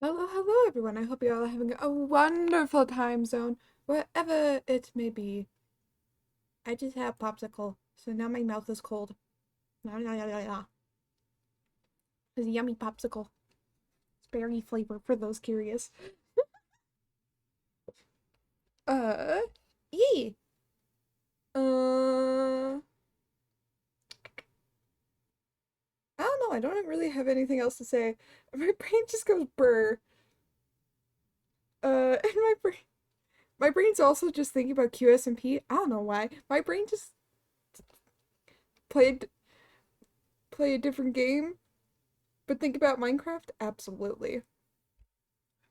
Hello, hello everyone. I hope you all are having a wonderful time zone, wherever it may be. I just had popsicle, so now my mouth is cold. It's a yummy popsicle. It's berry flavor for those curious. Uh, yee. I don't know. I don't really have anything else to say. My brain just goes brr. And my brain's also just thinking about QSMP. I don't know why. My brain just played play a different game. But think about Minecraft? Absolutely.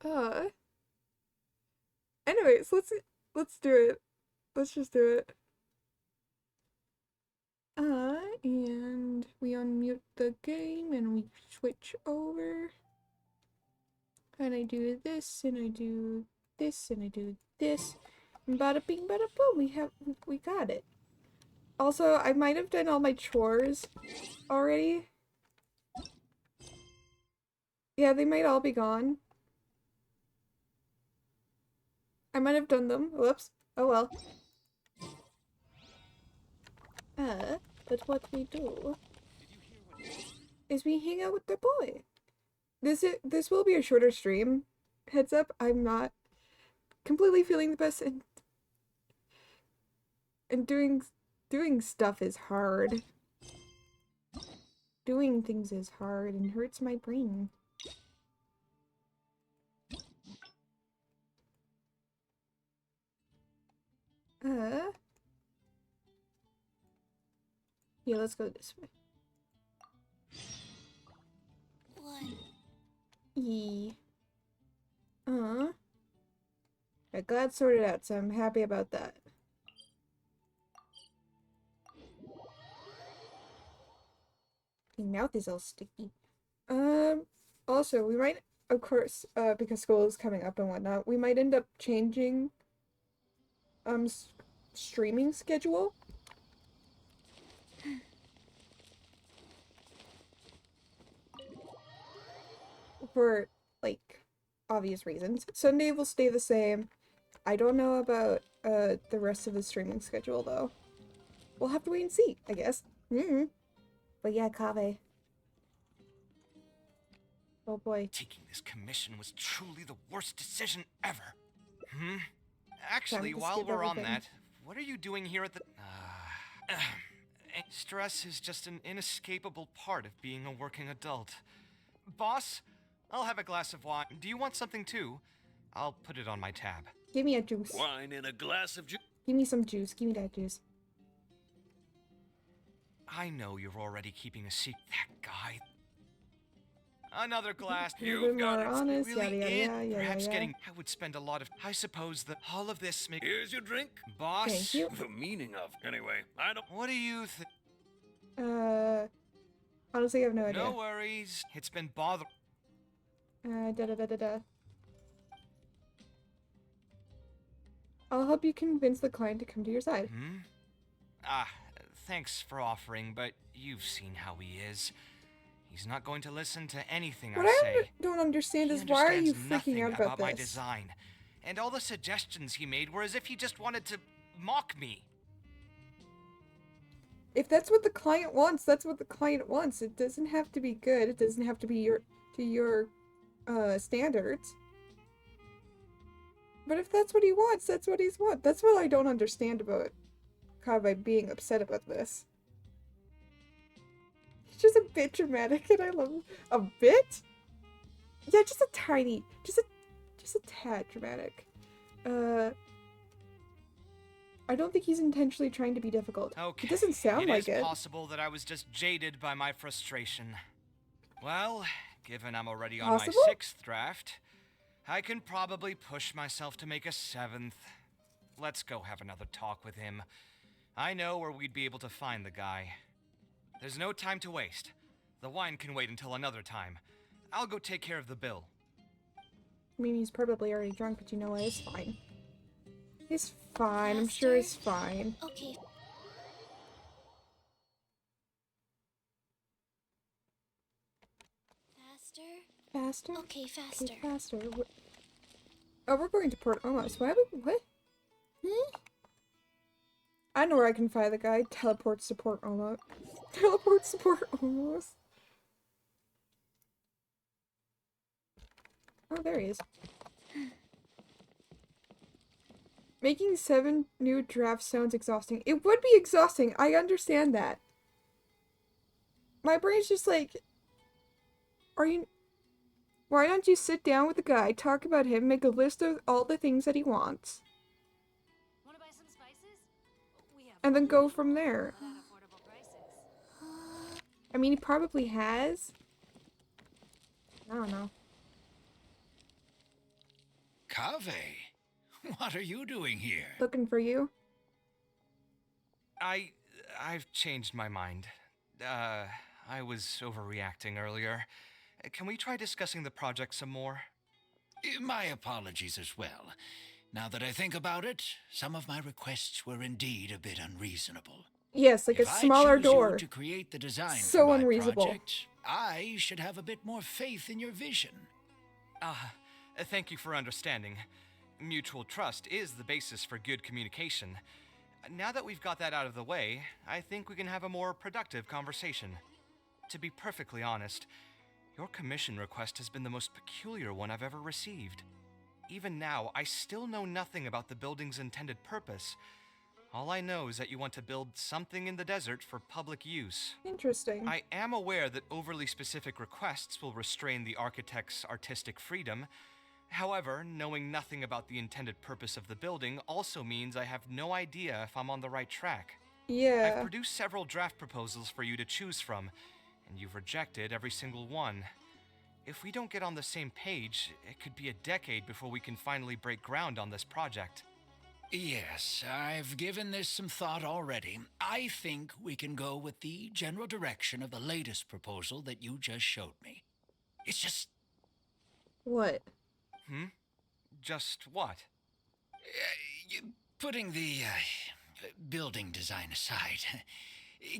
Uh, anyways, let's do it. Let's just do it. And we unmute the game and we switch over. And I do this and I do this and I do this. And bada bing bada boom, we got it. Also, I might have done all my chores already. Yeah, they might all be gone. I might have done them. Whoops. Oh well. But what we do is we hang out with the boy. This will be a shorter stream. Heads up, I'm not completely feeling the best, and doing stuff is hard. Doing things is hard and hurts my brain. Uh, yeah, let's go this way. One. Yee. I got sorted out, so I'm happy about that. My mouth is all sticky. Also, we might, of course, because school is coming up and whatnot, we might end up changing, um, streaming schedule. For, like, obvious reasons. Sunday will stay the same. I don't know about, the rest of the streaming schedule, though. We'll have to wait and see, I guess. But yeah, Kave. Oh boy. Taking this commission was truly the worst decision ever. Hmm? Time Actually, to while skip we're on everything. that, what are you doing here at the. Stress is just an inescapable part of being a working adult. Boss, I'll have a glass of wine. Do you want something too? I'll put it on my tab. Give me a juice. Wine in a glass of juice. Give me some juice. Give me that juice. I know you're already keeping a secret. That guy. Another glass. A little You've bit got more it. honest. Really Yada yada is. yada yada Perhaps yada. getting. I would spend a lot of. I suppose that all of this makes. Here's your drink. Boss. Thank you. The meaning of. Anyway, I don't. What do you think? Honestly, I have no idea. No worries. It's been bothering. Da da da da da. I'll help you convince the client to come to your side. Hmm? Ah, thanks for offering, but you've seen how he is. He's not going to listen to anything What I say. don't understand He is why are you understands freaking nothing out about my this? design. And all the suggestions he made were as if he just wanted to mock me. If that's what the client wants, that's what the client wants. It doesn't have to be good. It doesn't have to be your standards. But if that's what he wants, that's what he's want. That's what I don't understand about Kavai being upset about this. He's just a bit dramatic, and I love him. A bit? Yeah, just a tiny, just a tad dramatic. I don't think he's intentionally trying to be difficult. Okay. It doesn't sound like It it. is possible that I was just jaded by my frustration. Well, given I'm already on Possible? my 6th draft, I can probably push myself to make a 7th. Let's go have another talk with him. I know where we'd be able to find the guy. There's no time to waste. The wine can wait until another time. I'll go take care of the bill. I mean, he's probably already drunk, but you know what? It's fine. He's fine. I'm sure he's fine. Okay. Faster? Faster? Okay, faster. Okay, faster. Oh, we're going to Port Almost. Why would... What? Hmm? I know where I can find the guy. Teleport support almost. Teleport support almost. Oh, there he is. Making 7 new drafts sounds exhausting. It would be exhausting. I understand that. My brain's just like... Are you... Why don't you sit down with the guy, talk about him, make a list of all the things that he wants, Wanna buy some spices? We have and then go from there? at affordable prices. I mean, he probably has. I don't know. Kaveh, what are you doing here? Looking for you. I've changed my mind. I was overreacting earlier. Can we try discussing the project some more? My apologies as well. Now that I think about it, some of my requests were indeed a bit unreasonable. Yes, like If a I smaller choose door. you to create the design So for my unreasonable. project, I should have a bit more faith in your vision. Thank you for understanding. Mutual trust is the basis for good communication. Now that we've got that out of the way, I think we can have a more productive conversation. To be perfectly honest, your commission request has been the most peculiar one I've ever received. Even now, I still know nothing about the building's intended purpose. All I know is that you want to build something in the desert for public use. Interesting. I am aware that overly specific requests will restrain the architect's artistic freedom. However, knowing nothing about the intended purpose of the building also means I have no idea if I'm on the right track. I've Yeah. produced several draft proposals for you to choose from, and you've rejected every single one. If we don't get on the same page, it could be a decade before we can finally break ground on this project. Yes, I've given this some thought already. I think we can go with the general direction of the latest proposal that you just showed me. It's just What? Just what? putting the building design aside.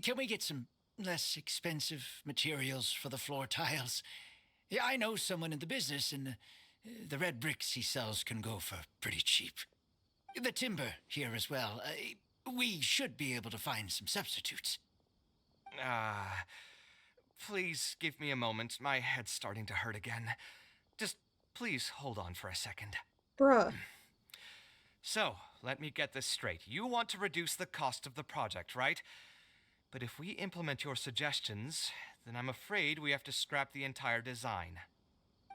Can we get some less expensive materials for the floor tiles? Yeah, I know someone in the business, and the red bricks he sells can go for pretty cheap. The timber here as well. We should be able to find some substitutes. Please give me a moment. My head's starting to hurt again. Just please hold on for a second. Bruh. So, let me get this straight. You want to reduce the cost of the project, right? But if we implement your suggestions, then I'm afraid we have to scrap the entire design.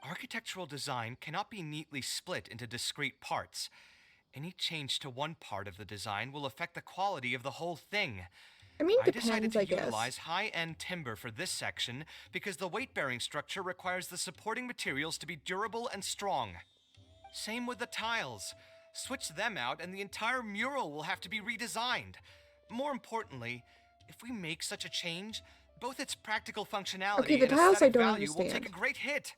Architectural design cannot be neatly split into discrete parts. Any change to one part of the design will affect the quality of the whole thing. I mean, I decided depends, to I guess. utilize high-end timber for this section because the weight-bearing structure requires the supporting materials to be durable and strong. Same with the tiles. Switch them out and the entire mural will have to be redesigned. More importantly, if we make such a change, both its practical functionality Okay, the and tiles I aesthetic don't value will understand. take a great hit.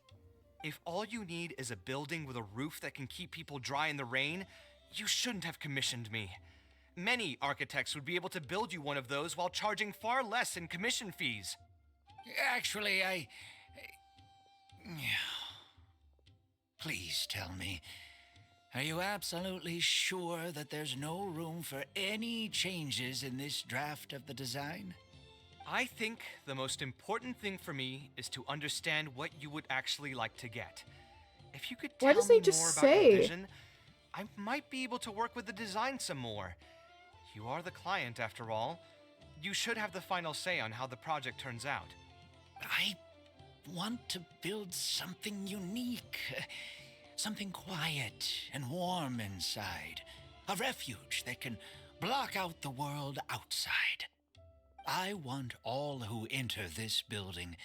If all you need is a building with a roof that can keep people dry in the rain, you shouldn't have commissioned me. Many architects would be able to build you one of those while charging far less in commission fees. Actually, Please tell me, are you absolutely sure that there's no room for any changes in this draft of the design? I think the most important thing for me is to understand what you would actually like to get. If you could Why tell doesn't me he just more about say? your vision, I might be able to work with the design some more. You are the client, after all. You should have the final say on how the project turns out. I want to build something unique. Something quiet and warm inside. A refuge that can block out the world outside. I want all who enter this building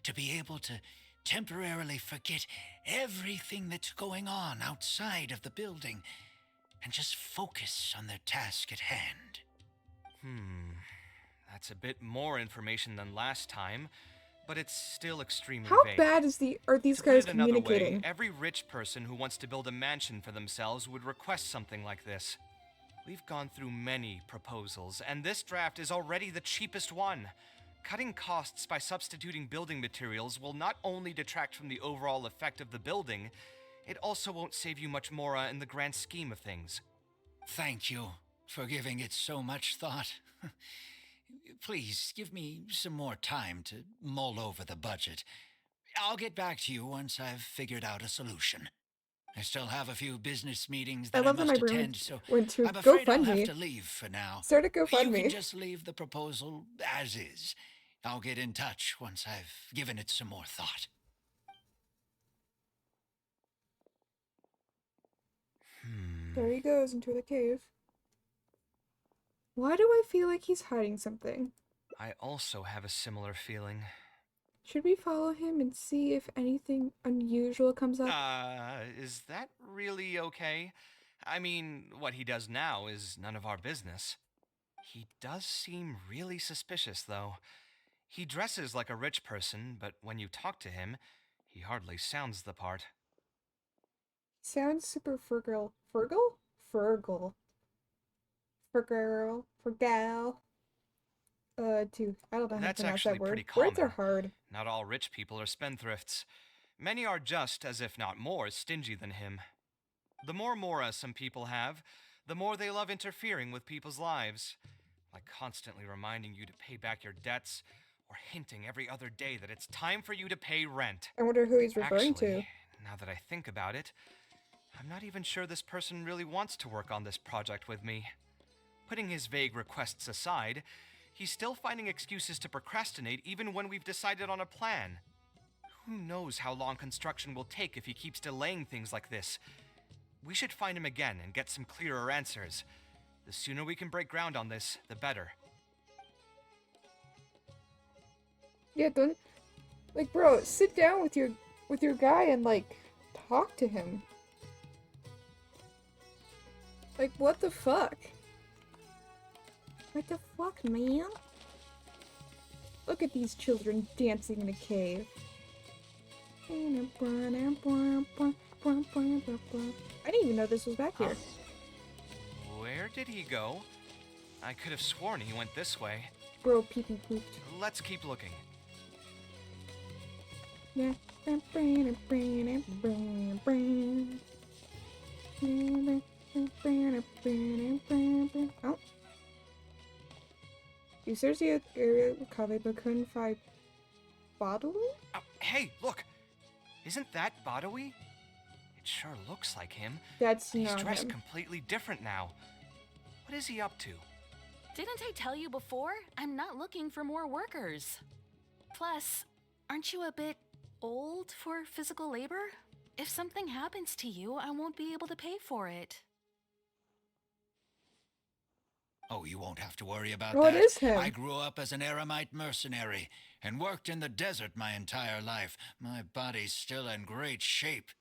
to be able to temporarily forget everything that's going on outside of the building and just focus on their task at hand. That's a bit more information than last time, but it's still extremely How vague. bad are these To put guys it another way, communicating? every rich person who wants to build a mansion for themselves would request something like this. We've gone through many proposals, and this draft is already the cheapest one. Cutting costs by substituting building materials will not only detract from the overall effect of the building, it also won't save you much more in the grand scheme of things. Thank you for giving it so much thought. Please give me some more time to mull over the budget. I'll get back to you once I've figured out a solution. I still have a few business meetings I that I love that my must brain attend, so went to I'm afraid I'll have GoFundMe. to leave for now. Start a You can GoFundMe. just leave the proposal as is. I'll get in touch once I've given it some more thought. There he goes into the cave. Why do I feel like he's hiding something? I also have a similar feeling. Should we follow him and see if anything unusual comes up? Is that really okay? I mean, what he does now is none of our business. He does seem really suspicious, though. He dresses like a rich person, but when you talk to him, he hardly sounds the part. Sounds super Fergal. Fergal? Fergal. Fergal. Fergal. Dude, I don't know how to That's pronounce actually that word. pretty Words are common. hard. Not all rich people are spendthrifts. Many are just, as if not more, stingy than him. The more mora some people have, the more they love interfering with people's lives. Like constantly reminding you to pay back your debts, or hinting every other day that it's time for you to pay rent. I wonder who he's referring to. Actually, now that I think about it, I'm not even sure this person really wants to work on this project with me. Putting his vague requests aside, he's still finding excuses to procrastinate even when we've decided on a plan. Who knows how long construction will take if he keeps delaying things like this? We should find him again and get some clearer answers. The sooner we can break ground on this, the better. Yeah, don't like, bro, sit down with your guy and like talk to him. Like, what the fuck? What the fuck, man? Look at these children dancing in a cave. I didn't even know this was back here. Where did he go? I could have sworn he went this way. Bro, pee-pee pooped. Let's keep looking. Yeah. Oh. You searched the area of Kave but couldn't find Badawi? Oh, hey, look! Isn't that Badawi? It sure looks like him. That's He's not dressed him. completely different now. What is he up to? Didn't I tell you before? I'm not looking for more workers. Plus, aren't you a bit old for physical labor? If something happens to you, I won't be able to pay for it. Oh, you won't have to worry about Oh, that. it is him. I grew up as an eremite mercenary and worked in the desert my entire life. My body's still in great shape.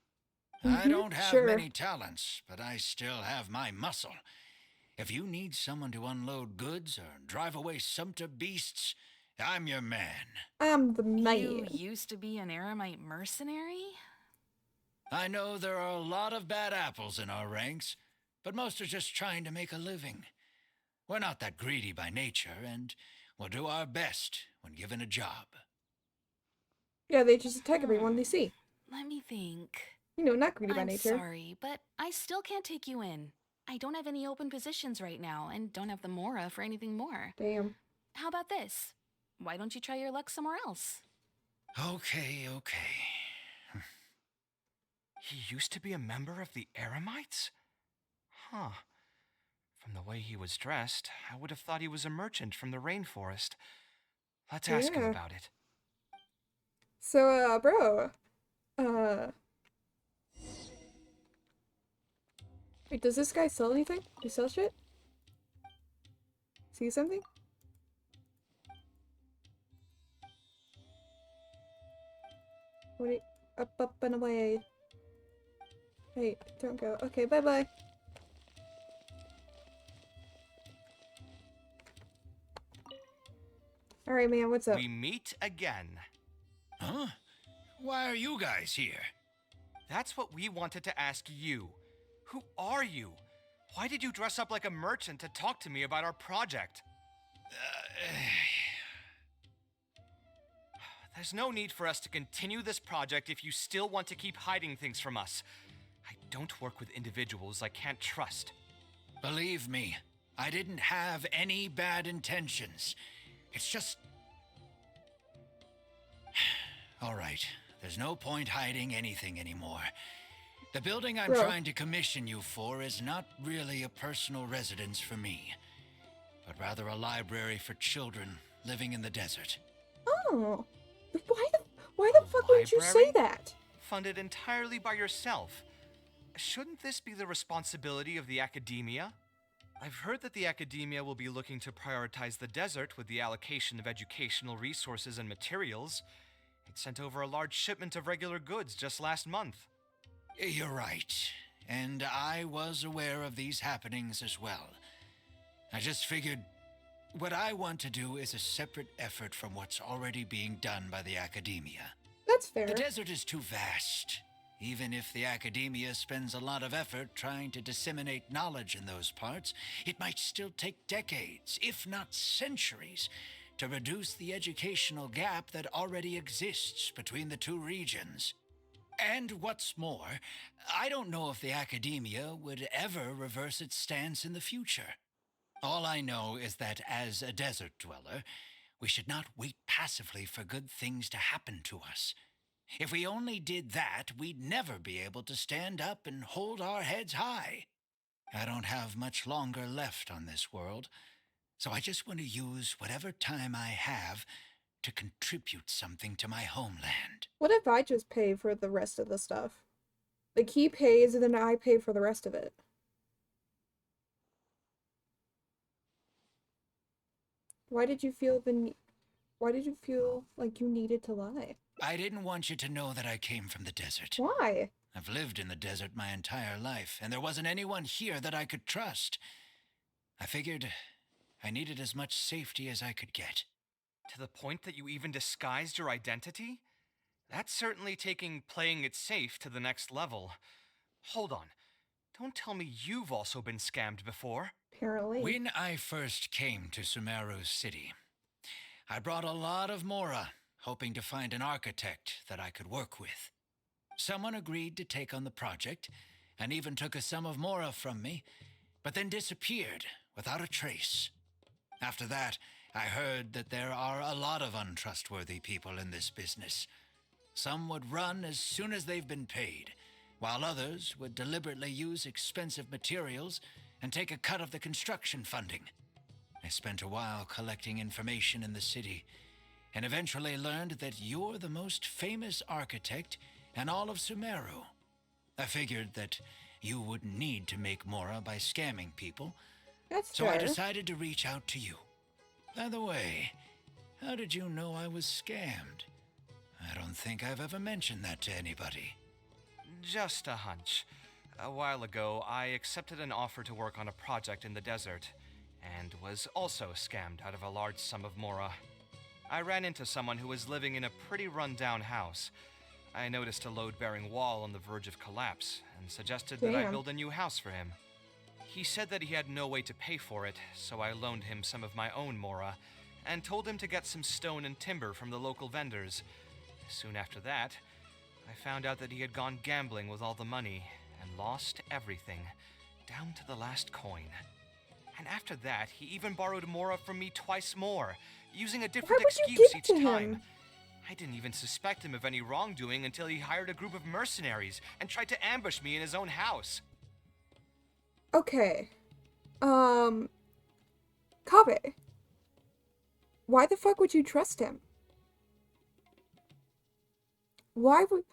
I don't have sure. many talents, but I still have my muscle. If you need someone to unload goods or drive away sumpter beasts, I'm your man. I'm the You man. used to be an eremite mercenary? I know there are a lot of bad apples in our ranks, but most are just trying to make a living. We're not that greedy by nature, and we'll do our best when given a job. Yeah, they just attack everyone they see. Let me think. You know, not greedy by I'm nature. sorry, but I still can't take you in. I don't have any open positions right now, and don't have the mora for anything more. Damn. How about this? Why don't you try your luck somewhere else? Okay. He used to be a member of the Eremites? Huh. From the way he was dressed, I would have thought he was a merchant from the rainforest. Let's ask him Yeah. about it. So, bro. Wait, does this guy sell anything? Do you sell shit? See something? What? Up, and away. Hey, don't go. Okay, bye-bye. Alright, man, what's up? We meet again. Huh? Why are you guys here? That's what we wanted to ask you. Who are you? Why did you dress up like a merchant to talk to me about our project? There's no need for us to continue this project if you still want to keep hiding things from us. I don't work with individuals I can't trust. Believe me, I didn't have any bad intentions. It's just... All right, there's no point hiding anything anymore. The building I'm Bro. trying to commission you for is not really a personal residence for me, but rather a library for children living in the desert. Oh. Why the fuck would you say Library? that? Funded entirely by yourself. Shouldn't this be the responsibility of the academia? I've heard that the academia will be looking to prioritize the desert with the allocation of educational resources and materials. It sent over a large shipment of regular goods just last month. You're right, and I was aware of these happenings as well. I just figured what I want to do is a separate effort from what's already being done by the academia. That's fair. The desert is too vast. Even if the academia spends a lot of effort trying to disseminate knowledge in those parts, it might still take decades, if not centuries, to reduce the educational gap that already exists between the two regions. And what's more, I don't know if the academia would ever reverse its stance in the future. All I know is that as a desert dweller, we should not wait passively for good things to happen to us. If we only did that, we'd never be able to stand up and hold our heads high. I don't have much longer left on this world, so I just want to use whatever time I have to contribute something to my homeland. What if I just pay for the rest of the stuff? Like, he pays and then I pay for the rest of it. Why did you feel like you needed to lie? I didn't want you to know that I came from the desert. Why? I've lived in the desert my entire life, and there wasn't anyone here that I could trust. I figured I needed as much safety as I could get. To the point that you even disguised your identity? That's certainly taking playing it safe to the next level. Hold on. Don't tell me you've also been scammed before. Apparently. When I first came to Sumeru City, I brought a lot of Mora, hoping to find an architect that I could work with. Someone agreed to take on the project, and even took a sum of Mora from me, but then disappeared without a trace. After that, I heard that there are a lot of untrustworthy people in this business. Some would run as soon as they've been paid, while others would deliberately use expensive materials and take a cut of the construction funding. I spent a while collecting information in the city, and eventually learned that you're the most famous architect in all of Sumeru. I figured that you wouldn't need to make Mora by scamming people, That's so fair. I decided to reach out to you. By the way, how did you know I was scammed? I don't think I've ever mentioned that to anybody. Just a hunch. A while ago, I accepted an offer to work on a project in the desert, and was also scammed out of a large sum of Mora. I ran into someone who was living in a pretty run-down house. I noticed a load-bearing wall on the verge of collapse, and suggested that I Damn. build a new house for him. He said that he had no way to pay for it, so I loaned him some of my own Mora, and told him to get some stone and timber from the local vendors. Soon after that, I found out that he had gone gambling with all the money, and lost everything, down to the last coin. And after that, he even borrowed Mora from me twice more, using a different would you excuse give each to time. him? I didn't even suspect him of any wrongdoing until he hired a group of mercenaries and tried to ambush me in his own house. Okay. Kabe. Why the fuck would you trust him? Why would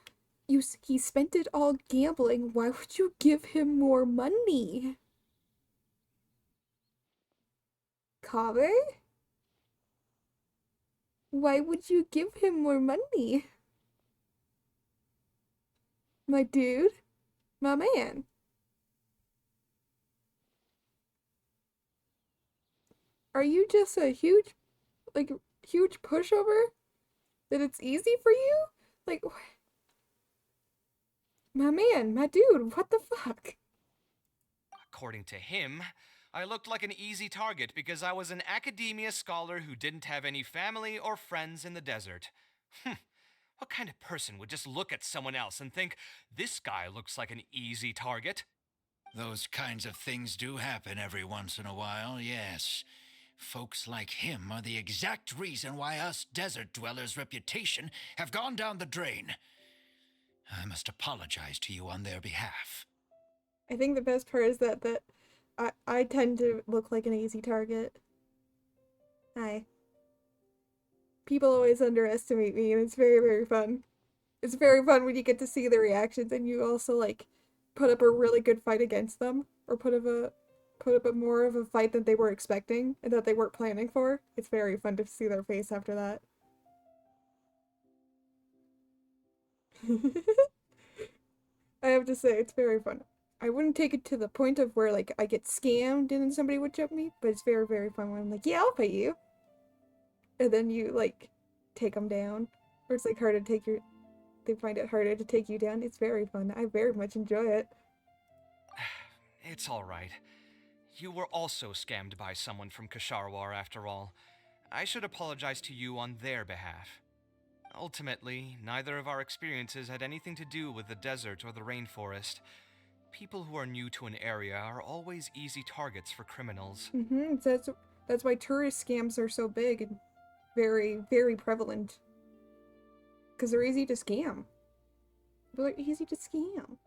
he spent it all gambling? Why would you give him more money? Kabe? Why would you give him more money? My dude? My man? Are you just a huge pushover? That it's easy for you? Like, my man, my dude, what the fuck? According to him, I looked like an easy target because I was an academia scholar who didn't have any family or friends in the desert. What kind of person would just look at someone else and think, this guy looks like an easy target? Those kinds of things do happen every once in a while, yes. Folks like him are the exact reason why us desert dwellers' reputation have gone down the drain. I must apologize to you on their behalf. I think the best part is that I tend to look like an easy target. People always underestimate me, and it's very, very fun. It's very fun when you get to see the reactions and you also like put up a really good fight against them, or put up a more of a fight than they were expecting and that they weren't planning for. It's very fun to see their face after that. I have to say, it's very fun. I wouldn't take it to the point of where like I get scammed and then somebody would jump me, but it's very, very fun when I'm like, yeah, I'll fight you. And then you like take them down. Or it's like harder to take they find it harder to take you down. It's very fun. I very much enjoy it. It's all right. You were also scammed by someone from Kasharwar after all. I should apologize to you on their behalf. Ultimately, neither of our experiences had anything to do with the desert or the rainforest. People who are new to an area are always easy targets for criminals. That's why tourist scams are so big and very, very prevalent. Because they're easy to scam. They're easy to scam.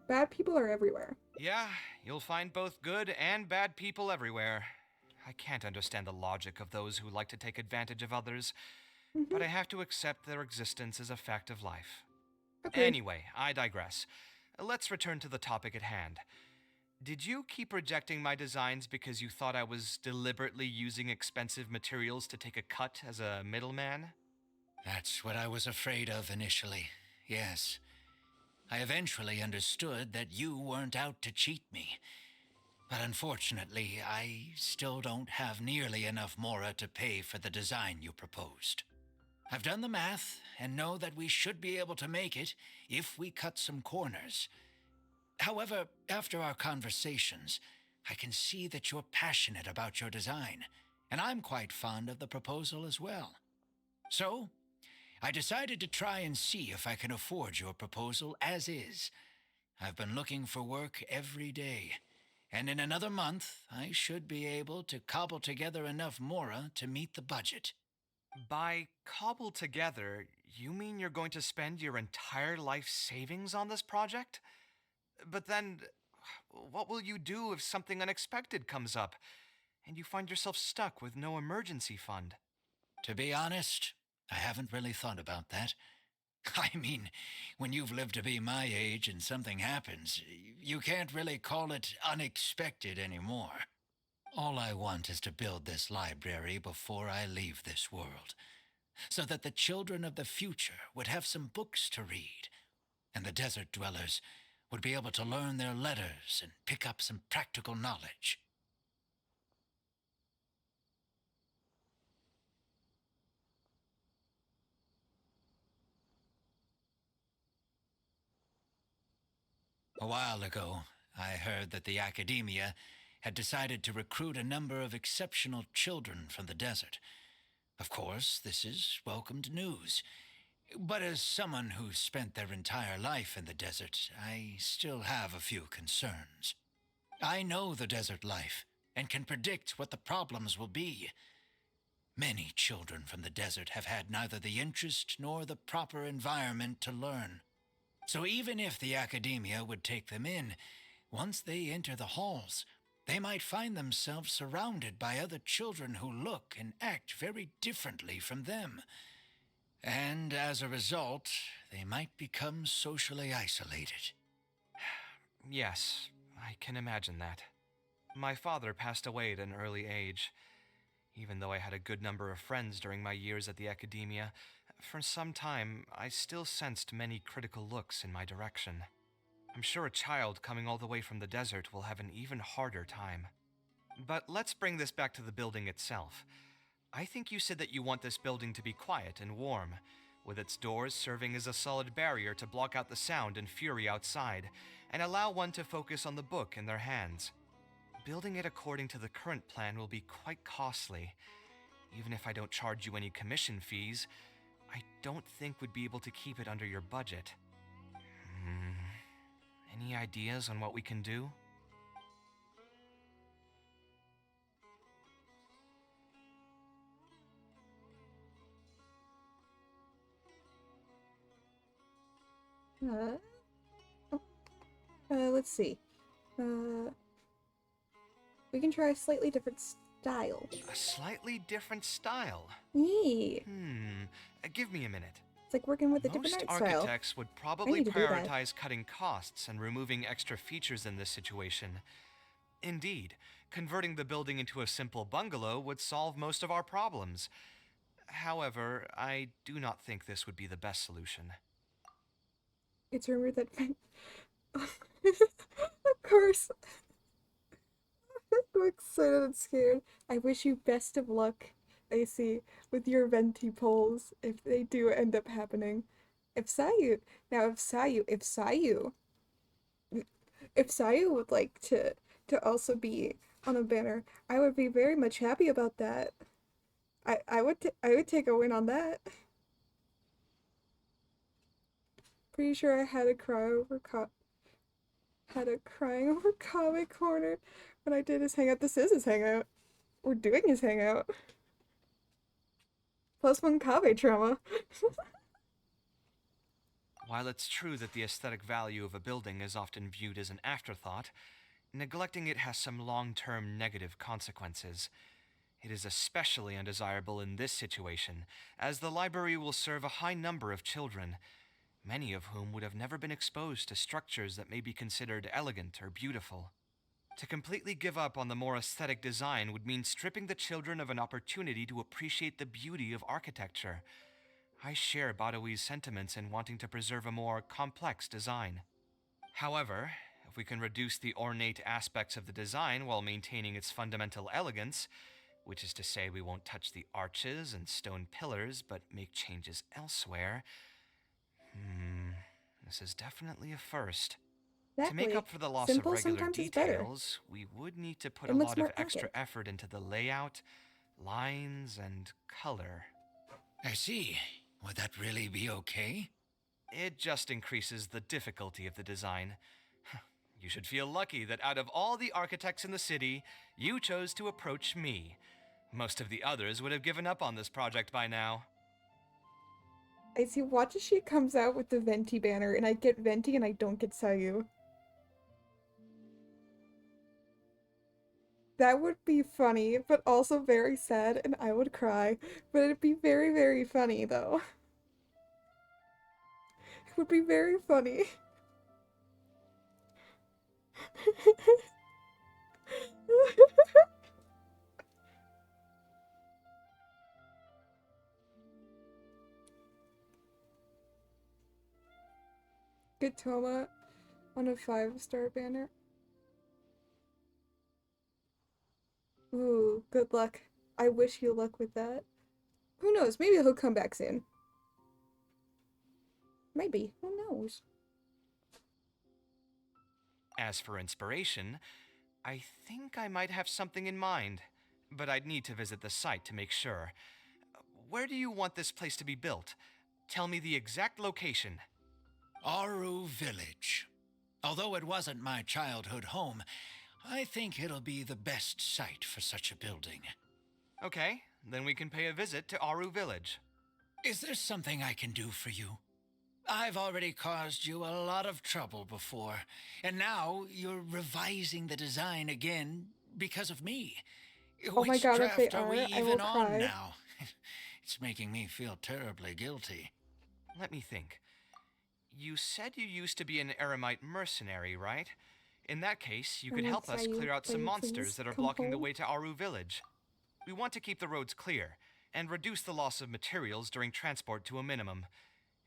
Bad people are everywhere. Yeah, you'll find both good and bad people everywhere. I can't understand the logic of those who like to take advantage of others, but I have to accept their existence as a fact of life. Okay. Anyway, I digress. Let's return to the topic at hand. Did you keep rejecting my designs because you thought I was deliberately using expensive materials to take a cut as a middleman? That's what I was afraid of initially, yes. I eventually understood that you weren't out to cheat me. But unfortunately, I still don't have nearly enough mora to pay for the design you proposed. I've done the math and know that we should be able to make it if we cut some corners. However, after our conversations, I can see that you're passionate about your design, and I'm quite fond of the proposal as well. So, I decided to try and see if I can afford your proposal as is. I've been looking for work every day, and in another month, I should be able to cobble together enough mora to meet the budget. By cobble together, you mean you're going to spend your entire life savings on this project? But then, what will you do if something unexpected comes up and you find yourself stuck with no emergency fund? To be honest, I haven't really thought about that. I mean, when you've lived to be my age and something happens, you can't really call it unexpected anymore. All I want is to build this library before I leave this world, so that the children of the future would have some books to read, and the desert dwellers would be able to learn their letters and pick up some practical knowledge. A while ago, I heard that the academia had decided to recruit a number of exceptional children from the desert. Of course, this is welcomed news. But as someone who's spent their entire life in the desert, I still have a few concerns. I know the desert life and can predict what the problems will be. Many children from the desert have had neither the interest nor the proper environment to learn. So even if the academia would take them in, once they enter the halls, they might find themselves surrounded by other children who look and act very differently from them. And as a result, they might become socially isolated. Yes, I can imagine that. My father passed away at an early age. Even though I had a good number of friends during my years at the academia, for some time I still sensed many critical looks in my direction. I'm sure a child coming all the way from the desert will have an even harder time. But let's bring this back to the building itself. I think you said that you want this building to be quiet and warm, with its doors serving as a solid barrier to block out the sound and fury outside, and allow one to focus on the book in their hands. Building it according to the current plan will be quite costly. Even if I don't charge you any commission fees, I don't think we'd be able to keep it under your budget. Any ideas on what we can do? Let's see. We can try a slightly different style. A slightly different style? Yeah. Give me a minute. It's like working with a different Most art style. architects would probably need to do that. prioritize cutting costs and removing extra features in this situation. Indeed, converting the building into a simple bungalow would solve most of our problems. However, I do not think this would be the best solution. It's rumored that of course. I'm excited and scared. I wish you best of luck, AC, with your venti polls if they do end up happening. If Sayu would like to also be on a banner, I would be very much happy about that. I would take a win on that. Pretty sure I had a crying over comic corner when I did his hangout. This is his hangout. We're doing his hangout. +1 Kave trauma. While it's true that the aesthetic value of a building is often viewed as an afterthought, neglecting it has some long-term negative consequences. It is especially undesirable in this situation, as the library will serve a high number of children, many of whom would have never been exposed to structures that may be considered elegant or beautiful. To completely give up on the more aesthetic design would mean stripping the children of an opportunity to appreciate the beauty of architecture. I share Badawi's sentiments in wanting to preserve a more complex design. However, if we can reduce the ornate aspects of the design while maintaining its fundamental elegance, which is to say we won't touch the arches and stone pillars but make changes elsewhere, this is definitely a first. Exactly. To make up for the loss Simple of regular sometimes is better. details, we would need to put It a looks lot more of extra epic. effort into the layout, lines, and color. I see. Would that really be okay? It just increases the difficulty of the design. You should feel lucky that out of all the architects in the city, you chose to approach me. Most of the others would have given up on this project by now. I see. Watch as she comes out with the venti banner, and I get venti and I don't get Sayu. That would be funny, but also very sad, and I would cry. But it'd be very, very funny, though. It would be very funny. Good Toma on a 5-star banner. Ooh, good luck. I wish you luck with that. Who knows? Maybe he'll come back soon. Maybe. Who knows? As for inspiration, I think I might have something in mind, but I'd need to visit the site to make sure. Where do you want this place to be built? Tell me the exact location. Aru Village. Although it wasn't my childhood home, I think it'll be the best site for such a building. Okay, then we can pay a visit to Aru Village. Is there something I can do for you? I've already caused you a lot of trouble before, and now you're revising the design again because of me. Oh my Which god, if draft they are we are, I will even on cry. now? It's making me feel terribly guilty. Let me think. You said you used to be an Eremite mercenary, right? In that case, you could And help us Sayu, clear out some please monsters that are come blocking the home. way to Aru Village. We want to keep the roads clear and reduce the loss of materials during transport to a minimum.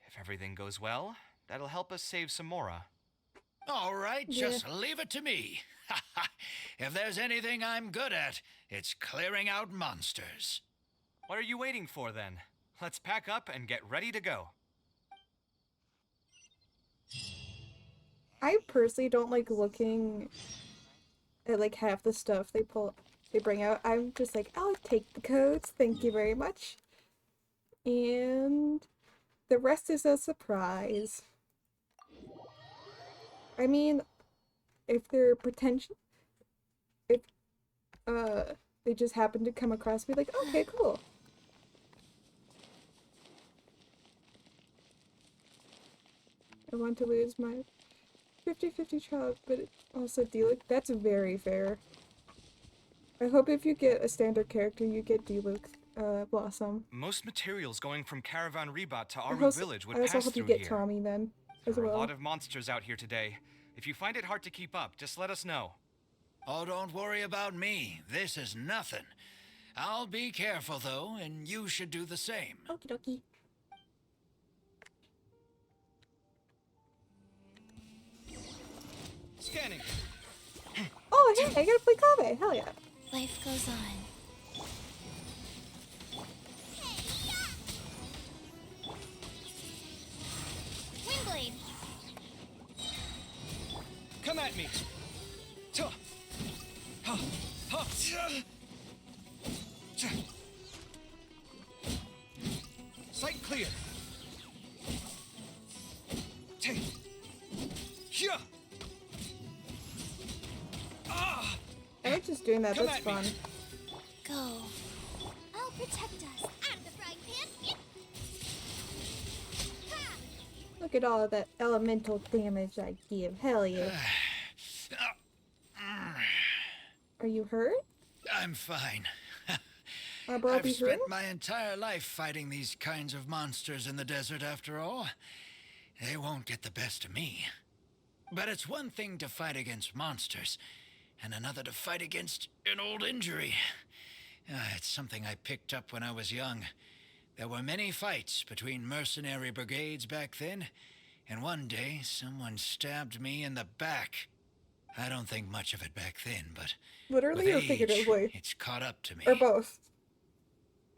If everything goes well, that'll help us save some Mora. All right, Yeah. just leave it to me. If there's anything I'm good at, it's clearing out monsters. What are you waiting for then? Let's pack up and get ready to go. I personally don't like looking at like half the stuff they bring out. I'm just like, I'll take the codes, thank you very much. And the rest is a surprise. I mean, if they're potential, if they just happen to come across me, like, okay, cool. I want to lose my 50-50 child, but also Diluc. That's very fair. I hope if you get a standard character, you get Diluc Blossom. Most materials going from Caravan Rebat to I Aru also, Village would I also pass hope you through get here. Tommy then, as There are a well. lot of monsters out here today. If you find it hard to keep up, just let us know. Oh, don't worry about me. This is nothing. I'll be careful, though, and you should do the same. Okie dokie. Scanning. Oh, hey, I gotta play Kave. Hell yeah. Life goes on. Windblade! Come at me. Sight clear. I like just doing that. Come That's at me. fun. Go. I'll protect us. Out of the frying pan. Ha! Look at all of that elemental damage I give. Hell yeah. Are you hurt? I'm fine. Bro, I've be spent hurt? my entire life fighting these kinds of monsters in the desert, after all. They won't get the best of me. But it's one thing to fight against monsters, and another to fight against an old injury. It's something I picked up when I was young. There were many fights between mercenary brigades back then, and one day someone stabbed me in the back. I don't think much of it back then, but Literally with or age, figuratively? it's caught up to me. Or both?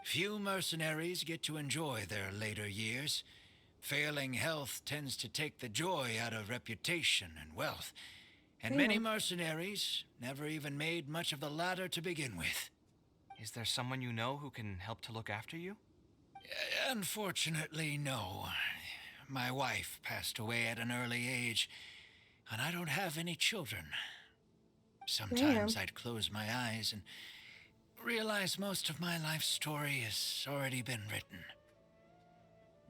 Few mercenaries get to enjoy their later years. Failing health tends to take the joy out of reputation and wealth. And many Damn. mercenaries never even made much of the latter to begin with. Is there someone you know who can help to look after you? Unfortunately, no. My wife passed away at an early age, and I don't have any children. Sometimes I'd close my eyes and realize most of my life story has already been written.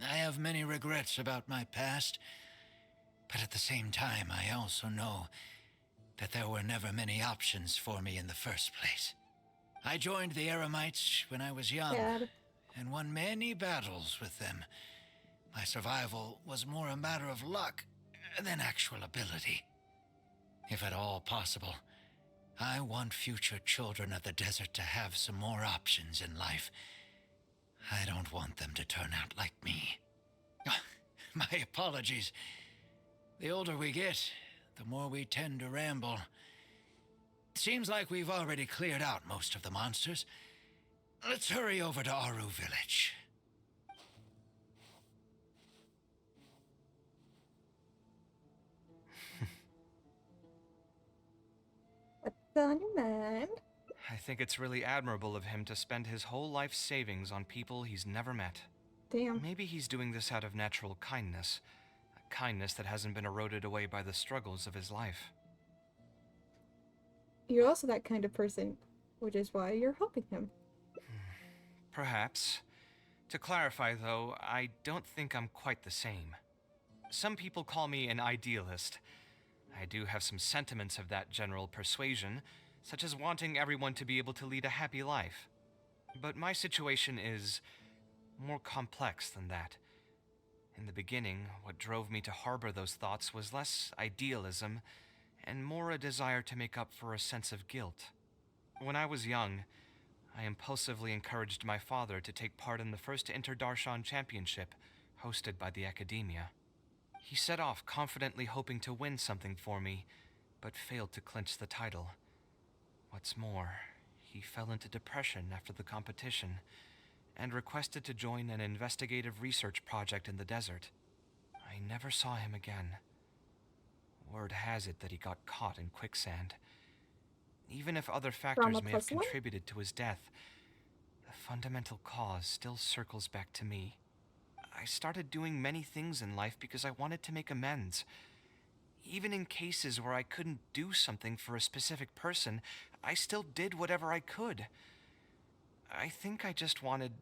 I have many regrets about my past, but at the same time, I also know that there were never many options for me in the first place. I joined the Eremites when I was young Sad. and won many battles with them. My survival was more a matter of luck than actual ability. If at all possible, I want future children of the desert to have some more options in life. I don't want them to turn out like me. My apologies. The older we get, the more we tend to ramble. Seems like we've already cleared out most of the monsters. Let's hurry over to Aru Village. What's on your mind? I think it's really admirable of him to spend his whole life savings on people he's never met. Damn. Maybe he's doing this out of natural kindness, a kindness that hasn't been eroded away by the struggles of his life. You're also that kind of person, which is why you're helping him. Perhaps. To clarify, though, I don't think I'm quite the same. Some people call me an idealist. I do have some sentiments of that general persuasion, such as wanting everyone to be able to lead a happy life. But my situation is more complex than that. In the beginning, what drove me to harbor those thoughts was less idealism and more a desire to make up for a sense of guilt. When I was young, I impulsively encouraged my father to take part in the first Inter-Darshan Championship hosted by the Academia. He set off confidently hoping to win something for me, but failed to clinch the title. What's more, he fell into depression after the competition and requested to join an investigative research project in the desert. I never saw him again. Word has it that he got caught in quicksand. Even if other factors Drama may have plus one? contributed to his death, the fundamental cause still circles back to me. I started doing many things in life because I wanted to make amends. Even in cases where I couldn't do something for a specific person, I still did whatever I could. I think I just wanted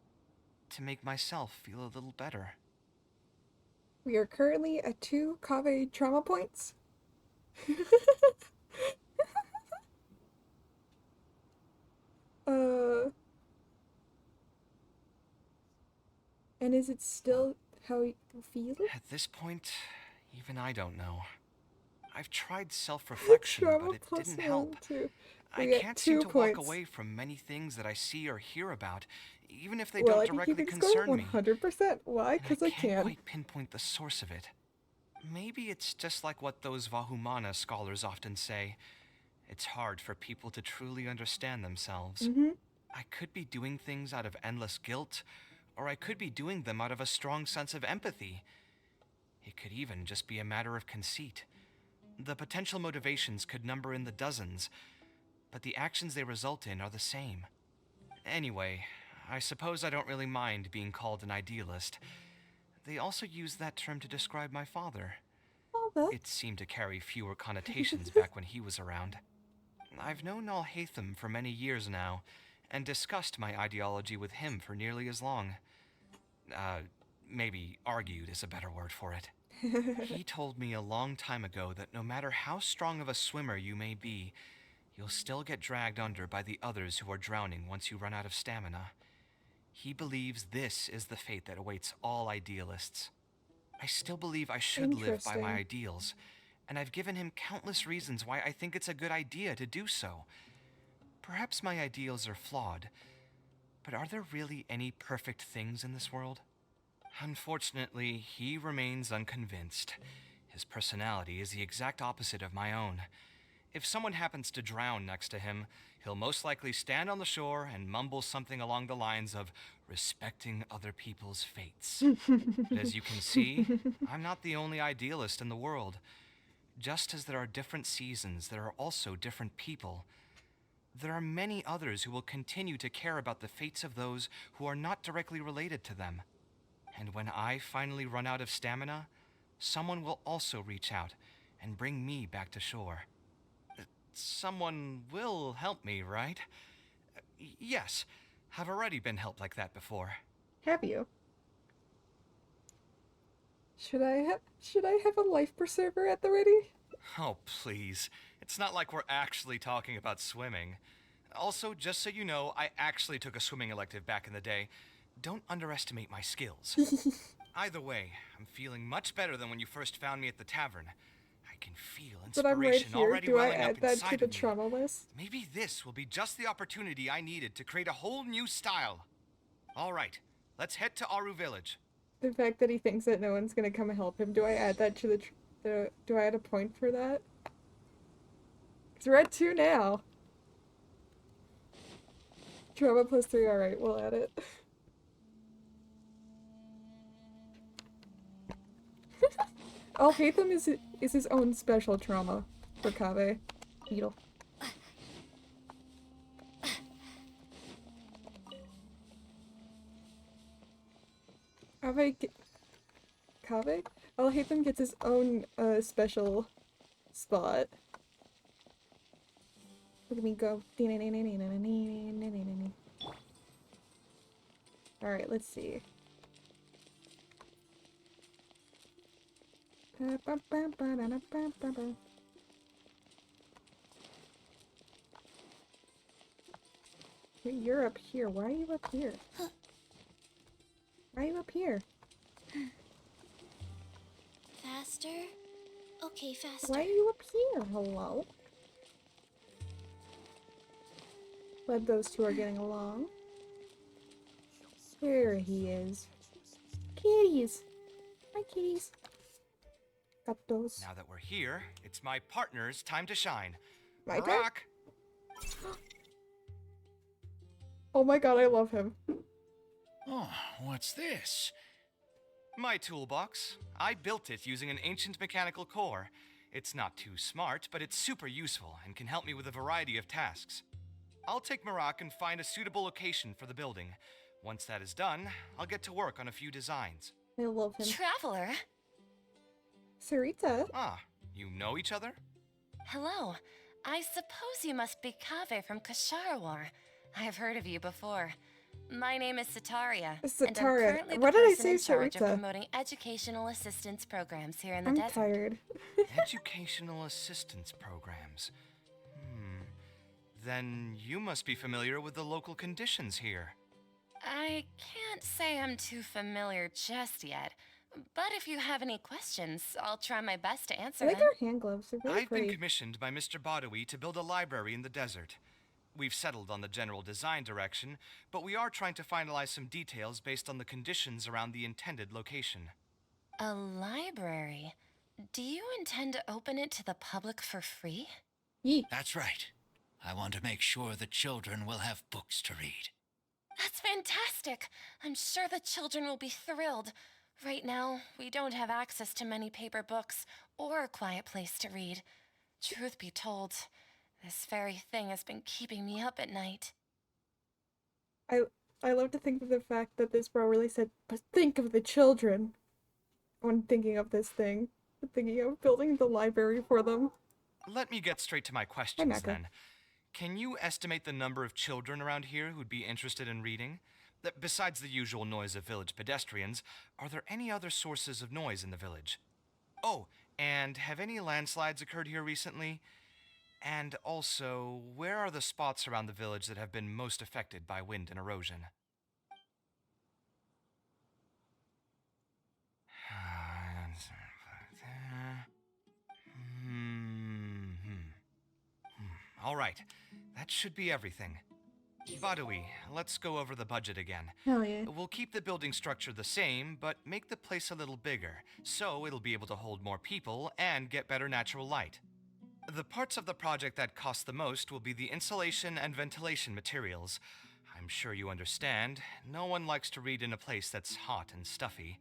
to make myself feel a little better. We are currently at 2 Kave trauma points. And is it still how you feel? At this point, even I don't know. I've tried self-reflection, Trauma but it plus didn't 1, help. 2. I We get can't 2 seem to points. walk away from many things that I see or hear about, even if they Will don't I be directly keeping concern score? me. 100%. Why? And Because I I can't can. quite pinpoint the source of it. Maybe it's just like what those Vahumana scholars often say. It's hard for people to truly understand themselves. I could be doing things out of endless guilt, or I could be doing them out of a strong sense of empathy. It could even just be a matter of conceit. The potential motivations could number in the dozens, but the actions they result in are the same. Anyway, I suppose I don't really mind being called an idealist. They also use that term to describe my father. Oh, that. It seemed to carry fewer connotations back when he was around. I've known Alhaitham for many years now, and discussed my ideology with him for nearly as long. Maybe argued is a better word for it. He told me a long time ago that no matter how strong of a swimmer you may be, you'll still get dragged under by the others who are drowning once you run out of stamina. He believes this is the fate that awaits all idealists. I still believe I should live by my Interesting. ideals, and I've given him countless reasons why I think it's a good idea to do so. Perhaps my ideals are flawed, but are there really any perfect things in this world? Unfortunately, he remains unconvinced. His personality is the exact opposite of my own. If someone happens to drown next to him, he'll most likely stand on the shore and mumble something along the lines of respecting other people's fates. But as you can see, I'm not the only idealist in the world. Just as there are different seasons, there are also different people. There are many others who will continue to care about the fates of those who are not directly related to them. And when I finally run out of stamina, someone will also reach out and bring me back to shore. Someone will help me, right? Yes, I've already been helped like that before. Have you? Should I have a life preserver at the ready? Oh, please. It's not like we're actually talking about swimming. Also, just so you know, I actually took a swimming elective back in the day. Don't underestimate my skills. Either way, I'm feeling much better than when you first found me at the tavern. I can feel But I'm right inspiration here. already Do I welling up add that to inside the of me. trauma list? Maybe this will be just the opportunity I needed to create a whole new style. All right, let's head to Aru Village. The fact that he thinks that no one's gonna come and help him. Do I add that to do I add a point for that? Because we're at 2 now. Trauma plus 3. Alright, we'll add it. Alhaitham is his own special trauma for Kave. Beetle. Kave? Alhaitham gets his own special spot. Look at me go. Alright, let's see. Wait, you're up here. Why are you up here? Why are you up here? Faster? Okay, faster. Why are you up here? Hello? Glad those two are getting along. There he is. Kitties! Hi, kitties. Got those. Now that we're here, it's my partner's time to shine. My turn? Rock! Oh my god, I love him. Oh, what's this? My toolbox. I built it using an ancient mechanical core. It's not too smart, but it's super useful and can help me with a variety of tasks. I'll take Marak and find a suitable location for the building. Once that is done, I'll get to work on a few designs. I love him. Traveler? Sarita? Ah, you know each other? Hello. I suppose you must be Kave from Kasharwar. I've heard of you before. My name is Sataria, and I'm Sataria. currently Why the did I person say in charge of Sarita? promoting educational assistance programs here in the I'm desert. tired. Educational assistance programs. Then you must be familiar with the local conditions here. I can't say I'm too familiar just yet, but if you have any questions, I'll try my best to answer I like them. her hand gloves. They're really I've been pretty. commissioned by Mr. Badawi to build a library in the desert. We've settled on the general design direction, but we are trying to finalize some details based on the conditions around the intended location. A library? Do you intend to open it to the public for free? Yeet. That's right. I want to make sure the children will have books to read. That's fantastic! I'm sure the children will be thrilled. Right now, we don't have access to many paper books or a quiet place to read. Truth be told, this very thing has been keeping me up at night. I love to think of the fact that this bro really said, but think of the children when thinking of this thing. Thinking of building the library for them. Let me get straight to my questions Mecca. then. Can you estimate the number of children around here who'd be interested in reading? Besides the usual noise of village pedestrians, are there any other sources of noise in the village? Oh, and have any landslides occurred here recently? And also, where are the spots around the village that have been most affected by wind and erosion? All right, that should be everything. Badawi, let's go over the budget again. Hell yeah. We'll keep the building structure the same, but make the place a little bigger, so it'll be able to hold more people and get better natural light. The parts of the project that cost the most will be the insulation and ventilation materials. I'm sure you understand, no one likes to read in a place that's hot and stuffy.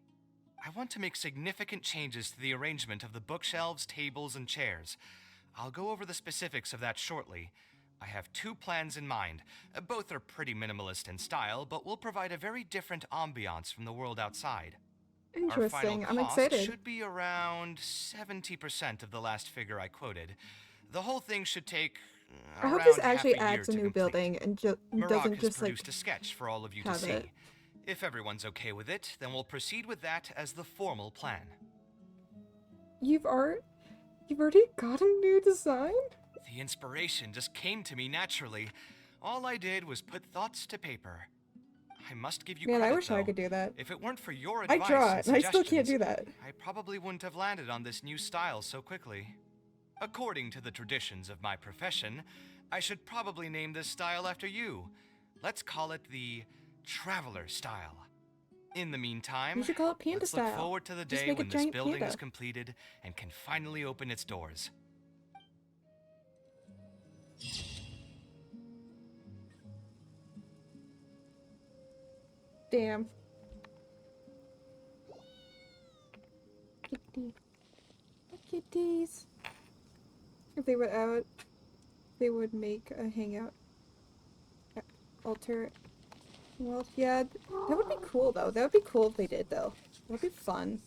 I want to make significant changes to the arrangement of the bookshelves, tables, and chairs. I'll go over the specifics of that shortly. I have two plans in mind. Both are pretty minimalist in style, but will provide a very different ambiance from the world outside. Our Interesting. final I'm cost excited. should be around 70% of the last figure I quoted. The whole thing should take I hope around this half actually a year adds a to new complete. building and Marak doesn't has just like produced a sketch for all of you to have see. it. If everyone's okay with it, then we'll proceed with that as the formal plan. You've already got a new design? The inspiration just came to me naturally. All I did was put thoughts to paper. I must give you Man, credit, I wish I though. could do that. If it weren't for your I advice draw it, and I still can't suggestions, do that. I probably wouldn't have landed on this new style so quickly. According to the traditions of my profession, I should probably name this style after you. Let's call it the Traveler style. In the meantime, You should call it Panda let's style. look forward to the Just day make a when this giant building panda. is completed and can finally open its doors. Damn. Kitty. Kitties. If they would out, they would make a hangout. Alter. Well, yeah, that would be cool though. That would be cool if they did though. That'd be fun.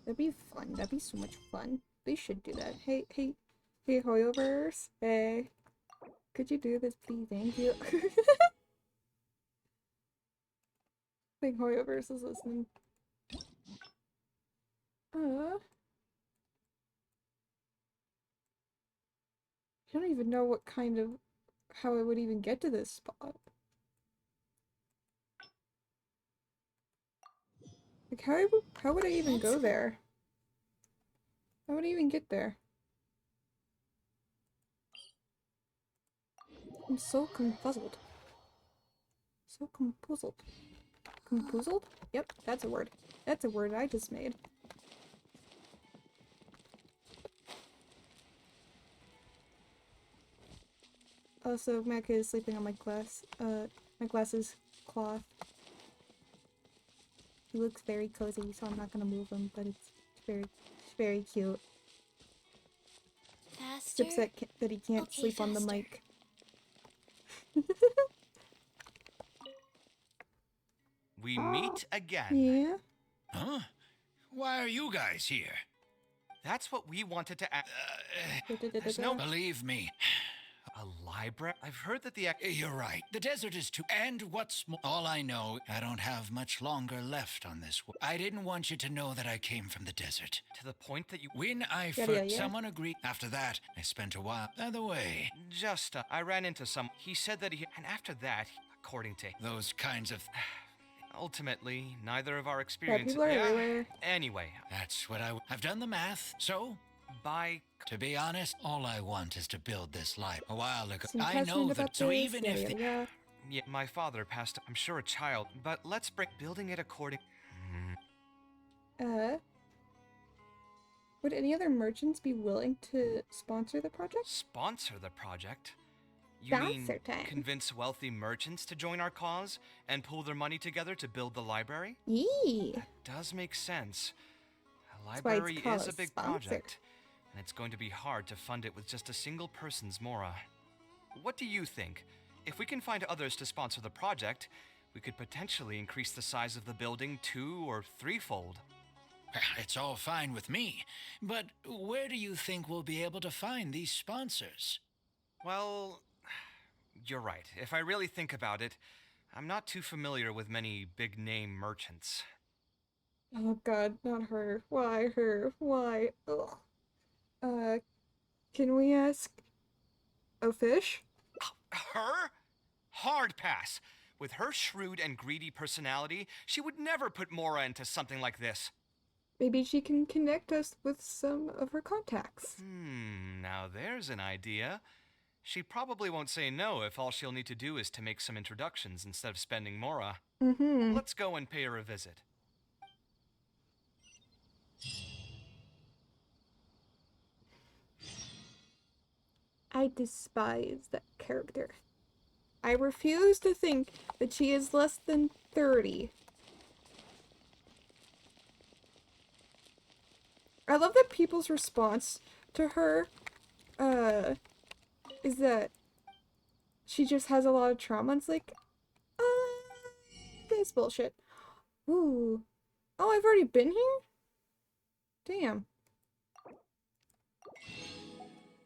That'd be fun. That'd be so much fun. They should do that. Hey, Hoyovers. Hey. Could you do this, please? Thank you. I think Hoyovers is listening. I don't even know what kind of how I would even get to this spot. Like how would I even go there? How would I even get there? I'm so confuzzled. So compuzzled. Compuzzled? Yep, that's a word. That's a word I just made. Also, Mecca is sleeping on my glasses cloth. He looks very cozy, so I'm not gonna move him, but it's very cute. Faster. Except that he can't Okay, sleep on the faster. mic. We meet again. Yeah. Huh? Why are you guys here? That's what we wanted to ask. There's Da-da-da-da-da. no Believe me, a library. I've heard that the you're right. The desert is too. And what's more, all I know, I don't have much longer left on this. I didn't want you to know that I came from the desert. to the point that you When I Yeah, first, yeah, yeah. someone agreed. After that, I spent a while. By the way, just I ran into some. He said that he, and after that, according to those kinds of. ultimately, neither of our Yeah, experiences. people are everywhere. Anyway, That's what I've done the math. So, by to be honest, all I want is to build this life. A while ago, So I'm I passionate know about that. So this, even yada, if yada, yada. yeah, my father passed. I'm sure a child, but let's break building it according. Would any other merchants be willing to sponsor the project? Sponsor the project. You mean Sponsor time. convince wealthy merchants to join our cause and pool their money together to build the library? Yee. Does make sense. A That's why it's library called is a a big sponsor. project, and it's going to be hard to fund it with just a single person's Mora. What do you think? If we can find others to sponsor the project, we could potentially increase the size of the building 2- or 3-fold. it's all fine with me, but where do you think we'll be able to find these sponsors? Well, you're right. If I really think about it, I'm not too familiar with many big-name merchants. Oh god, not her. Why her? Why? Ugh. Can we ask a fish? Her? Hard pass. With her shrewd and greedy personality, she would never put Mora into something like this. Maybe she can connect us with some of her contacts. Now there's an idea. She probably won't say no if all she'll need to do is to make some introductions instead of spending Mora. Mm-hmm. Let's go and pay her a visit. I despise that character. I refuse to think that she is less than 30. I love that people's response to her, is that she just has a lot of trauma. It's like, this bullshit. Ooh. Oh, I've already been here? Damn.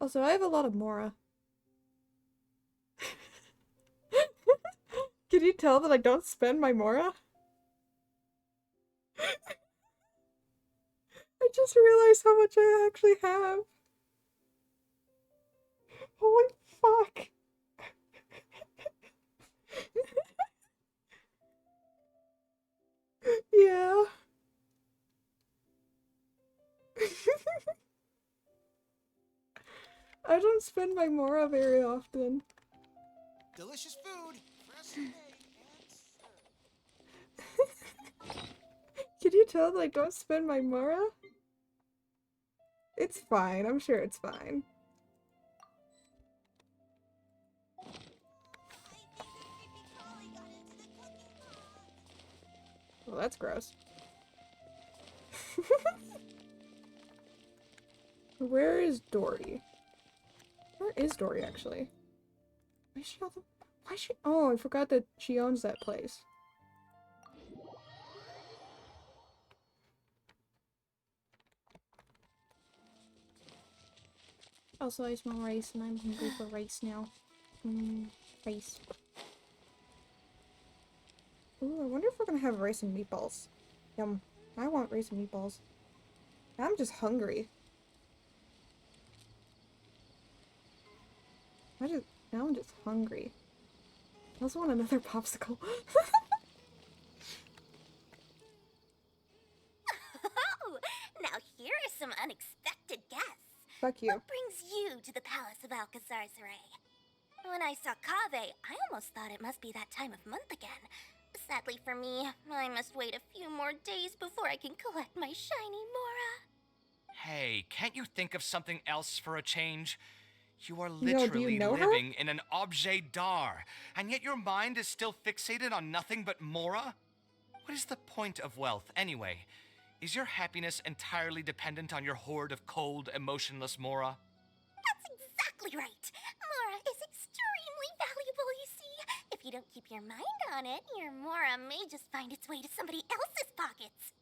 Also, I have a lot of Mora. Can you tell that I don't spend my Mora? I just realized how much I actually have. Holy fuck. Yeah. I don't spend my Mora very often. Delicious food, freshly made and served. Can you tell that I don't spend my Mora? It's fine. I'm sure it's fine. Well, that's gross. Where is Dory? Where is Dory, actually? Why is she all the... Why is she... Oh, I forgot that she owns that place. Also, I smell rice, and I'm hungry for rice now. Rice. Ooh, I wonder if we're gonna have rice and meatballs. Yum. I want rice and meatballs. I'm just hungry. Now I'm just hungry. I also want another popsicle. Oh, now here are some unexpected guests. Fuck you. What brings you to the Palace of Alcazar's-Ray? When I saw Kaveh, I almost thought it must be that time of month again. Sadly for me, I must wait a few more days before I can collect my shiny Mora. Hey, can't you think of something else for a change? You are No, do you literally know her? living in an objet d'art, and yet your mind is still fixated on nothing but Mora? What is the point of wealth, anyway? Is your happiness entirely dependent on your hoard of cold, emotionless Mora? exactly right. Mora is extremely valuable, you see. If you don't keep your mind on it, your Mora may just find its way to somebody else's pockets.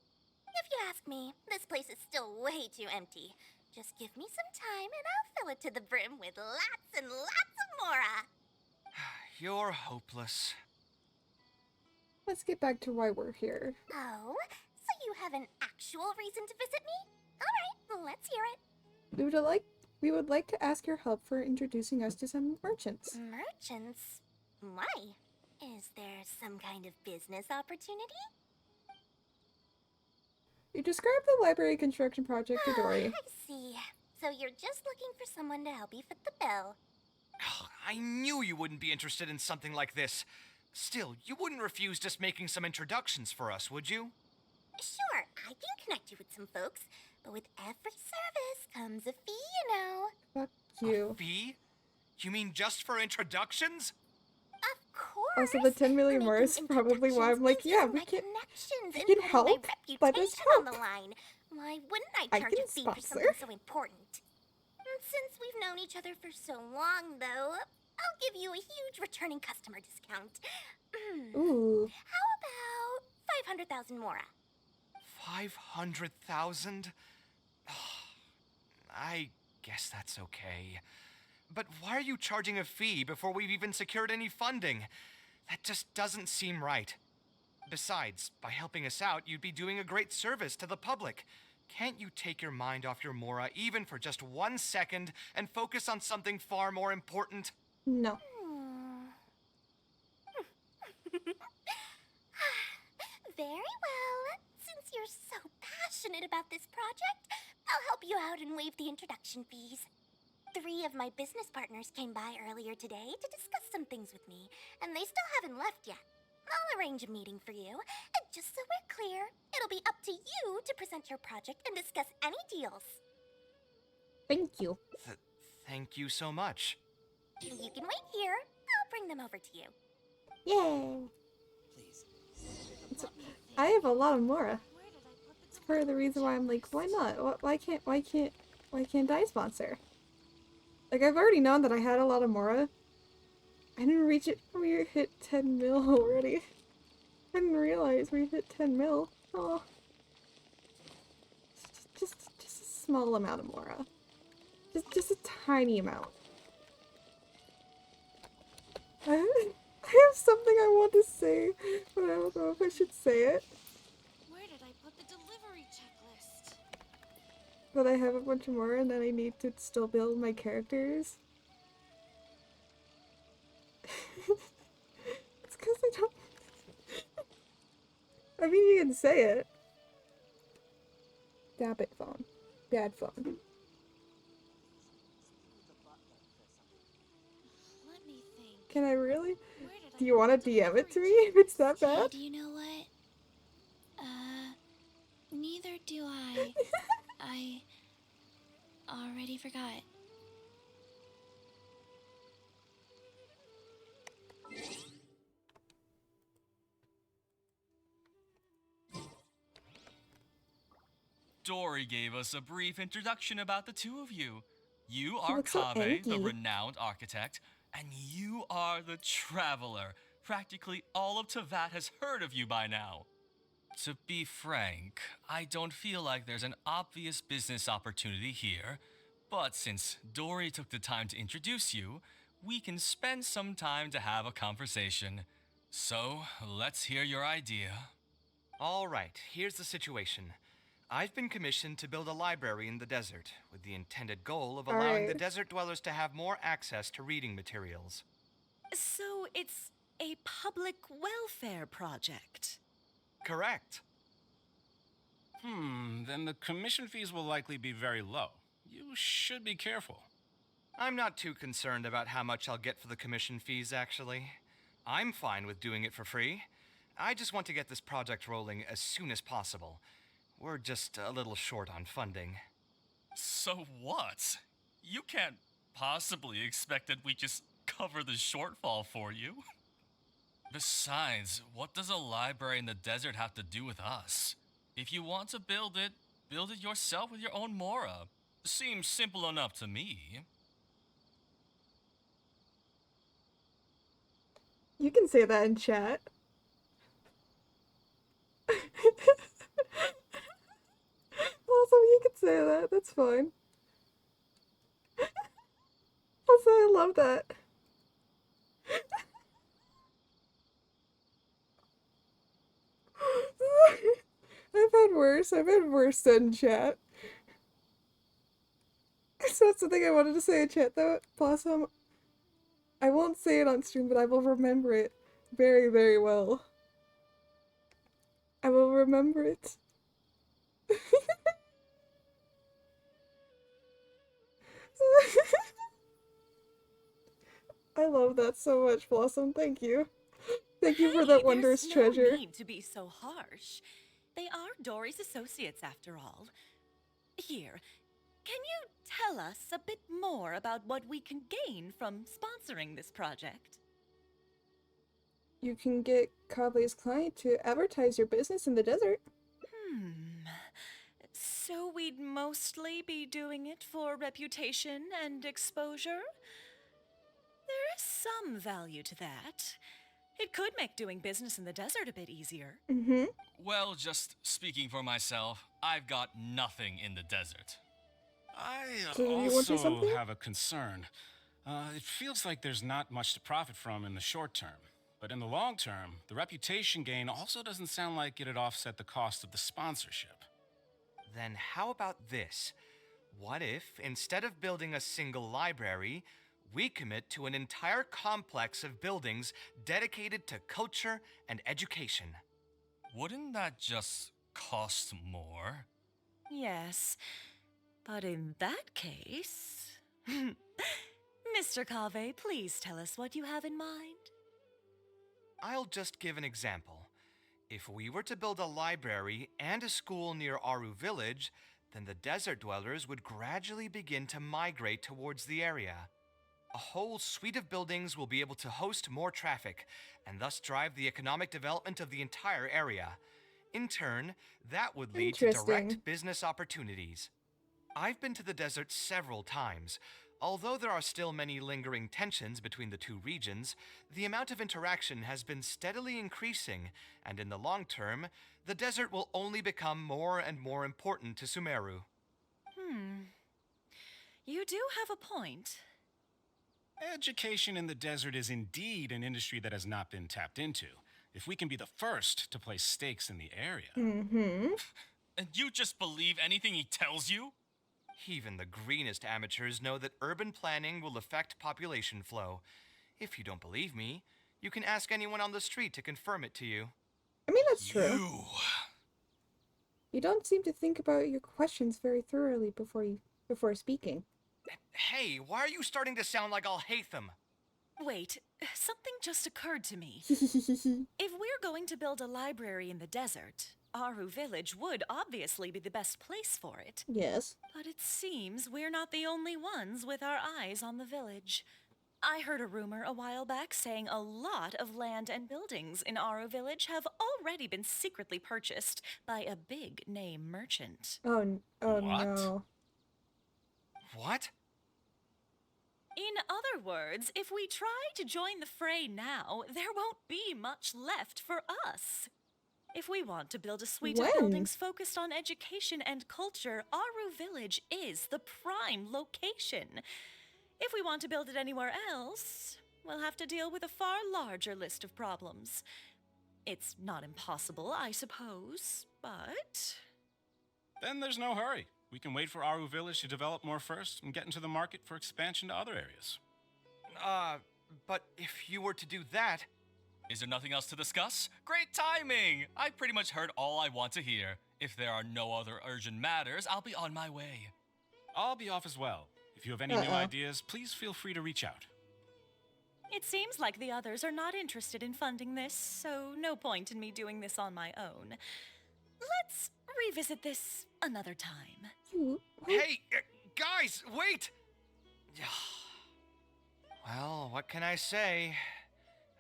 If you ask me, this place is still way too empty. Just give me some time and I'll fill it to the brim with lots and lots of Mora. You're hopeless. Let's get back to why we're here. Oh, so you have an actual reason to visit me? All right, let's hear it. We would like to ask your help for introducing us to some merchants. Merchants? Why? Is there some kind of business opportunity? You described the library construction project to Dory. I see. So you're just looking for someone to help you fit the bill. I knew you wouldn't be interested in something like this. Still, you wouldn't refuse just making some introductions for us, would you? Sure, I can connect you with some folks, but with every service comes a fee, you know. Fuck you. A fee? You mean just for introductions? Of course. Also, the 10 million more is Making probably why I'm like, introductions yeah, gives we my can. connections we and can putting help. my Let us reputation on the help. line. Why wouldn't I I charge can a fee for sponsor. something so important? Since we've known each other for so long, though, I'll give you a huge returning customer discount. Ooh. How about 500,000 Mora? 500,000? I guess that's okay. But why are you charging a fee before we've even secured any funding? That just doesn't seem right. Besides, by helping us out, you'd be doing a great service to the public. Can't you take your mind off your Mora even for just 1 second and focus on something far more important? No. Very well. Since you're so passionate about this project, I'll help you out and waive the introduction fees. 3 of my business partners came by earlier today to discuss some things with me, and they still haven't left yet. I'll arrange a meeting for you, and just so we're clear, it'll be up to you to present your project and discuss any deals. Thank you. Thank you so much. You can wait here. I'll bring them over to you. Yay. I have a lot of Mora. It's part of the reason why I'm like, why not? Why can't I sponsor? Like, I've already known that I had a lot of Mora. I didn't reach it. We hit 10 mil already. I didn't realize we hit 10 mil. Oh. Just a small amount of Mora. Just a tiny amount. I have something I want to say, but I don't know if I should say it. Where did I put the delivery checklist? But I have a bunch of more and then I need to still build my characters. It's because I don't... I mean, you can say it. Dab it phone. Bad phone. Let me think. Can I really? Where did Do I you put want to the DM it to me delivery if it's that Hey, bad? do you know what? Neither do I. I already forgot. Dory gave us a brief introduction about the two of you. You are looks so Kaveh, the angry. renowned architect, and you are the traveler. Practically all of Tevat has heard of you by now. To be frank, I don't feel like there's an obvious business opportunity here, but since Dory took the time to introduce you, we can spend some time to have a conversation. So, let's hear your idea. All right, here's the situation. I've been commissioned to build a library in the desert, with the intended goal of allowing the Alright. desert dwellers to have more access to reading materials. So it's a public welfare project. Correct. Then the commission fees will likely be very low. You should be careful. I'm not too concerned about how much I'll get for the commission fees, actually. I'm fine with doing it for free. I just want to get this project rolling as soon as possible. We're just a little short on funding. So what? You can't possibly expect that we just cover the shortfall for you. Besides, what does a library in the desert have to do with us? If you want to build it yourself with your own Mora. Seems simple enough to me. You can say that in chat. Also, you can say that. That's fine. Also, I love that. I've had worse. I've had worse said in chat. So that's the thing I wanted to say in chat though, Blossom. I won't say it on stream, but I will remember it very, very well. I will remember it. I love that so much, Blossom. Thank you. Thank you for that wondrous treasure. There's no need to be so harsh. They are Dory's associates after all. Here, can you tell us a bit more about what we can gain from sponsoring this project? You can get Kave's client to advertise your business in the desert. So we'd mostly be doing it for reputation and exposure? There is some value to that. It could make doing business in the desert a bit easier. Mm-hmm. Well, just speaking for myself, I've got nothing in the desert. I So you want to say also something? have a concern. It feels like there's not much to profit from in the short term. But in the long term, the reputation gain also doesn't sound like it'd offset the cost of the sponsorship. Then how about this? What if, instead of building a single library, we commit to an entire complex of buildings dedicated to culture and education? Wouldn't that just cost more? Yes, but in that case... Mr. Kave, please tell us what you have in mind. I'll just give an example. If we were to build a library and a school near Aru Village, then the desert dwellers would gradually begin to migrate towards the area. A whole suite of buildings will be able to host more traffic, and thus drive the economic development of the entire area. In turn, that would lead to Interesting. direct business opportunities. I've been to the desert several times. Although there are still many lingering tensions between the two regions, the amount of interaction has been steadily increasing, and in the long term, the desert will only become more and more important to Sumeru. You do have a point. Education in the desert is indeed an industry that has not been tapped into. If we can be the first to place stakes in the area. Mm-hmm. And you just believe anything he tells you? Even the greenest amateurs know that urban planning will affect population flow. If you don't believe me, you can ask anyone on the street to confirm it to you. I mean, that's true. You. You don't seem to think about your questions very thoroughly before speaking. Hey, why are you starting to sound like I'll hate them? Wait, something just occurred to me. Hehehehe. If we're going to build a library in the desert, Aru Village would obviously be the best place for it. Yes. But it seems we're not the only ones with our eyes on the village. I heard a rumor a while back saying a lot of land and buildings in Aru Village have already been secretly purchased by a big name merchant. Oh What? no. What? In other words, if we try to join the fray now, there won't be much left for us. If we want to build a suite of When? buildings focused on education and culture, Aru Village is the prime location. If we want to build it anywhere else, we'll have to deal with a far larger list of problems. It's not impossible, I suppose, but... Then there's no hurry. We can wait for Aru Village to develop more first and get into the market for expansion to other areas. But if you were to do that... Is there nothing else to discuss? Great timing! I pretty much heard all I want to hear. If there are no other urgent matters, I'll be on my way. I'll be off as well. If you have any new ideas, please feel free to reach out. It seems like the others are not interested in funding this, so no point in me doing this on my own. Let's revisit this another time. Hey, guys, wait! Well, what can I say?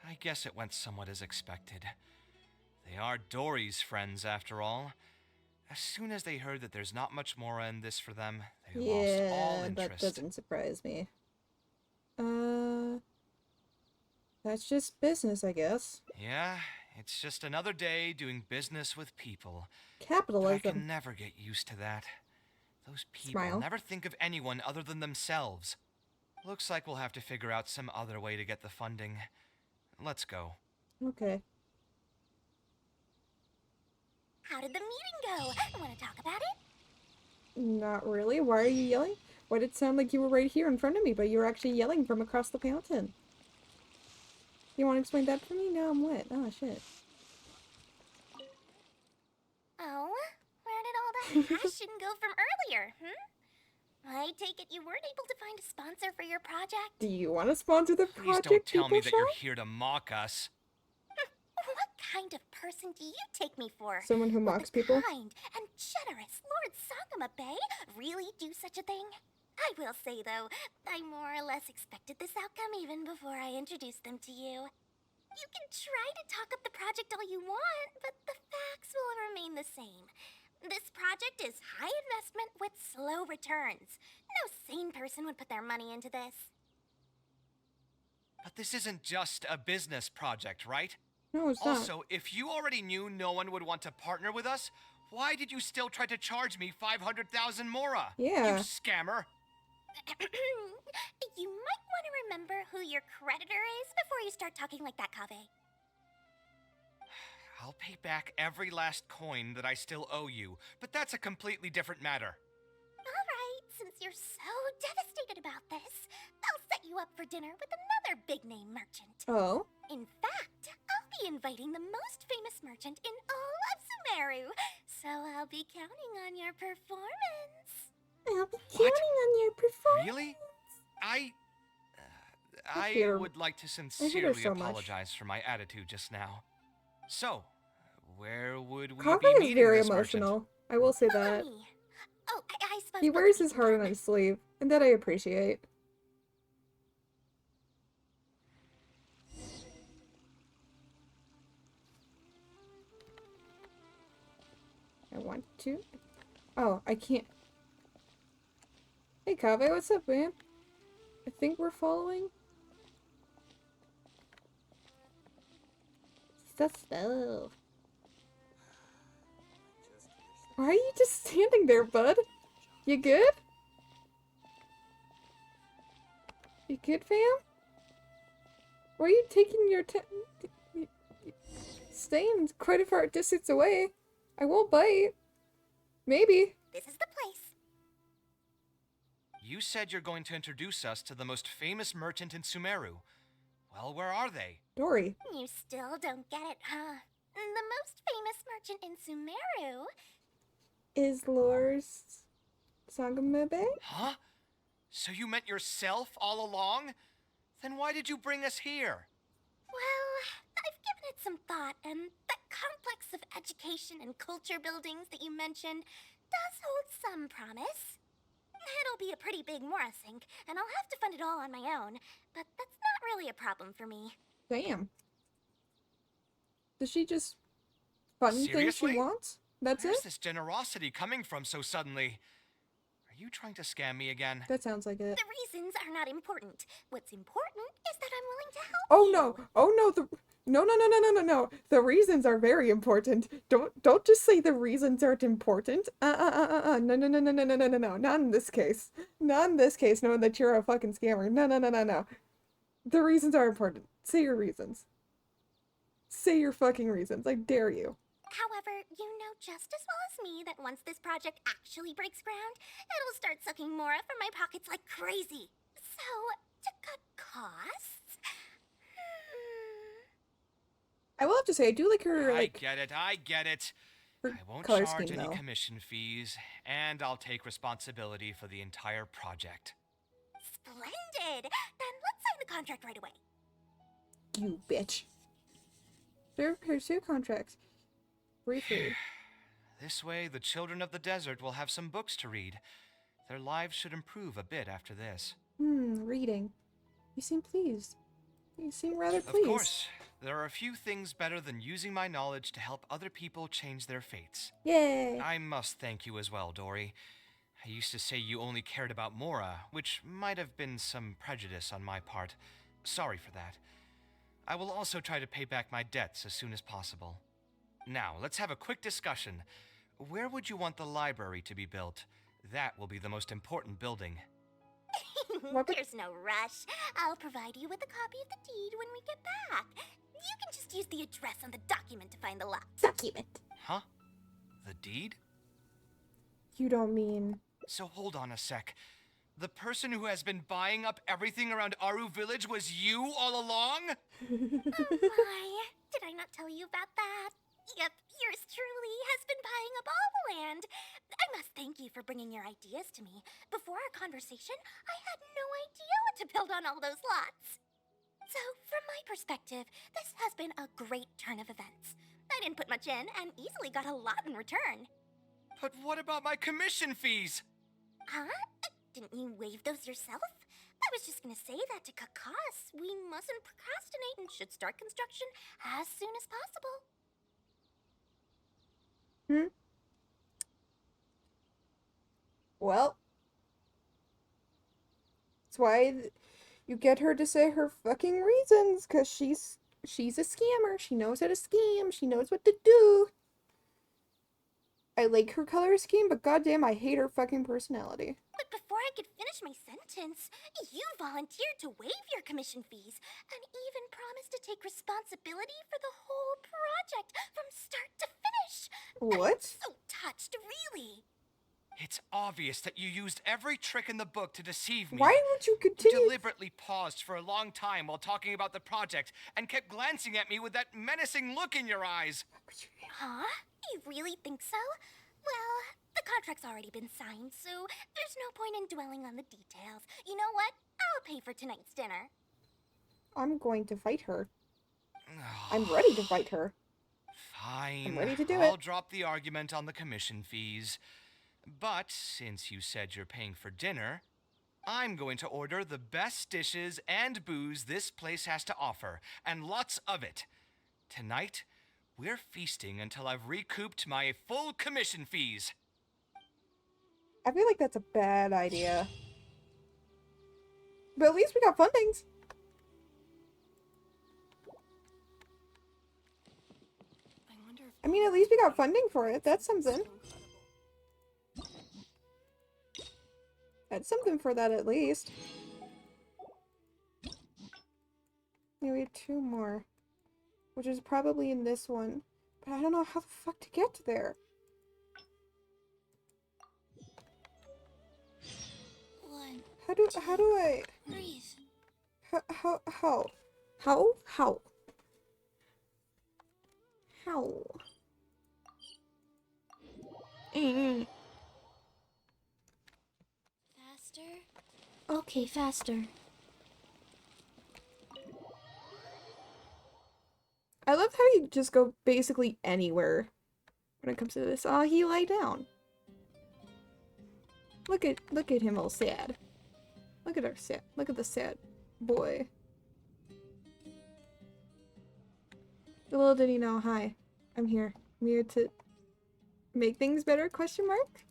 I guess it went somewhat as expected. They are Dory's friends, after all. As soon as they heard that there's not much more in this for them, they lost all Yeah, interest. that doesn't surprise me. That's just business, I guess. Yeah, it's just another day doing business with people. But I Capitalism. can never get used to that. Those people Smile. never think of anyone other than themselves. Looks like we'll have to figure out some other way to get the funding. Let's go. Okay. How did the meeting go? Want to talk about it? Not really. Why are you yelling? Why did it sound like you were right here in front of me, but you were actually yelling from across the fountain? You want to explain that for me? Now I'm wet. Oh, shit. Oh, where did all that passion go from earlier, I take it you weren't able to find a sponsor for your project? Do you want to sponsor the Please project, don't tell people me that show? you're here to mock us. What kind of person do you take me for? Someone who Would mocks the people? kind and generous Lord Sangama Bay really do such a thing? I will say, though, I more or less expected this outcome even before I introduced them to you. You can try to talk up the project all you want, but the facts will remain the same. This project is high investment with slow returns. No sane person would put their money into this. But this isn't just a business project, right? No, it's not. Also, if you already knew no one would want to partner with us, why did you still try to charge me 500,000 mora? Yeah. You scammer. You might want to remember who your creditor is before you start talking like that, Kaveh. I'll pay back every last coin that I still owe you, but that's a completely different matter. Alright, since you're so devastated about this, I'll set you up for dinner with another big-name merchant. Oh? In fact, I'll be inviting the most famous merchant in all of Sumeru, so I'll be counting on your performance. I'll be counting on your performance. Really? I hate her. would like to so sincerely much. apologize for my attitude just now. So, where would we Kaveh be is meeting very this merchant? emotional. I will say Follow that. me. Oh, I suppose He both wears of you his can heart join on me. his sleeve, and that I appreciate. I want to. Oh, I can't. Hey, Kaveh, what's up, man? I think we're following. That's slow. Why are you just standing there, bud? You good? You good, fam? Why are you taking your staying quite a far distance away? I won't bite. Maybe. This is the place. You said you're going to introduce us to the most famous merchant in Sumeru. Well, where are they? Dory. You still don't get it, huh? The most famous merchant in Sumeru. Is Lors Sangamebe? Huh? So you meant yourself all along? Then why did you bring us here? Well, I've given it some thought, and that complex of education and culture buildings that you mentioned does hold some promise. It'll be a pretty big Mora sink, and I'll have to fund it all on my own, but that's not really a problem for me. Damn. Does she just fund things Seriously? she wants? That's Where's it? this generosity coming from so suddenly? Are you trying to scam me again? That sounds like it. The reasons are not important. What's important is that I'm willing to help Oh you. no! Oh no! No! The reasons are very important. Don't just say the reasons aren't important. No. Not in this case. Not in this case. Knowing that you're a fucking scammer. No. The reasons are important. Say your reasons. Say your fucking reasons. I dare you. However, you know just as well as me that once this project actually breaks ground, it'll start sucking Mora from my pockets like crazy. So, to cut costs... I will have to say I do like her I get it. her I won't color charge scheme any though. commission fees, and I'll take responsibility for the entire project. Splendid! Then let's sign the contract right away. You bitch. There are two contracts. Briefly. This way, the children of the desert will have some books to read. Their lives should improve a bit after this. Reading. You seem pleased. You seem rather pleased. Of course, there are a few things better than using my knowledge to help other people change their fates. Yay! I must thank you as well, Dory. I used to say you only cared about Mora, which might have been some prejudice on my part. Sorry for that. I will also try to pay back my debts as soon as possible. Now, let's have a quick discussion. Where would you want the library to be built? That will be the most important building. There's no rush. I'll provide you with a copy of the deed when we get back. You can just use the address on the document to find the lot. Document. Huh? The deed? You don't mean... So hold on a sec. The person who has been buying up everything around Aru Village was you all along? Oh my, did I not tell you about that? Yep, yours truly has been buying up all the land. I must thank you for bringing your ideas to me. Before our conversation, I had no idea what to build on all those lots. So, from my perspective, this has been a great turn of events. I didn't put much in and easily got a lot in return. But what about my commission fees? Huh? Didn't you waive those yourself? I was just gonna say that to Kakas. We mustn't procrastinate and should start construction as soon as possible. Well, that's why you get her to say her fucking reasons, because she's a scammer. She knows how to scheme. She knows what to do. I like her color scheme, but goddamn, I hate her fucking personality. But before I could finish my sentence, you volunteered to waive your commission fees and even promised to take responsibility for the whole project from start to finish. What? I'm so touched, really. It's obvious that you used every trick in the book to deceive me. Why would you You continue? deliberately paused for a long time while talking about the project and kept glancing at me with that menacing look in your eyes. Huh? You really think so? Well, the contract's already been signed, so there's no point in dwelling on the details. You know what? I'll pay for tonight's dinner. I'm going to fight her. I'm ready to fight her. Fine. I'm ready to do I'll it. drop the argument on the commission fees. But since you said you're paying for dinner, I'm going to order the best dishes and booze this place has to offer, and lots of it. Tonight, we're feasting until I've recouped my full commission fees. I feel like that's a bad idea. But at least we got fundings. I mean, at least we got funding for it. That's something. That's something for that, at least. Yeah, we have 2 more. Which is probably in this one. But I don't know how the fuck to get there. How do I... Breathe. How? Faster? Okay, faster. I love how you just go basically anywhere when it comes to this. Oh, he lay down. Look at him all sad. Look at the sad boy. Little did he know, hi. I'm here. I'm here to make things better, question mark?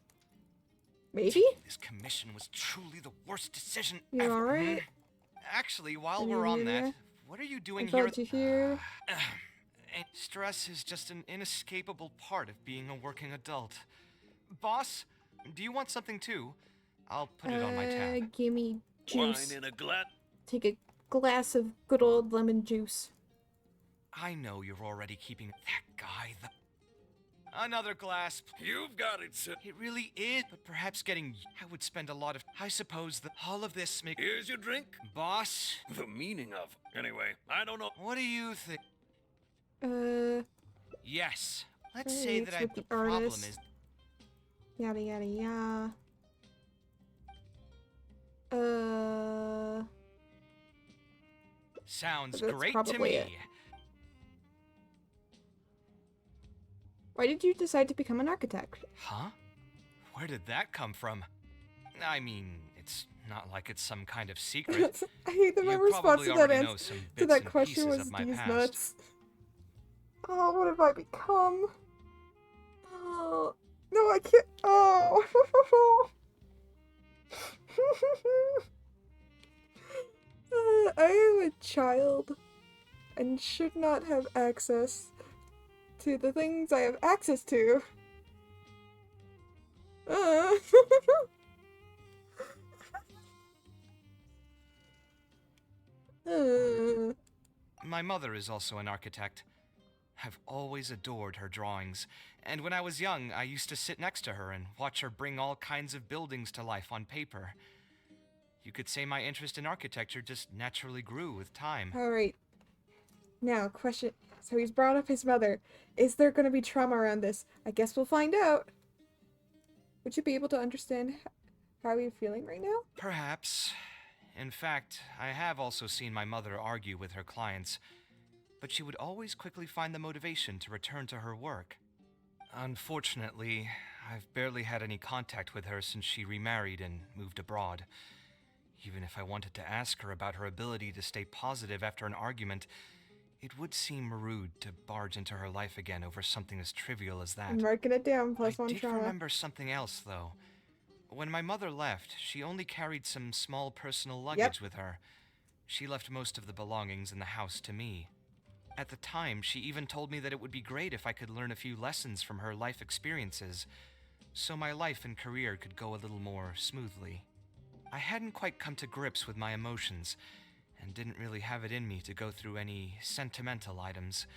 Maybe? This commission was truly the worst decision You ever. alright? Actually, while Are we're you on here that, yet? what are you doing I here? thought you here. Stress is just an inescapable part of being a working adult. Boss, do you want something too? I'll put it on my tab. Gimme juice. Wine in a glass. Take a glass of good old lemon juice. I know you're already keeping that guy the... Another glass. You've got it, sir. It really is, but perhaps getting... I would spend a lot of... I suppose that all of this make... Here's your drink. Boss? The meaning of. Anyway, I don't know. What do you think? Yes. Let's say Alright, that I... with The the problem artist. is... Yada yada yada. Sounds That's great to probably me. it. Why did you decide to become an architect? Huh? Where did that come from? I mean, it's not like it's some kind of secret. I hate that my You response probably to that already know answer some to bits that and question pieces was of my these past. nuts. Oh, what have I become? Oh, no, I can't. Oh. I am a child. and should not have access to the things I have access to. Uh. My mother is also an architect. I've always adored her drawings, and when I was young, I used to sit next to her and watch her bring all kinds of buildings to life on paper. You could say my interest in architecture just naturally grew with time. Alright. Now, question. So he's brought up his mother. Is there going to be trauma around this? I guess we'll find out. Would you be able to understand how you're feeling right now? Perhaps. In fact, I have also seen my mother argue with her clients, but she would always quickly find the motivation to return to her work. Unfortunately, I've barely had any contact with her since she remarried and moved abroad. Even if I wanted to ask her about her ability to stay positive after an argument, it would seem rude to barge into her life again over something as trivial as that. I'm marking it down, +1 I did trauma. remember something else, though. When my mother left, she only carried some small personal luggage with her. She left most of the belongings in the house to me. At the time, she even told me that it would be great if I could learn a few lessons from her life experiences, so my life and career could go a little more smoothly. I hadn't quite come to grips with my emotions, and didn't really have it in me to go through any sentimental items,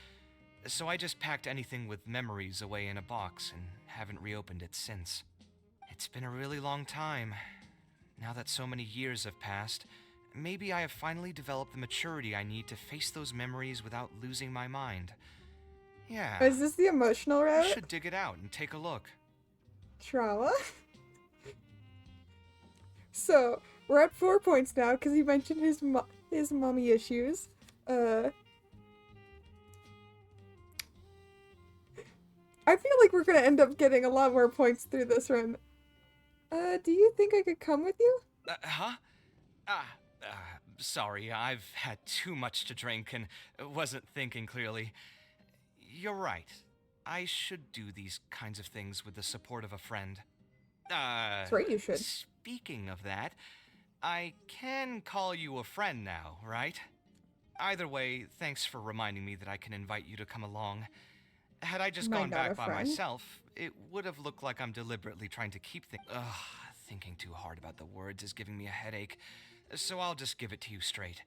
so I just packed anything with memories away in a box and haven't reopened it since. It's been a really long time. Now that so many years have passed, maybe I have finally developed the maturity I need to face those memories without losing my mind. Yeah. Is this the emotional route? You should dig it out and take a look. Trauma? So, we're at 4 points now because he mentioned his mommy issues. I feel like we're gonna end up getting a lot more points through this run. Do you think I could come with you? Sorry, I've had too much to drink and wasn't thinking clearly. You're right. I should do these kinds of things with the support of a friend. That's right, you should. Speaking of that, I can call you a friend now, right? Either way, thanks for reminding me that I can invite you to come along. Had I just gone back by myself, it would have looked like I'm deliberately trying to keep things. Thinking too hard about the words is giving me a headache, so I'll just give it to you straight.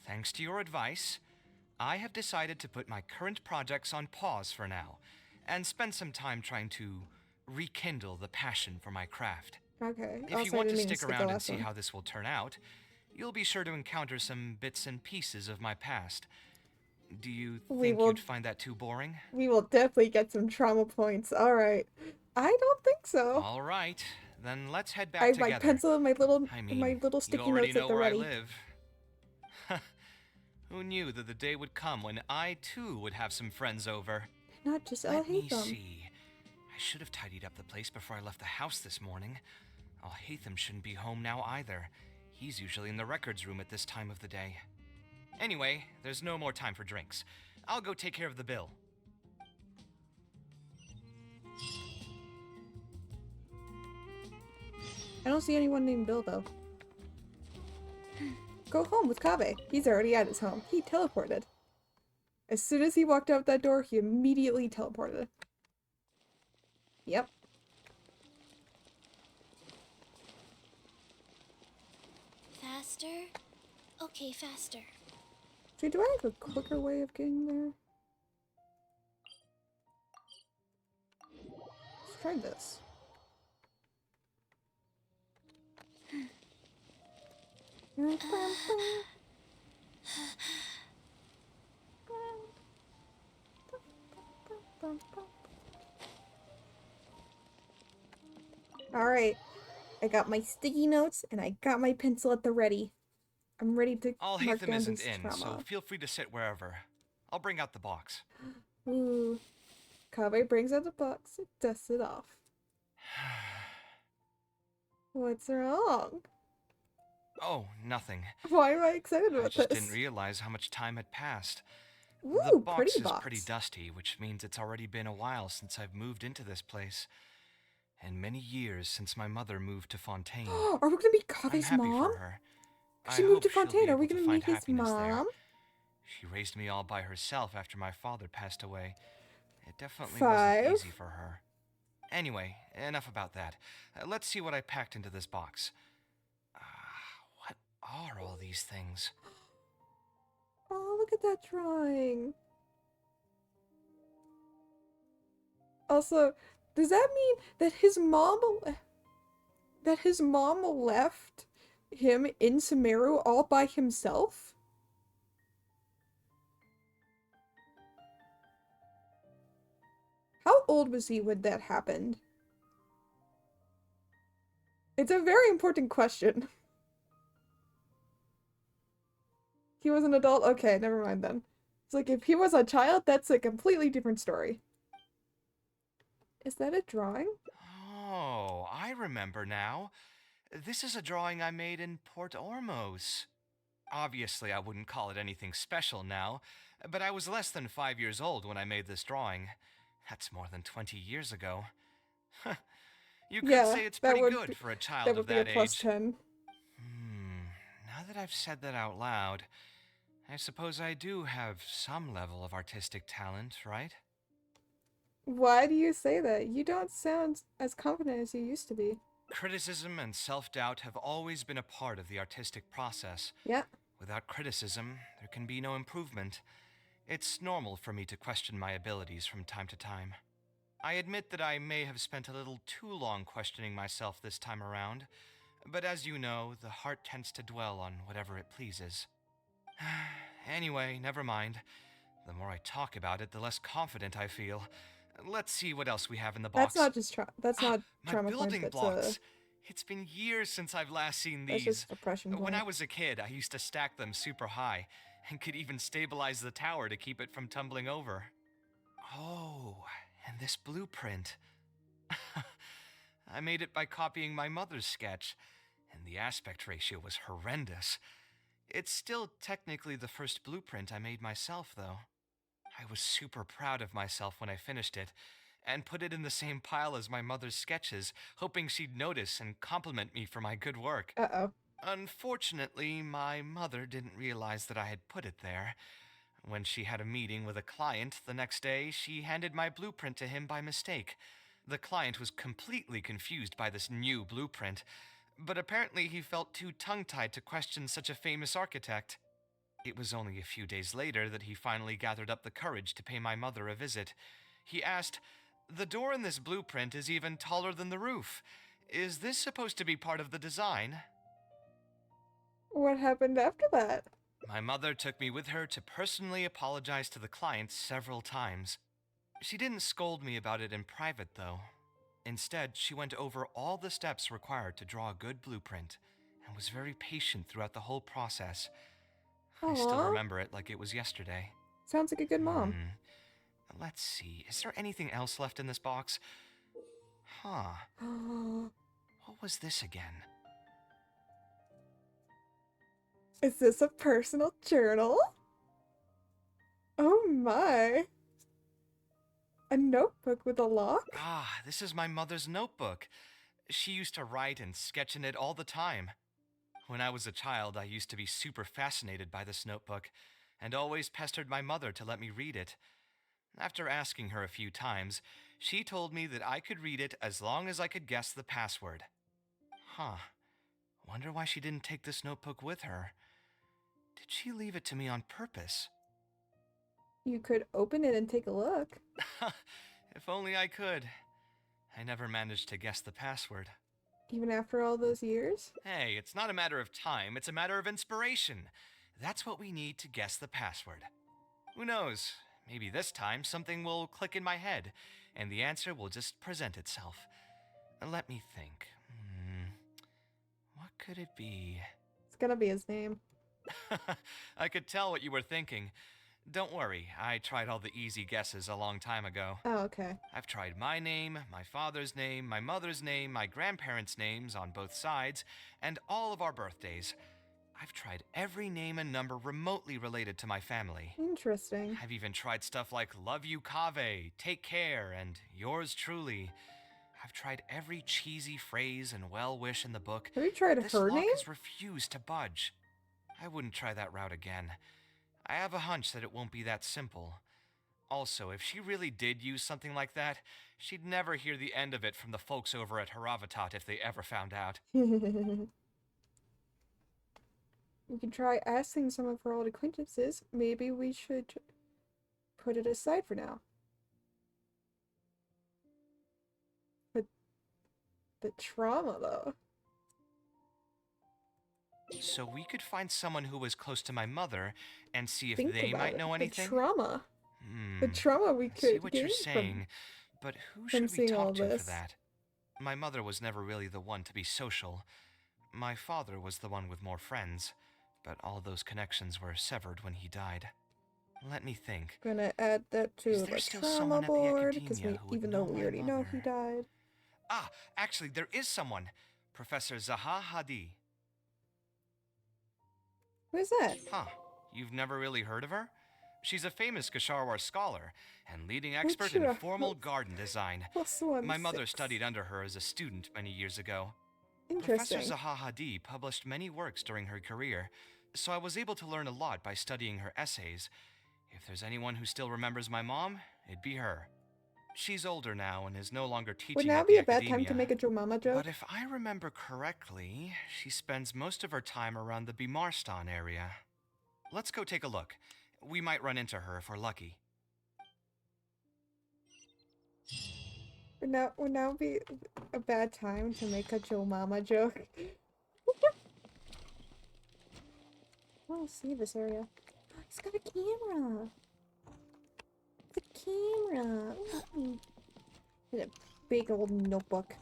Thanks to your advice, I have decided to put my current projects on pause for now, and spend some time trying to rekindle the passion for my craft. Okay. If you want to stick around and see how this will turn out, you'll be sure to encounter some bits and pieces of my past. Do you think you'd find that too boring? We will definitely get some trauma points. Alright. I don't think so. Alright, then let's head back together. together. I have my pencil and my little sticky you notes know at the where ready. I live. Who knew that the day would come when I too would have some friends over? Not just Let me Alhaitham. see. I should have tidied up the place before I left the house this morning. Alhaitham shouldn't be home now either. He's usually in the records room at this time of the day. Anyway, there's no more time for drinks. I'll go take care of the bill. I don't see anyone named Bill, though. Go home with Kaveh. He's already at his home. He teleported. As soon as he walked out that door, he immediately teleported. Yep. Faster? Okay, faster. See, do I have a quicker way of getting there? Let's try this. Alright. I got my sticky notes and I got my pencil at the ready. I'm ready to mark Alhaitham down isn't this in, trauma. so feel free to sit wherever. I'll bring out the box. Ooh. Kaveh brings out the box and dusts it off. What's wrong? Oh, nothing. Why am I excited about I just this? didn't realize how much time had passed. Ooh, the box pretty is box. pretty dusty, which means it's already been a while since I've moved into this place. And many years since my mother moved to Fontaine. Are we gonna be I'm Kaveh's happy mom? for her. I She moved to hope she'll be Fontaine. Are we able to gonna find meet his happiness there. mom? She raised me all by herself after my father passed away. It definitely 5. wasn't easy for her. Anyway, enough about that. Let's see what I packed into this box. What are all these things? Oh, look at that drawing. Also, does that mean that his mom left him in Sumeru all by himself? How old was he when that happened? It's a very important question. He was an adult? Okay, never mind then. It's like, if he was a child, that's a completely different story. Is that a drawing? Oh, I remember now. This is a drawing I made in Port Ormos. Obviously, I wouldn't call it anything special now, but I was less than 5 years old when I made this drawing. That's more than 20 years ago. You could Yeah, say it's that pretty would good be- for a child That of would be a that plus age. 10. Now that I've said that out loud, I suppose I do have some level of artistic talent, right? Why do you say that? You don't sound as confident as you used to be. Criticism and self-doubt have always been a part of the artistic process. Yeah. Without criticism, there can be no improvement. It's normal for me to question my abilities from time to time. I admit that I may have spent a little too long questioning myself this time around, but as you know, the heart tends to dwell on whatever it pleases. Anyway, never mind. The more I talk about it, the less confident I feel. Let's see what else we have in the box. That's not My trauma point, building that's blocks. It's been years since I've last seen that's these. just depression point. When I was a kid, I used to stack them super high and could even stabilize the tower to keep it from tumbling over. Oh, and this blueprint. I made it by copying my mother's sketch, and the aspect ratio was horrendous. It's still technically the first blueprint I made myself, though. I was super proud of myself when I finished it, and put it in the same pile as my mother's sketches, hoping she'd notice and compliment me for my good work. Uh-oh. Unfortunately, my mother didn't realize that I had put it there. When she had a meeting with a client the next day, she handed my blueprint to him by mistake. The client was completely confused by this new blueprint, but apparently he felt too tongue-tied to question such a famous architect. It was only a few days later that he finally gathered up the courage to pay my mother a visit. He asked, "The door in this blueprint is even taller than the roof. Is this supposed to be part of the design?" What happened after that? My mother took me with her to personally apologize to the client several times. She didn't scold me about it in private, though. Instead, she went over all the steps required to draw a good blueprint and was very patient throughout the whole process. I still Aw. remember it like it was yesterday. Sounds like a good mom. Let's see, is there anything else left in this box? Huh. What was this again? Is this a personal journal? Oh my. A notebook with a lock? Ah, this is my mother's notebook. She used to write and sketch in it all the time. When I was a child, I used to be super fascinated by this notebook, and always pestered my mother to let me read it. After asking her a few times, she told me that I could read it as long as I could guess the password. Huh. Wonder why she didn't take this notebook with her. Did she leave it to me on purpose? You could open it and take a look. If only I could. I never managed to guess the password. Even after all those years? Hey, it's not a matter of time, it's a matter of inspiration. That's what we need to guess the password. Who knows? Maybe this time something will click in my head, and the answer will just present itself. Let me think. What could it be? It's gonna be his name. I could tell what you were thinking. Don't worry, I tried all the easy guesses a long time ago. Oh, okay. I've tried my name, my father's name, my mother's name, my grandparents' names on both sides, and all of our birthdays. I've tried every name and number remotely related to my family. Interesting. I've even tried stuff like Love You Kave, Take Care, and Yours Truly. I've tried every cheesy phrase and well wish in the book. Have you tried This her lock name? has refused to budge. I wouldn't try that route again. I have a hunch that it won't be that simple. Also, if she really did use something like that, she'd never hear the end of it from the folks over at Haravatat if they ever found out. We could try asking some of her old acquaintances. Maybe we should put it aside for now. But the trauma, though. So we could find someone who was close to my mother and see if Think they about might it. know anything. The trauma. Hmm. The trauma we I see could what gain you're saying, but who from should we seeing all talk to for this. that? My mother was never really the one to be social. My father was the one with more friends, but all those connections were severed when he died. Let me think. Gonna add that to Is there the still trauma someone at the board because academia who would even though know we my already know he mother? died. Ah, actually, there is someone. Professor Zaha Hadi. Who is that? Huh. You've never really heard of her? She's a famous Gasharwar scholar and leading expert in Sure. formal garden design. +1 My mother 6. studied under her as a student many years ago. Interesting. Professor Zaha Hadi published many works during her career, so I was able to learn a lot by studying her essays. If there's anyone who still remembers my mom, it'd be her. She's older now and is no longer teaching Would now at be the a bad academia. time to make a Joe Mama joke? But if I remember correctly, she spends most of her time around the Bimarstan area. Let's go take a look. We might run into her if we're lucky. Would now be a bad time to make a Joe Mama joke. Oh, see this area. It's got a camera. It's a camera. And a big old notebook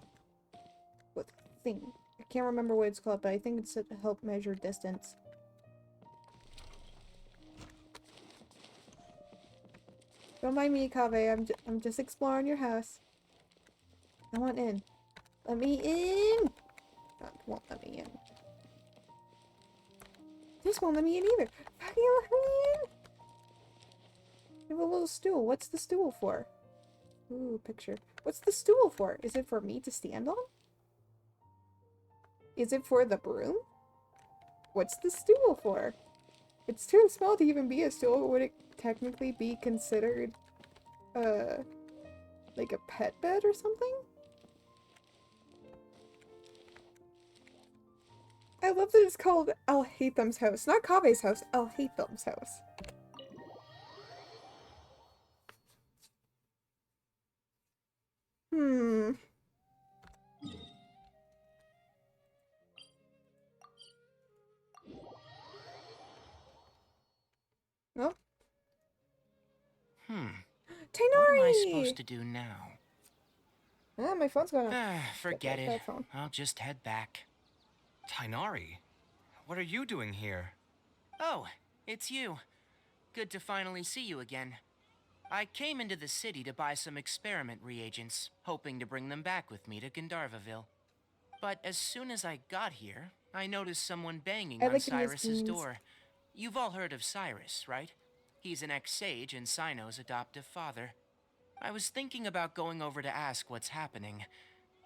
with a thing. I can't remember what it's called, but I think it's to help measure distance. Don't mind me, Kaveh. I'm just exploring your house. I want in. Let me in! That won't let me in. This won't let me in either. Fucking let me in! I have a little stool. What's the stool for? Ooh, picture. What's the stool for? Is it for me to stand on? Is it for the broom? What's the stool for? It's too small to even be a stool. Would it technically be considered, like a pet bed or something? I love that it's called Al-Haytham's house. Not Kaveh's house, Al-Haytham's house. Hmm. Oh. What Tainari! am I supposed to do now? Ah, my phone's going off. Forget it. Bad phone. I'll just head back. Tainari, what are you doing here? Oh, it's you. Good to finally see you again. I came into the city to buy some experiment reagents, hoping to bring them back with me to Gandharvaville. But as soon as I got here, I noticed someone banging I on like him as Cyrus's beans. door. You've all heard of Cyrus, right? He's an ex-sage and Sino's adoptive father. I was thinking about going over to ask what's happening.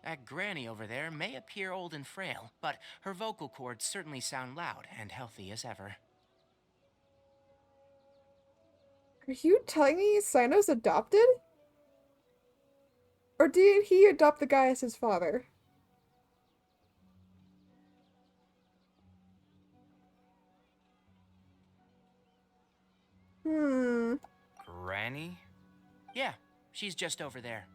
That granny over there may appear old and frail, but her vocal cords certainly sound loud and healthy as ever. Are you telling me Sino's adopted? Or did he adopt the guy as his father? Granny? Yeah, she's just over there.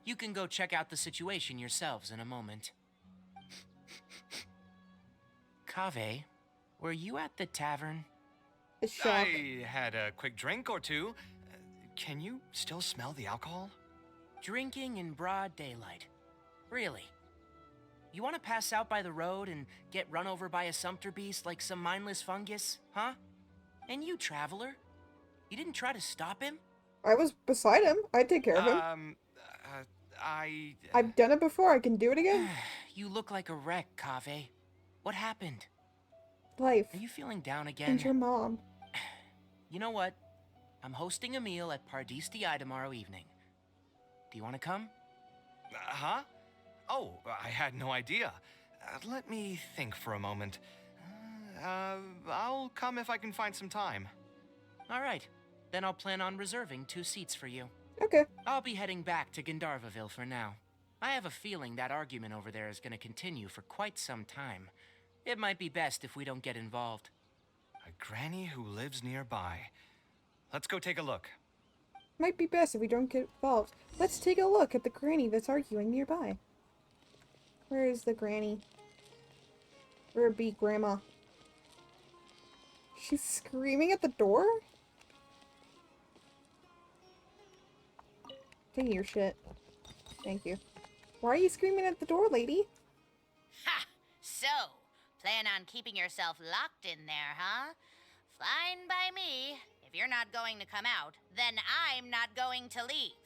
You can go check out the situation yourselves in a moment. Kaveh, were you at the tavern? A shock. I had a quick drink or two. Can you still smell the alcohol? Drinking in broad daylight. Really? You want to pass out by the road and get run over by a sumpter beast like some mindless fungus, huh? And you, traveler? You didn't try to stop him? I was beside him. I'd take care of him. I've done it before. I can do it again. You look like a wreck, Kaveh. What happened? Life. Are you feeling down again? And your mom. You know what? I'm hosting a meal at Pardistii tomorrow evening. Do you want to come? Huh? Oh, I had no idea. Let me think for a moment. I'll come if I can find some time. All right. Then I'll plan on reserving 2 seats for you. Okay. I'll be heading back to Gandharvaville for now. I have a feeling that argument over there is going to continue for quite some time. It might be best if we don't get involved. A granny who lives nearby. Let's go take a look. Might be best if we don't get involved. Let's take a look at the granny that's arguing nearby. Where is the granny? Where be grandma? She's screaming at the door? Take your shit. Thank you. Why are you screaming at the door, lady? Ha! So, plan on keeping yourself locked in there, huh? Fine by me. If you're not going to come out, then I'm not going to leave.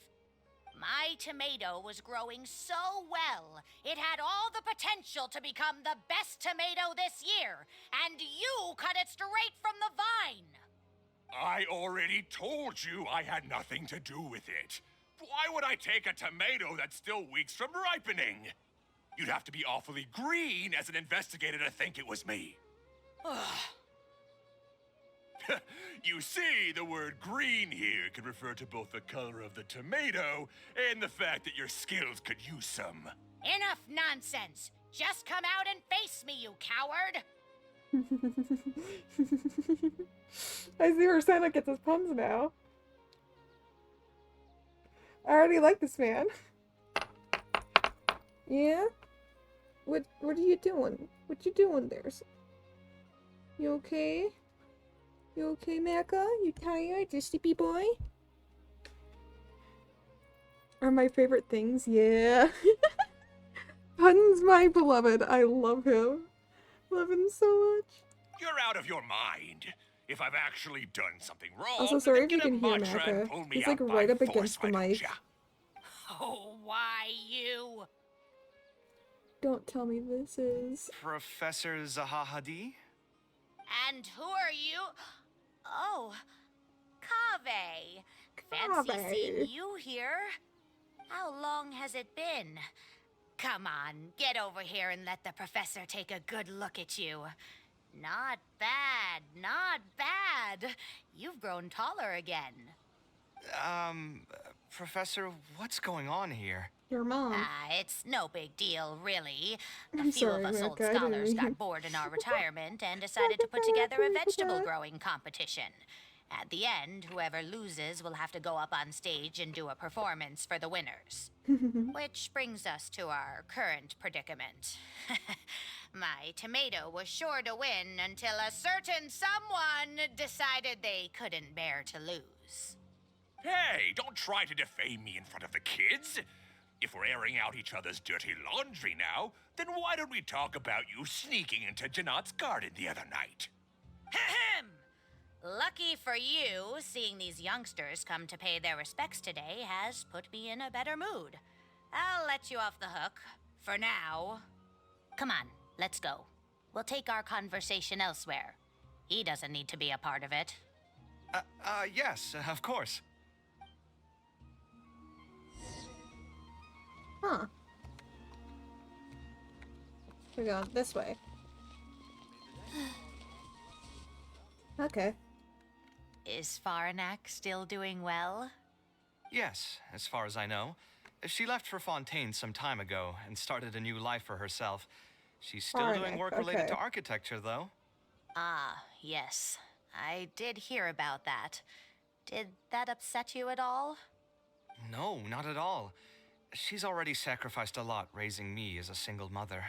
My tomato was growing so well, it had all the potential to become the best tomato this year, and you cut it straight from the vine. I already told you I had nothing to do with it. Why would I take a tomato that's still weeks from ripening? You'd have to be awfully green as an investigator to think it was me. You see, the word green here can refer to both the color of the tomato and the fact that your skills could use some. Enough nonsense. Just come out and face me, you coward. I see where Santa gets his puns now. I already like this man. Yeah? What are you doing? What you doing there? You okay? You okay, Mecca? You tired? You sleepy boy? Are my favorite things? Yeah. Puns, my beloved. I love him. Love him so much. You're out of your mind. If I've actually done something wrong, Also, sorry then if you get a can hear mantra Mecca. and pull me He's like out by right up force, against the why don't mic. ya? Oh, why you? Don't tell me this is... Professor Zahahadi? And who are you? Oh, Kaveh. Fancy Kaveh. seeing you here. How long has it been? Come on, get over here and let the professor take a good look at you. Not bad, not bad. You've grown taller again. Professor, what's going on here? Your mom. It's no big deal, really. A I'm few sorry, of us old Mecca, I didn't scholars mean- got bored in our retirement and decided to put together a vegetable growing competition. At the end, whoever loses will have to go up on stage and do a performance for the winners. Which brings us to our current predicament. My tomato was sure to win until a certain someone decided they couldn't bear to lose. Hey, don't try to defame me in front of the kids. If we're airing out each other's dirty laundry now, then why don't we talk about you sneaking into Janat's garden the other night? Ahem! Lucky for you, seeing these youngsters come to pay their respects today has put me in a better mood. I'll let you off the hook. For now. Come on, let's go. We'll take our conversation elsewhere. He doesn't need to be a part of it. Yes, of course. Huh. We're going this way. Okay. Is Faranak still doing well? Yes, as far as I know. She left for Fontaine some time ago and started a new life for herself. She's still doing Arnick, work related to okay. architecture, though. Ah, yes. I did hear about that. Did that upset you at all? No, not at all. She's already sacrificed a lot raising me as a single mother.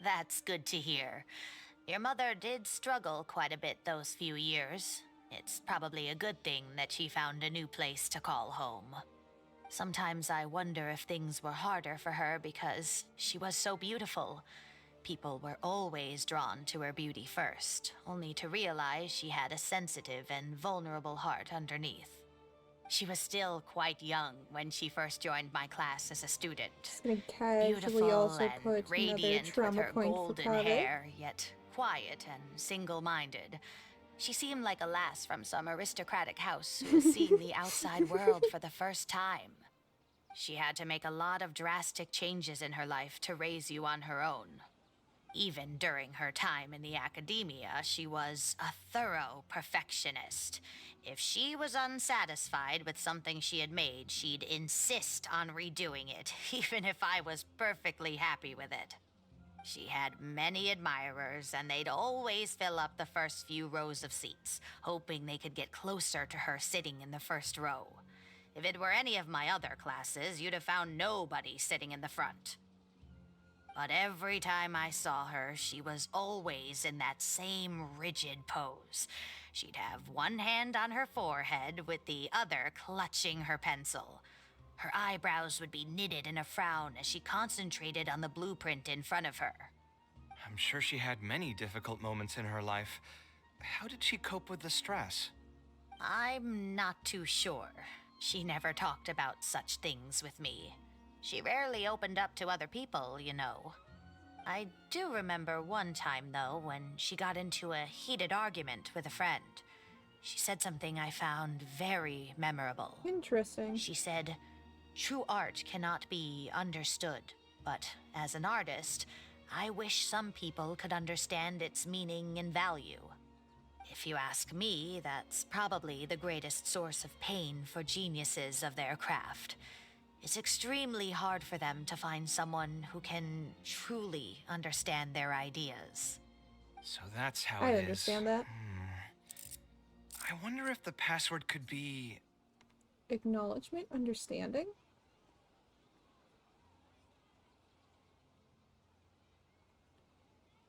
That's good to hear. Your mother did struggle quite a bit those few years. It's probably a good thing that she found a new place to call home. Sometimes I wonder if things were harder for her because she was so beautiful. People were always drawn to her beauty first, only to realize she had a sensitive and vulnerable heart underneath. She was still quite young when she first joined my class as a student. Just gonna casually Beautiful also and put another radiant with trauma her point for golden Kaveh. hair, yet quiet and single-minded. She seemed like a lass from some aristocratic house who was seeing the outside world for the first time. She had to make a lot of drastic changes in her life to raise you on her own. Even during her time in the academia, she was a thorough perfectionist. If she was unsatisfied with something she had made, she'd insist on redoing it, even if I was perfectly happy with it. She had many admirers, and they'd always fill up the first few rows of seats, hoping they could get closer to her sitting in the first row. If it were any of my other classes, you'd have found nobody sitting in the front. But every time I saw her, she was always in that same rigid pose. She'd have one hand on her forehead with the other clutching her pencil. Her eyebrows would be knitted in a frown as she concentrated on the blueprint in front of her. I'm sure she had many difficult moments in her life. How did she cope with the stress? I'm not too sure. She never talked about such things with me. She rarely opened up to other people, you know. I do remember one time, though, when she got into a heated argument with a friend. She said something I found very memorable. Interesting. She said, "True art cannot be understood, but as an artist, I wish some people could understand its meaning and value." If you ask me, that's probably the greatest source of pain for geniuses of their craft. It's extremely hard for them to find someone who can truly understand their ideas. So that's how I it is. understand that. I wonder if the password could be... Acknowledgement, understanding.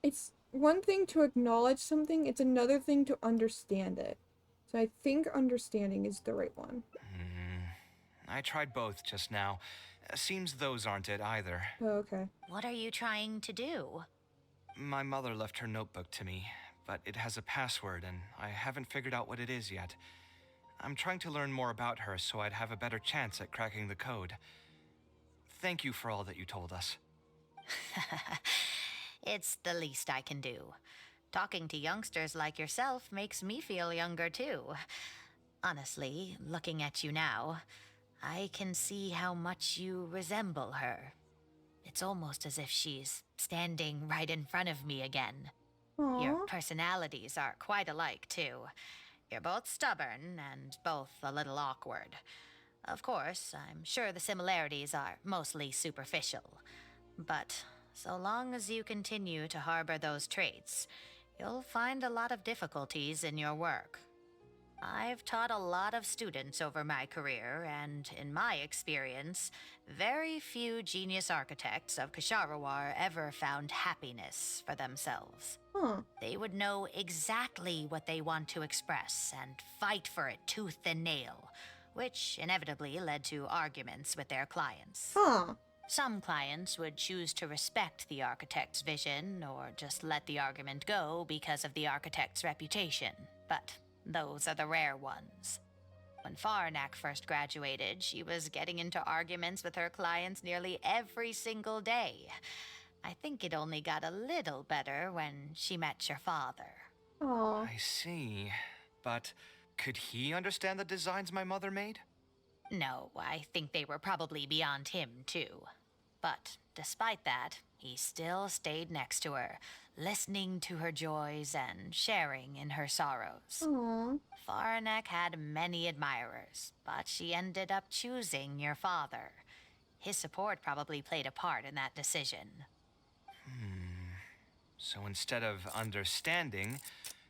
It's one thing to acknowledge something, it's another thing to understand it. So I think understanding is the right one. I tried both just now. Seems those aren't it either. Oh, okay. What are you trying to do? My mother left her notebook to me, but it has a password and I haven't figured out what it is yet. I'm trying to learn more about her so I'd have a better chance at cracking the code. Thank you for all that you told us. It's the least I can do. Talking to youngsters like yourself makes me feel younger, too. Honestly, looking at you now, I can see how much you resemble her. It's almost as if she's standing right in front of me again. Aww. Your personalities are quite alike, too. You're both stubborn and both a little awkward. Of course, I'm sure the similarities are mostly superficial. But so long as you continue to harbor those traits, you'll find a lot of difficulties in your work. I've taught a lot of students over my career, and in my experience, very few genius architects of Ksharawar ever found happiness for themselves. Huh. They would know exactly what they want to express and fight for it tooth and nail, which inevitably led to arguments with their clients. Huh. Some clients would choose to respect the architect's vision or just let the argument go because of the architect's reputation, but those are the rare ones. When Faranak first graduated, she was getting into arguments with her clients nearly every single day. I think it only got a little better when she met your father. Aw. I see. But could he understand the designs my mother made? No, I think they were probably beyond him, too. But despite that, he still stayed next to her, listening to her joys and sharing in her sorrows. Aw. Faranek had many admirers, but she ended up choosing your father. His support probably played a part in that decision. So instead of understanding,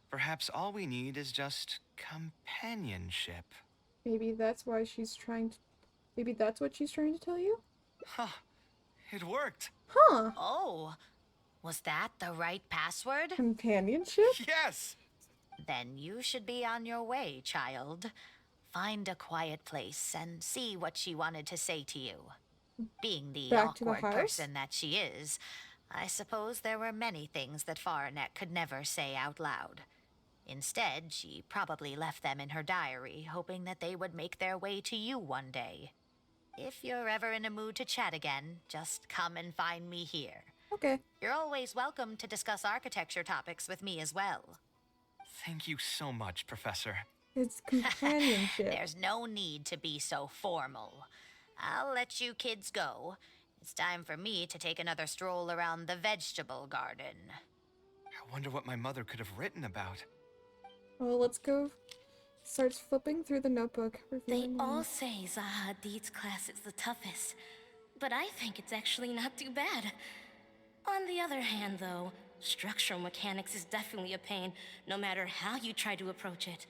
perhaps all we need is just companionship. Maybe that's why she's trying to... Maybe that's what she's trying to tell you? Huh. It worked. Huh. Oh, was that the right password? Companionship? Yes! Then you should be on your way, child. Find a quiet place and see what she wanted to say to you. Being the Back to the awkward house? person that she is, I suppose there were many things that Faranek could never say out loud. Instead, she probably left them in her diary, hoping that they would make their way to you one day. If you're ever in a mood to chat again, just come and find me here. Okay. You're always welcome to discuss architecture topics with me as well. Thank you so much, Professor. It's companionship. There's no need to be so formal. I'll let you kids go. It's time for me to take another stroll around the vegetable garden. I wonder what my mother could have written about. Well, let's go. Starts flipping through the notebook. They Reviewing all lines. say Zaha Hadid's class is the toughest, but I think it's actually not too bad. On the other hand, though, structural mechanics is definitely a pain, no matter how you try to approach it.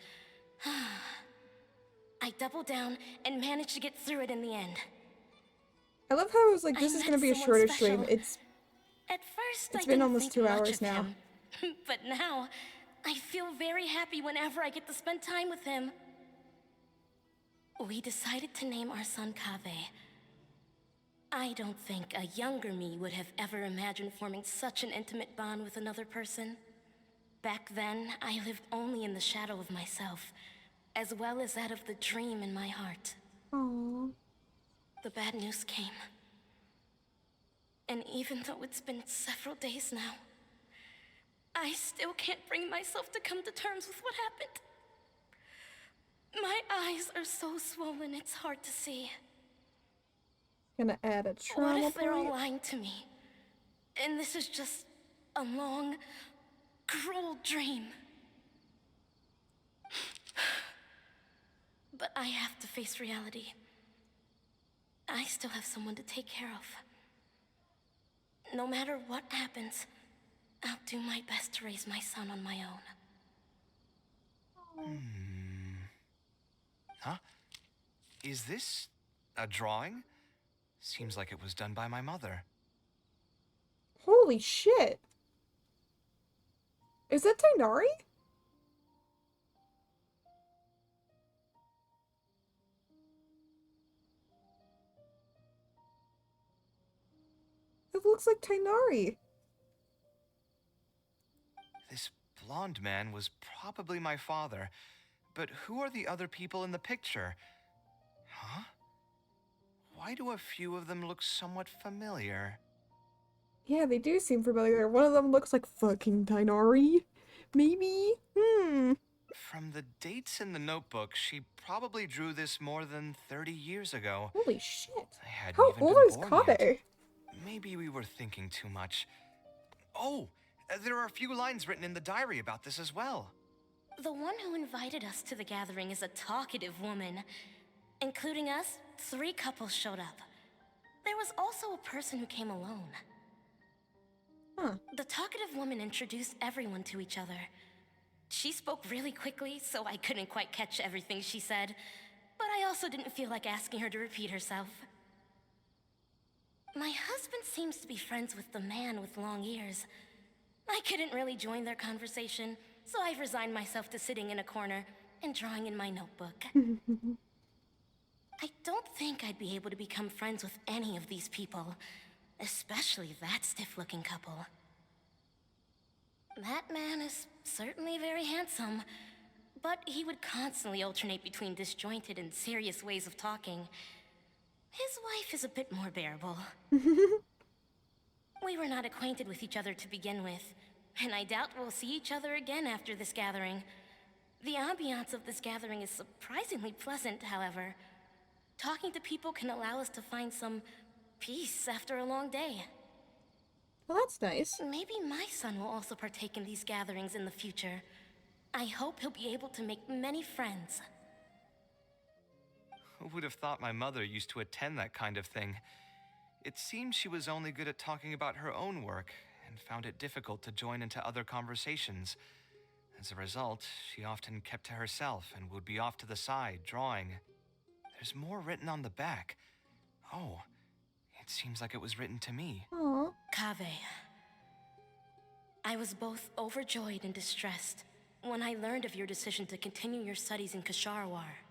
I doubled down and managed to get through it in the end. I love how I was like, I this is met gonna be a someone shorter special. stream. It's At first, It's I been didn't almost think 2 much hours of now. him. But now, I feel very happy whenever I get to spend time with him. We decided to name our son Kaveh. I don't think a younger me would have ever imagined forming such an intimate bond with another person. Back then, I lived only in the shadow of myself, as well as that of the dream in my heart. Aww. The bad news came. And even though it's been several days now, I still can't bring myself to come to terms with what happened. My eyes are so swollen, it's hard to see. Gonna add a What trauma if they're all point. lying to me? And this is just a long, cruel dream. But I have to face reality. I still have someone to take care of. No matter what happens, I'll do my best to raise my son on my own. Huh? Is this a drawing? Seems like it was done by my mother. Holy shit! Is that Tainari? It looks like Tainari. This blonde man was probably my father. But who are the other people in the picture? Huh? Why do a few of them look somewhat familiar? Yeah, they do seem familiar. One of them looks like fucking Tainari. Maybe? From the dates in the notebook, she probably drew this more than 30 years ago. Holy shit. I hadn't How even old been is born yet. Kaveh? Maybe we were thinking too much. Oh, there are a few lines written in the diary about this as well. The one who invited us to the gathering is a talkative woman. Including us, 3 couples showed up. There was also a person who came alone. Huh. The talkative woman introduced everyone to each other. She spoke really quickly, so I couldn't quite catch everything she said. But I also didn't feel like asking her to repeat herself. My husband seems to be friends with the man with long ears. I couldn't really join their conversation, so I've resigned myself to sitting in a corner and drawing in my notebook. I don't think I'd be able to become friends with any of these people, especially that stiff-looking couple. That man is certainly very handsome, but he would constantly alternate between disjointed and serious ways of talking. His wife is a bit more bearable. We were not acquainted with each other to begin with, and I doubt we'll see each other again after this gathering. The ambiance of this gathering is surprisingly pleasant, however. Talking to people can allow us to find some peace after a long day. Well, that's nice. Maybe my son will also partake in these gatherings in the future. I hope he'll be able to make many friends. Who would have thought my mother used to attend that kind of thing? It seems she was only good at talking about her own work and found it difficult to join into other conversations. As a result, she often kept to herself and would be off to the side, drawing. There's more written on the back. Oh, it seems like it was written to me. Aww. Kaveh. I was both overjoyed and distressed when I learned of your decision to continue your studies in Kasharawar.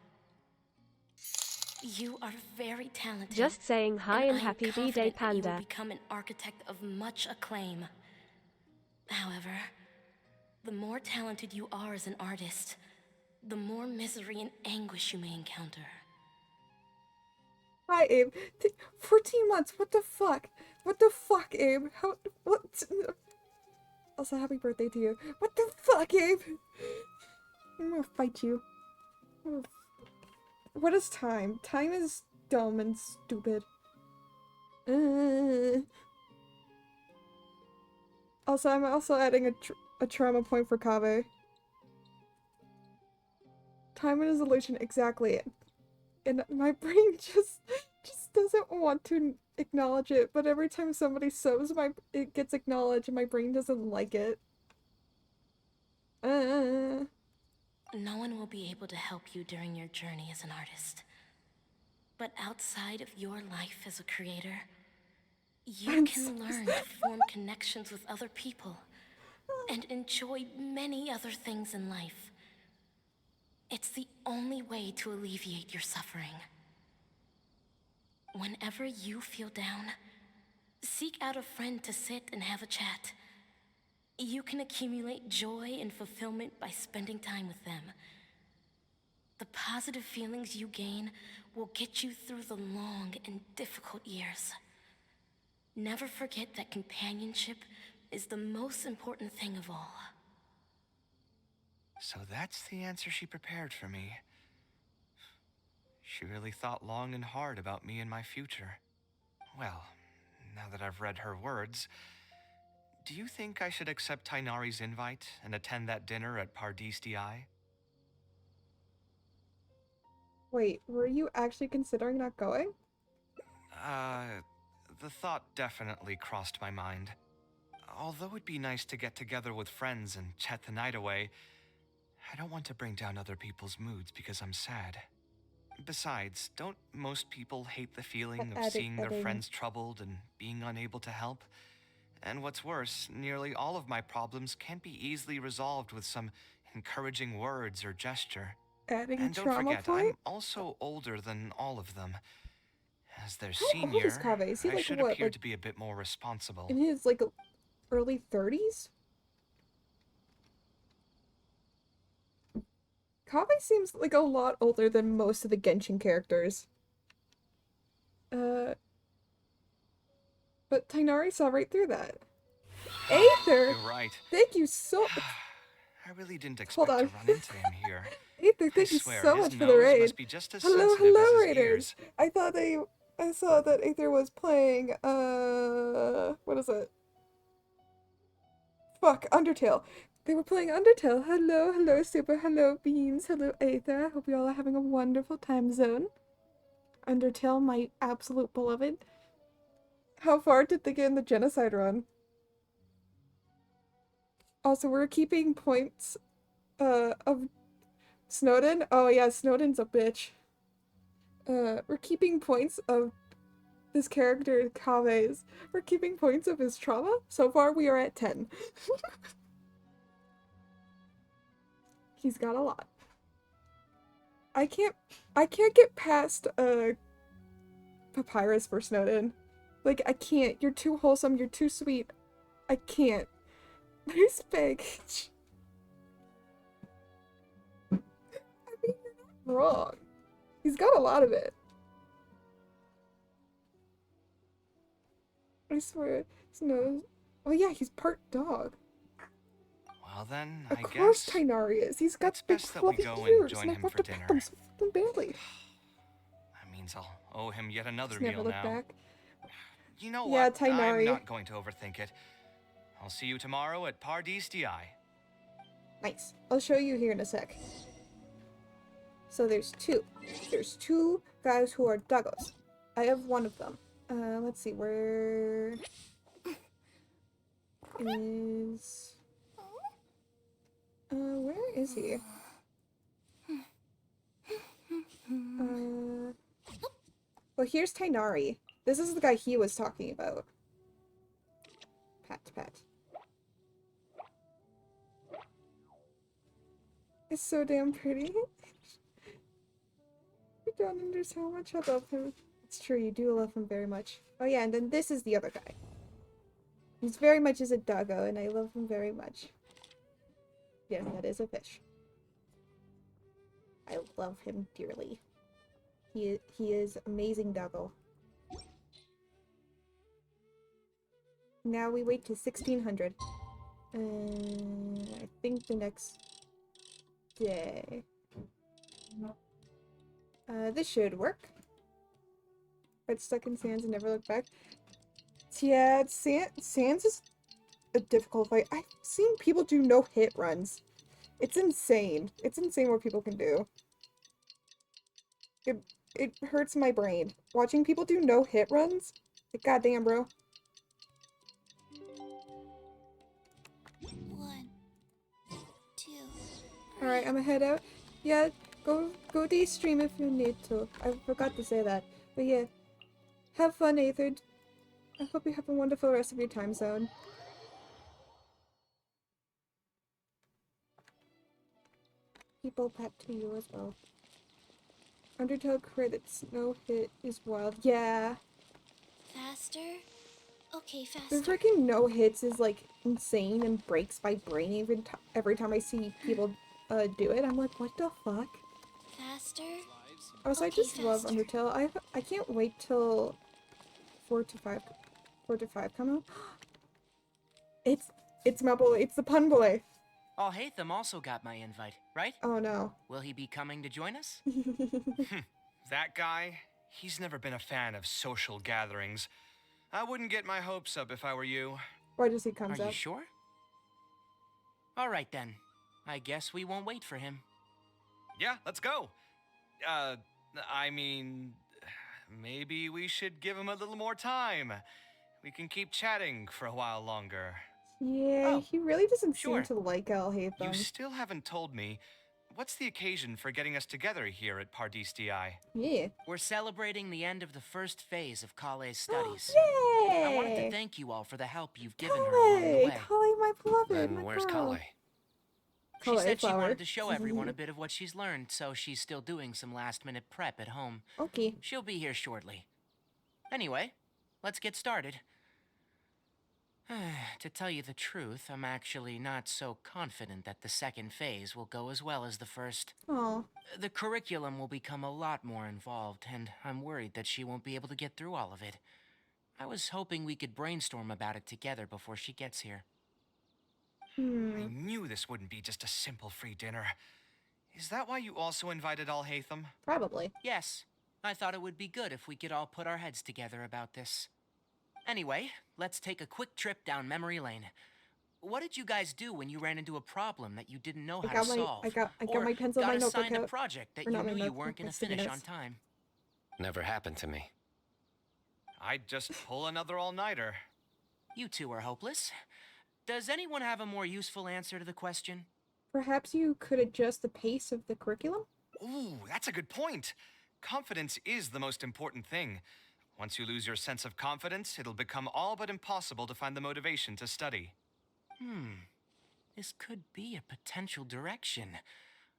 You are very talented. Just saying hi and happy B-Day, confident that you will Panda. become an architect of much acclaim. However, the more talented you are as an artist, the more misery and anguish you may encounter. Hi, Abe. 14 months. What the fuck? What the fuck, Abe? How? What? Also, happy birthday to you. What the fuck, Abe? I'm gonna fight you. What is time? Time is dumb and stupid. Also, I'm also adding a trauma point for Kave. Time and resolution, exactly. And my brain just doesn't want to acknowledge it, but every time somebody subs, it gets acknowledged and my brain doesn't like it. No one will be able to help you during your journey as an artist. But outside of your life as a creator, you can learn to form connections with other people and enjoy many other things in life. It's the only way to alleviate your suffering. Whenever you feel down, seek out a friend to sit and have a chat. You can accumulate joy and fulfillment by spending time with them. The positive feelings you gain will get you through the long and difficult years. Never forget that companionship is the most important thing of all. So that's the answer she prepared for me. She really thought long and hard about me and my future. Well, now that I've read her words, do you think I should accept Tainari's invite and attend that dinner at Pardis Di? Wait, were you actually considering not going? The thought definitely crossed my mind. Although it'd be nice to get together with friends and chat the night away, I don't want to bring down other people's moods because I'm sad. Besides, don't most people hate the feeling of seeing their friends troubled and being unable to help? And what's worse, nearly all of my problems can't be easily resolved with some encouraging words or gesture. And don't forget, I'm also older than all of them. As their How old is senior, Kave? Is he I like should what, appear like to be a bit more responsible. in his like early 30s? Kave seems like a lot older than most of the Genshin characters. But Tainari saw right through that. Aether! You're right. Thank you so I really didn't expect to run into him here. Aether, thank you so much for the raid. Must be just as Hello, sensitive as his raiders! ears. I saw that Aether was playing, what is it? Fuck, Undertale. They were playing Undertale. Hello, Super, hello, Beans, hello, Aether. Hope you all are having a wonderful time zone. Undertale, my absolute beloved. How far did they get in the genocide run? Also, we're keeping points, of Snowden. Oh yeah, Snowden's a bitch. We're keeping points of this character, Kave's. We're keeping points of his trauma. So far, we are at 10. He's got a lot. I can't get past, Papyrus for Snowden. Like, I can't. You're too wholesome, you're too sweet. I can't. There's baggage. I mean, you're not wrong. He's got a lot of it. I swear, Snow. Oh yeah, he's part dog. Well then, Of course Tainari is. He's got big fluffy ears, and I have to pet them so fucking badly. That means I'll owe him yet another Just never meal look now. back. You know Yeah, what? Tainari. I'm not going to overthink it. I'll see you tomorrow at Pardis Di. Nice. I'll show you here in a sec. So there's two. There's two guys who are doggos. I have one of them. Let's see, where is he? Well, here's Tainari. This is the guy he was talking about. Pat. It's so damn pretty. You don't understand how much I love him. It's true, you do love him very much. Oh yeah, and then this is the other guy. He's very much is a doggo, and I love him very much. Yes, that is a fish. I love him dearly. He is amazing doggo. Now we wait to 1600. I think the next day. This should work. Got stuck in Sands and never looked back. Yeah, Sands is a difficult fight. I've seen people do no-hit runs. It's insane. It's insane what people can do. It hurts my brain. Watching people do no-hit runs? Like, goddamn, bro. 1, 2. Alright, I'm gonna head out. Yeah, go de-stream if you need to. I forgot to say that. But yeah, have fun, Aether. I hope you have a wonderful rest of your time zone. People pet to you as well. Undertale credits, no hit is wild. Yeah. Faster? Okay, The faster. freaking no hits is like insane and breaks my brain even every time I see people do it. I'm like, what the fuck? Faster? Also, I Okay, just love faster. Undertale. I can't wait till 4 to 5 come out. It's my boy. It's the pun boy. Alhaitham also got my invite, right? Oh no. Will he be coming to join us? That guy, he's never been a fan of social gatherings. I wouldn't get my hopes up if I were you. Why does he come Are up? you sure? All right then. I guess we won't wait for him. Yeah, let's go. I mean, maybe we should give him a little more time. We can keep chatting for a while longer. Yeah, Oh, he really doesn't sure. seem to like Alhaitham. You still haven't told me, what's the occasion for getting us together here at Pardistii? Yeah. We're celebrating the end of the first phase of Kale's studies. Yay! I wanted to thank you all for the help you've given her along the way. Kale, my beloved, Then my where's girl. Kale? She Kale, said she flower. wanted to show everyone a bit of what she's learned, so she's still doing some last-minute prep at home. Okay. She'll be here shortly. Anyway, let's get started. To tell you the truth, I'm actually not so confident that the second phase will go as well as the first. Oh. The curriculum will become a lot more involved, and I'm worried that she won't be able to get through all of it. I was hoping we could brainstorm about it together before she gets here. I knew this wouldn't be just a simple free dinner. Is that why you also invited Alhaitham? Probably. Yes, I thought it would be good if we could all put our heads together about this. Anyway, let's take a quick trip down memory lane. What did you guys do when you ran into a problem that you didn't know how to solve? I got or my pencil, got my notebook assigned a out. project that Or you not my knew you notebook, weren't going my to sticky finish notes. on time? Never happened to me. I'd just pull another all-nighter. You two are hopeless. Does anyone have a more useful answer to the question? Perhaps you could adjust the pace of the curriculum? Ooh, that's a good point. Confidence is the most important thing. Once you lose your sense of confidence, it'll become all but impossible to find the motivation to study. This could be a potential direction.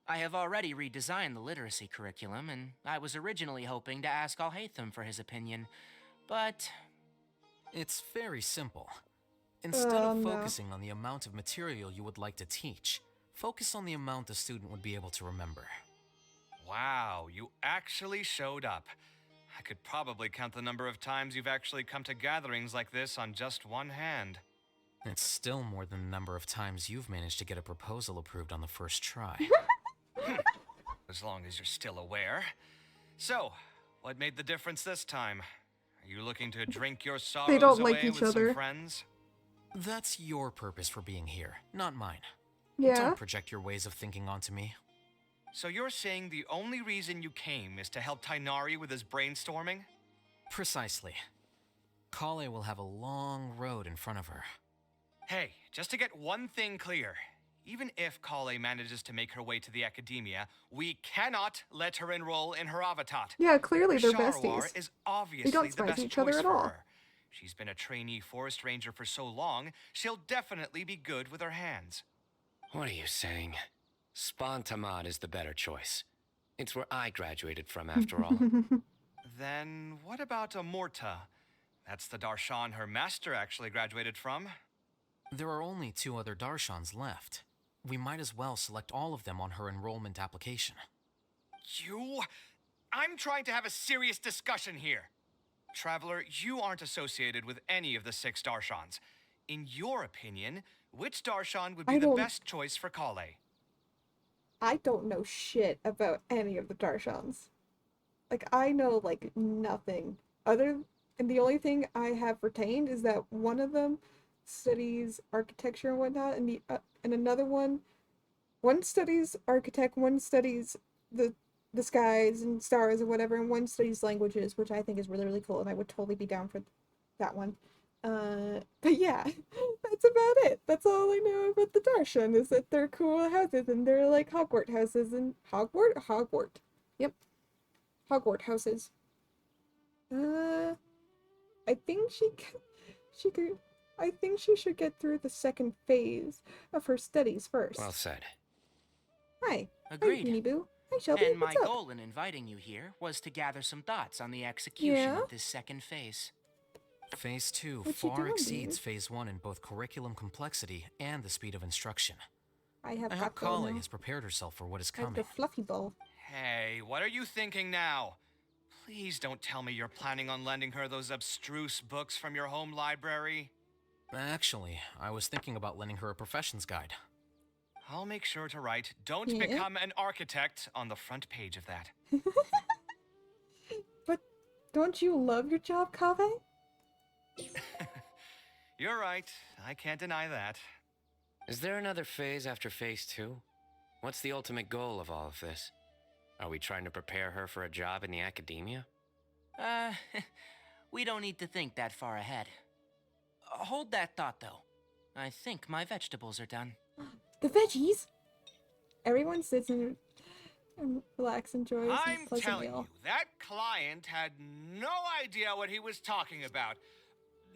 I have already redesigned the literacy curriculum, and I was originally hoping to ask Alhaitham for his opinion, but... It's very simple. Instead of focusing on the amount of material you would like to teach, focus on the amount the student would be able to remember. Wow, you actually showed up. I could probably count the number of times you've actually come to gatherings like this on just one hand. It's still more than the number of times you've managed to get a proposal approved on the first try. As long as you're still aware. So, what made the difference this time? Are you looking to drink your sorrows don't away like each with other. some friends? That's your purpose for being here, not mine. Yeah. Don't project your ways of thinking onto me. So you're saying the only reason you came is to help Tainari with his brainstorming? Precisely. Kale will have a long road in front of her. Hey, just to get one thing clear. Even if Kale manages to make her way to the academia, we cannot let her enroll in her avatat. Yeah, clearly they're Sharwar besties. is obviously They don't the spice best each other choice at for all. her. She's been a trainee forest ranger for so long, she'll definitely be good with her hands. What are you saying? Spontamad is the better choice. It's where I graduated from, after all. Then what about Amorta? That's the Darshan her master actually graduated from. There are only 2 other Darshans left. We might as well select all of them on her enrollment application. I'm trying to have a serious discussion here. Traveler, you aren't associated with any of the 6 Darshans. In your opinion, which Darshan would be the best choice for Kale? I don't know shit about any of the Darshans. Like, I know, like, nothing and the only thing I have retained is that one of them studies architecture and whatnot, and and another one studies architect, one studies the skies and stars or whatever, and one studies languages, which I think is really, really cool, and I would totally be down for that one. But yeah, that's about it. That's all I know about the Darshan, is that they're cool houses, and they're like Hogwarts houses, and Hogwarts. Yep. Hogwarts houses. I think she could, I think she should get through the second phase of her studies first. Well said. Hi. Agreed. Hi, Beanie Boo. Hi, Shelby. And my What's up? goal in inviting you here was to gather some thoughts on the execution Yeah? of this second phase. Phase 2 What you far doing, exceeds dude? Phase 1 in both curriculum complexity and the speed of instruction. I have I hope Cocktail Kale now. has prepared herself for what is I have coming. the fluffy ball. Hey, what are you thinking now? Please don't tell me you're planning on lending her those abstruse books from your home library. Actually, I was thinking about lending her a professions guide. I'll make sure to write, "Don't Yeah? become an architect" on the front page of that. But don't you love your job, Kave? You're right. I can't deny that. Is there another phase after Phase 2? What's the ultimate goal of all of this? Are we trying to prepare her for a job in the academia? We don't need to think that far ahead. Hold that thought, though. I think my vegetables are done. The veggies? Everyone sits and relax, enjoys a I'm pleasant telling meal. you, that client had no idea what he was talking about.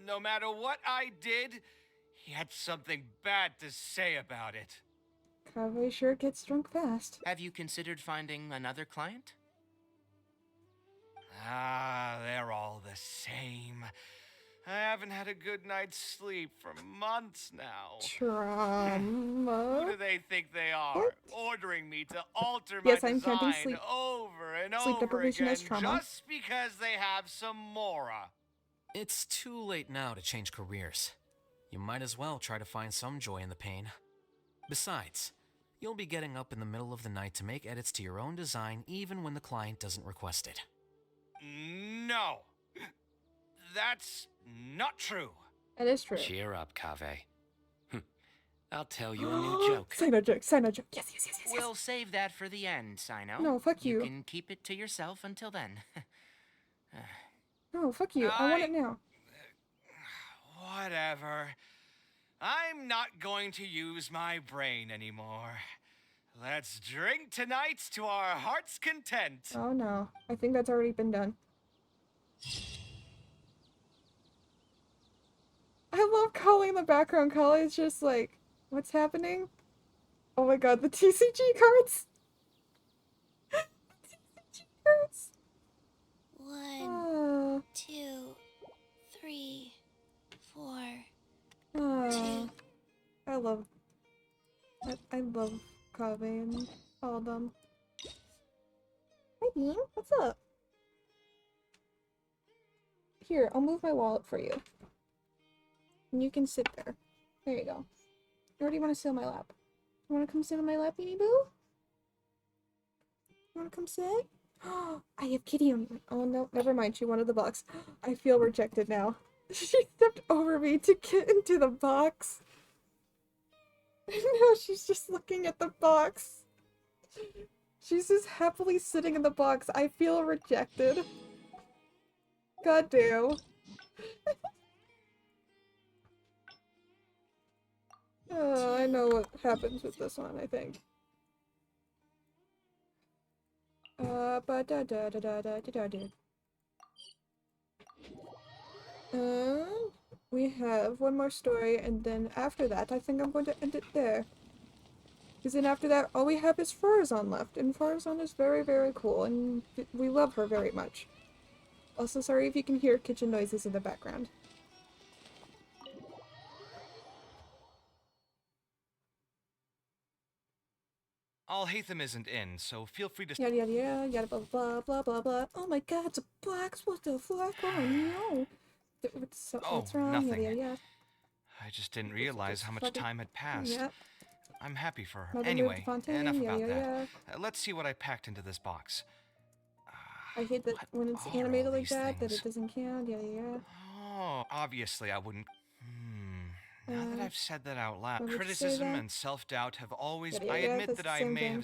No matter what I did, he had something bad to say about it. Kave sure gets drunk fast. Have you considered finding another client? Ah, they're all the same. I haven't had a good night's sleep for months now. Who Trauma. do they think they are? What? Ordering me to alter Yes, my I'm counting design sleep. over and Sleep over deprivation again as trauma. just because they have some mora. It's too late now to change careers. You might as well try to find some joy in the pain. Besides, you'll be getting up in the middle of the night to make edits to your own design even when the client doesn't request it. No. That's not true. That is true. Cheer up, Kave. I'll tell you a new joke. Sino joke, Sino joke. Yes, yes, yes, yes, yes. We'll save that for the end, Sino. No, fuck you. You can keep it to yourself until then. No, fuck you. I want it now. Whatever. I'm not going to use my brain anymore. Let's drink tonight to our heart's content. Oh no. I think that's already been done. I love Kali in the background. Kali's just like, what's happening? Oh my god, the TCG cards! TCG cards! 1, 2, 3, 4, 2. I love Kave and all of them. Hi Bean, what's up? Here, I'll move my wallet for you. And you can sit there. There you go. Or do you want to sit on my lap? You want to come sit on my lap, Beanie Boo? You want to come sit? Oh, I have Kitty on me. Oh no, never mind. She wanted the box. I feel rejected now. She stepped over me to get into the box. Now she's just looking at the box. She's just happily sitting in the box. I feel rejected. God damn. Oh, I know what happens with this one, I think. Ba da da da da da da da. We have one more story, and then after that, I think I'm going to end it there. Because then after that, all we have is Farazan left, and Farazan is very, very cool, and we love her very much. Also, sorry if you can hear kitchen noises in the background. Alhaitham isn't in, so feel free to... Yada yada yada, yada blah blah blah blah blah. Oh my god, it's a box! What the fuck? Oh no! What's wrong? Nothing. Yada yada yada. I just didn't realize how much time had passed. Yeah. I'm happy for her. Mother Anyway, moved Fontaine, enough yada about yada that. yada. Let's see what I packed into this box. I hate that when it's are all animated like these that it things? doesn't count. Yada yada. Oh, obviously I wouldn't. Now that I've said that out loud, why would you say criticism that? and self-doubt have always. Yada I yada yada. admit That's that the I same may have. thing.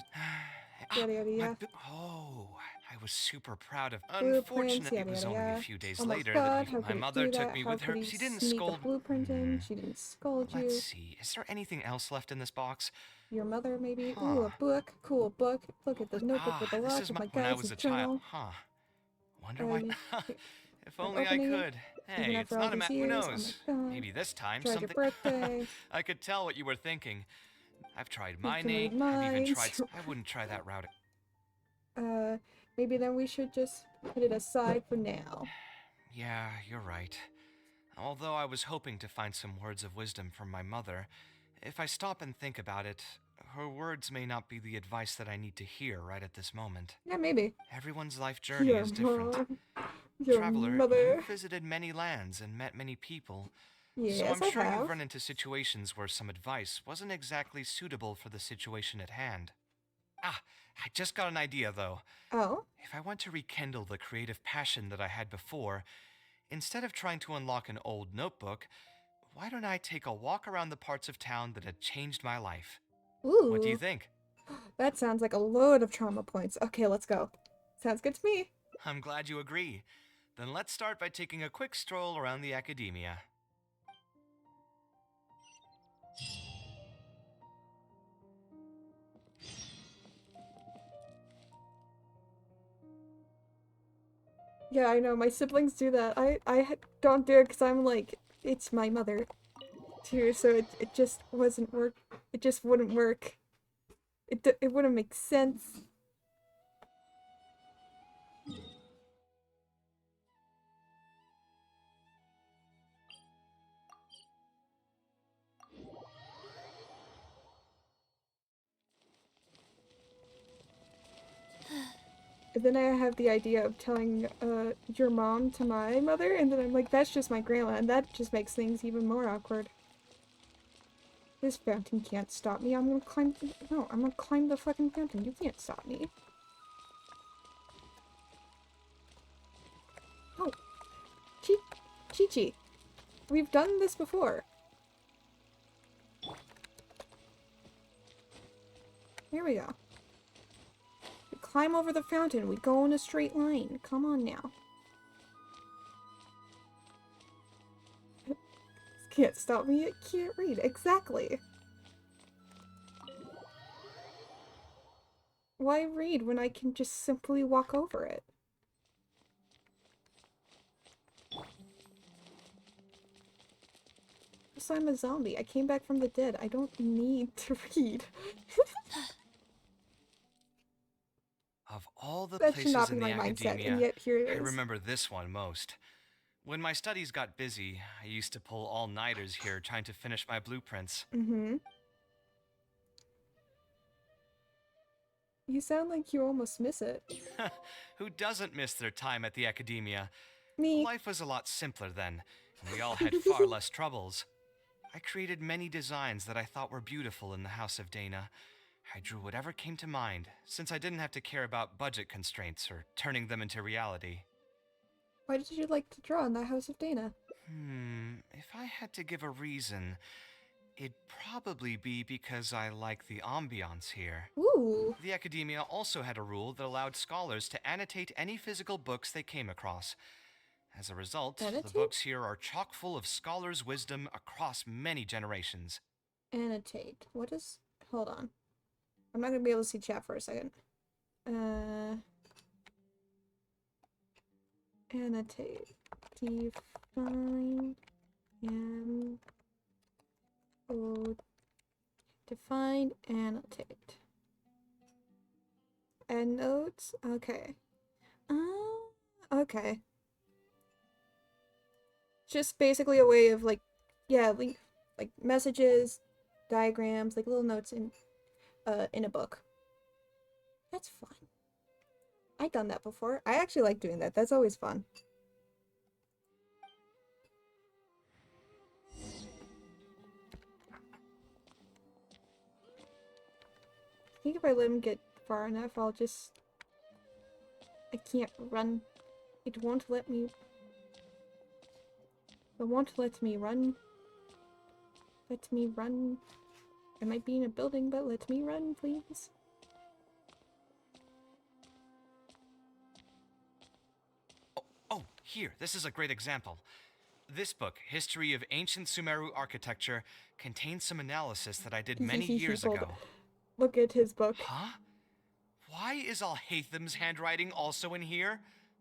Yada yada yada. Oh, I was super proud of. Blueprints. Unfortunately, it Yada was yada only a yada. few days Oh my later god! that How my could he mother do took that? me How with her. could he She didn't sneak a scold. blueprint in? She didn't scold you. Let's see. Is there anything else left in this box? Your mother, maybe? Huh. Ooh, a book. Cool book. Look at the notebook with the This lock. is Oh my when god, I it's was a a child. journal. Huh. Wonder why. If I'm only I opening it. could. Even Hey, after it's all not a these Who years. knows? Oh my god. Maybe this time Tried your something. birthday. I could tell what you were thinking. I've tried You my can name. read I've even minds. tried. I wouldn't try that route. Maybe then we should just put it aside for now. Yeah, you're right. Although I was hoping to find some words of wisdom from my mother, if I stop and think about it, her words may not be the advice that I need to hear right at this moment. Yeah, maybe. Everyone's life journey Your is different. mom. Your Traveler, mother. you've visited many lands and met many people. Yes, so I'm I sure have. you've run into situations where some advice wasn't exactly suitable for the situation at hand. I just got an idea though. Oh? If I want to rekindle the creative passion that I had before, instead of trying to unlock an old notebook, why don't I take a walk around the parts of town that had changed my life? Ooh. What do you think? That sounds like a load of trauma points. Okay, let's go. Sounds good to me. I'm glad you agree. Then let's start by taking a quick stroll around the academia. Yeah, I know. My siblings do that. I don't do it because I'm like, it's my mother, too. So it just wasn't work. It just wouldn't work. It wouldn't make sense. And then I have the idea of telling your mom to my mother, and then I'm like, that's just my grandma, and that just makes things even more awkward. This fountain can't stop me. I'm gonna climb. No, I'm gonna climb the fucking fountain. You can't stop me. Oh, Chi-Chi. We've done this before. Here we go. We climb over the fountain. We go in a straight line. Come on now. This can't stop me. It can't read. Exactly. Why read when I can just simply walk over it? So I'm a zombie. I came back from the dead. I don't need to read. Of all the That should not places be in the my mindset, academia, and yet here it I is. remember this one most. When my studies got busy, I used to pull all-nighters here trying to finish my blueprints. Mm-hmm. You sound like you almost miss it. Who doesn't miss their time at the academia? Me. Life was a lot simpler then, and we all had far less troubles. I created many designs that I thought were beautiful in the House of Dana. I drew whatever came to mind, since I didn't have to care about budget constraints or turning them into reality. Why did you like to draw in the House of Dana? If I had to give a reason, it'd probably be because I like the ambiance here. Ooh. The academia also had a rule that allowed scholars to annotate any physical books they came across. As a result, the books here are chock full of scholars' wisdom across many generations. Annotate. What is... Hold on. I'm not gonna be able to see chat for a second. Annotate. Define. And... Oh... Define, annotate. Endnotes? Okay. Okay. Just basically a way of, like, yeah, like messages, diagrams, like little notes in a book. That's fun. I've done that before. I actually like doing that. That's always fun. I think if I let him get far enough, I'll just... I can't run. It won't let me. It won't let me run. Let me run. I might be in a building, but let me run, please. Oh, here, this is a great example. This book, History of Ancient Sumeru Architecture, contains some analysis that I did many years Hold ago. on. Look at his book. Huh? Why is Alhatham's handwriting also in here?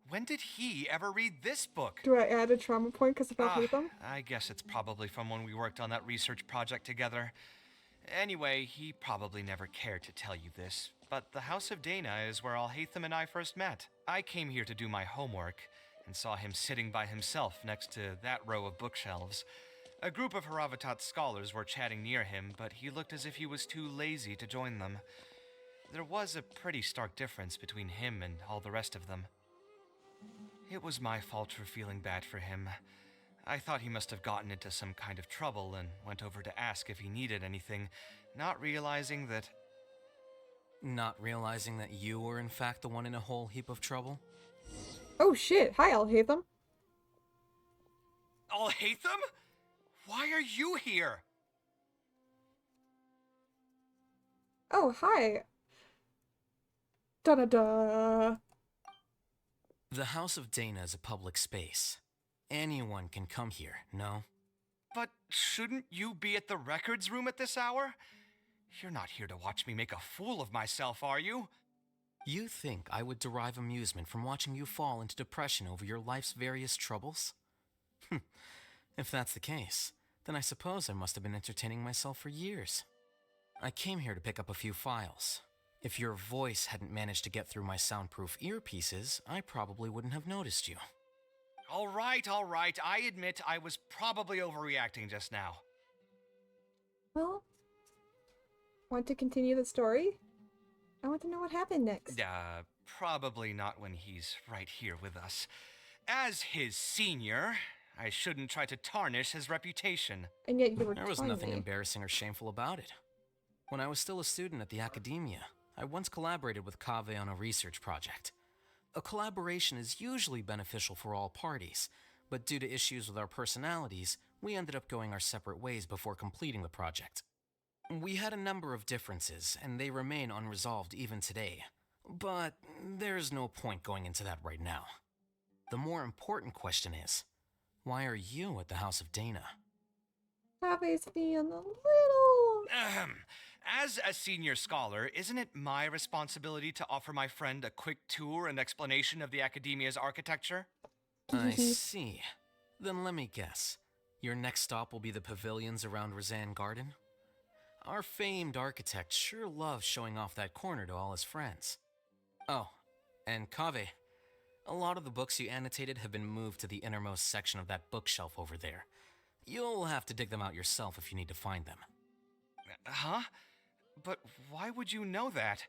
When did he ever read this book? Do I add a trauma point because of Alhatham? I guess it's probably from when we worked on that research project together. Anyway, he probably never cared to tell you this, but the House of Dana is where Alhatham and I first met. I came here to do my homework, and saw him sitting by himself next to that row of bookshelves. A group of Haravatat scholars were chatting near him, but he looked as if he was too lazy to join them. There was a pretty stark difference between him and all the rest of them. It was my fault for feeling bad for him. I thought he must have gotten into some kind of trouble and went over to ask if he needed anything, not realizing that... Not realizing that you were in fact the one in a whole heap of trouble? Oh shit, hi Alhatham. Alhatham? Why are you here? Oh, hi. Da-da-da. The House of Dana is a public space. Anyone can come here, no? But shouldn't you be at the records room at this hour? You're not here to watch me make a fool of myself, are you? You think I would derive amusement from watching you fall into depression over your life's various troubles? If that's the case, then I suppose I must have been entertaining myself for years. I came here to pick up a few files. If your voice hadn't managed to get through my soundproof earpieces, I probably wouldn't have noticed you. All right. I admit I was probably overreacting just now. Well, want to continue the story? I want to know what happened next. Probably not when he's right here with us. As his senior, I shouldn't try to tarnish his reputation. And yet you were There was nothing embarrassing or shameful about it. When I was still a student at the academia, I once collaborated with Kaveh on a research project. A collaboration is usually beneficial for all parties, but due to issues with our personalities, we ended up going our separate ways before completing the project. We had a number of differences, and they remain unresolved even today. But there's no point going into that right now. The more important question is, why are you at the House of Dana? Kaveh's being a little... As a senior scholar, isn't it my responsibility to offer my friend a quick tour and explanation of the academia's architecture? I see. Then let me guess. Your next stop will be the pavilions around Razan Garden? Our famed architect sure loves showing off that corner to all his friends. Oh, and Kaveh, a lot of the books you annotated have been moved to the innermost section of that bookshelf over there. You'll have to dig them out yourself if you need to find them. Huh? But why would you know that?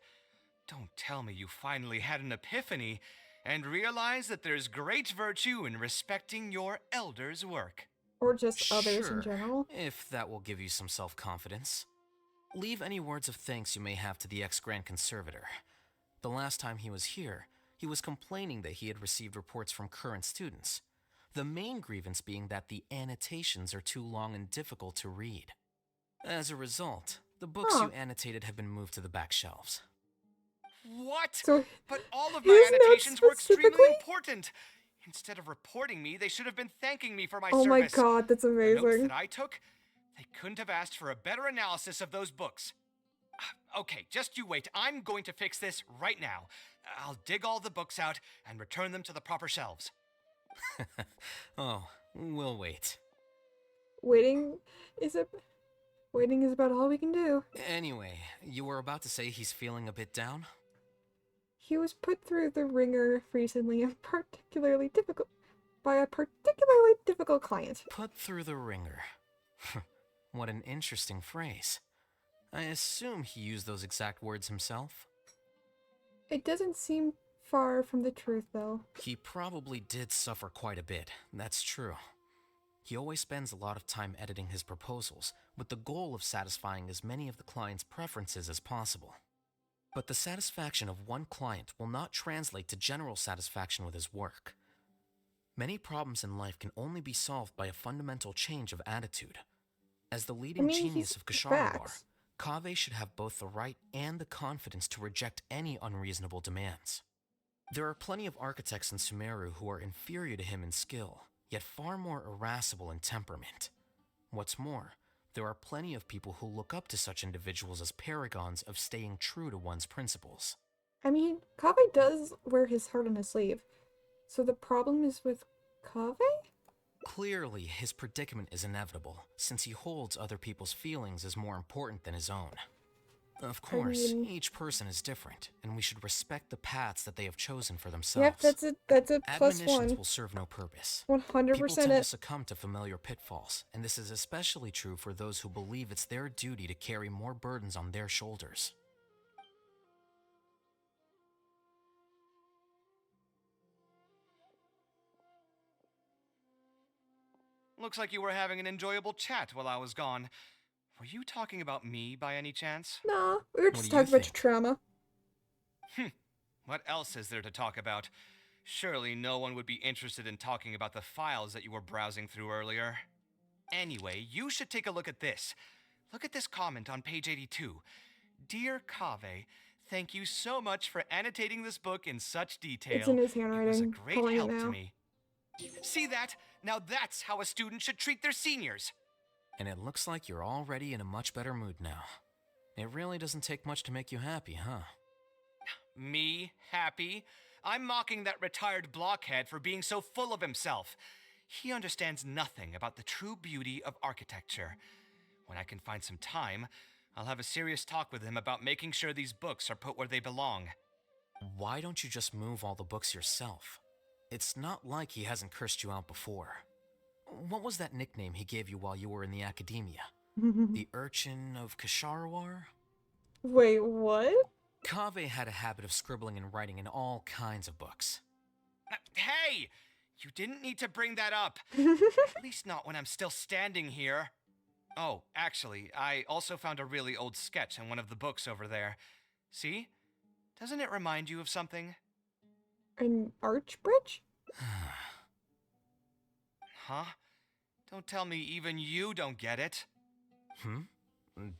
Don't tell me you finally had an epiphany and realized that there's great virtue in respecting your elders' work. Or just others in general. If that will give you some self-confidence. Leave any words of thanks you may have to the ex-Grand Conservator. The last time he was here, he was complaining that he had received reports from current students. The main grievance being that the annotations are too long and difficult to read. As a result, the books you annotated have been moved to the back shelves. What? So but all of my annotations were extremely important. Instead of reporting me, they should have been thanking me for my service. Oh my god, that's amazing. The notes that I took, they couldn't have asked for a better analysis of those books. Okay, just you wait. I'm going to fix this right now. I'll dig all the books out and return them to the proper shelves. Oh, we'll wait. Waiting is about all we can do. Anyway, you were about to say he's feeling a bit down? He was put through the ringer recently and by a particularly difficult client. Put through the ringer. What an interesting phrase. I assume he used those exact words himself? It doesn't seem far from the truth, though. He probably did suffer quite a bit, that's true. He always spends a lot of time editing his proposals, with the goal of satisfying as many of the client's preferences as possible. But the satisfaction of one client will not translate to general satisfaction with his work. Many problems in life can only be solved by a fundamental change of attitude. As the leading genius of Kshahrewar, Kaveh should have both the right and the confidence to reject any unreasonable demands. There are plenty of architects in Sumeru who are inferior to him in skill, yet far more irascible in temperament. What's more, there are plenty of people who look up to such individuals as paragons of staying true to one's principles. I mean, Kaveh does wear his heart on his sleeve. So the problem is with Kaveh? Clearly, his predicament is inevitable, since he holds other people's feelings as more important than his own. Of course, each person is different, and we should respect the paths that they have chosen for themselves. Yep, that's a plus Admonitions one. will serve no purpose. 100% People tend to succumb to familiar pitfalls, and this is especially true for those who believe it's their duty to carry more burdens on their shoulders. Looks like you were having an enjoyable chat while I was gone. Were you talking about me by any chance? Nah, we were just talking about your trauma. What else is there to talk about? Surely no one would be interested in talking about the files that you were browsing through earlier. Anyway, you should take a look at this. Look at this comment on page 82. Dear Kaveh, thank you so much for annotating this book in such detail. It's in his It was a handwriting. great Pulling help it now. to me. See that? Now that's how a student should treat their seniors. And it looks like you're already in a much better mood now. It really doesn't take much to make you happy, huh? Me happy? I'm mocking that retired blockhead for being so full of himself. He understands nothing about the true beauty of architecture. When I can find some time, I'll have a serious talk with him about making sure these books are put where they belong. Why don't you just move all the books yourself? It's not like he hasn't cursed you out before. What was that nickname he gave you while you were in the academia? The Urchin of Kshahrewar? Wait, what? Kaveh had a habit of scribbling and writing in all kinds of books. Hey! You didn't need to bring that up. At least not when I'm still standing here. Oh, actually, I also found a really old sketch in one of the books over there. See? Doesn't it remind you of something? An arch bridge? Huh? Don't tell me even you don't get it.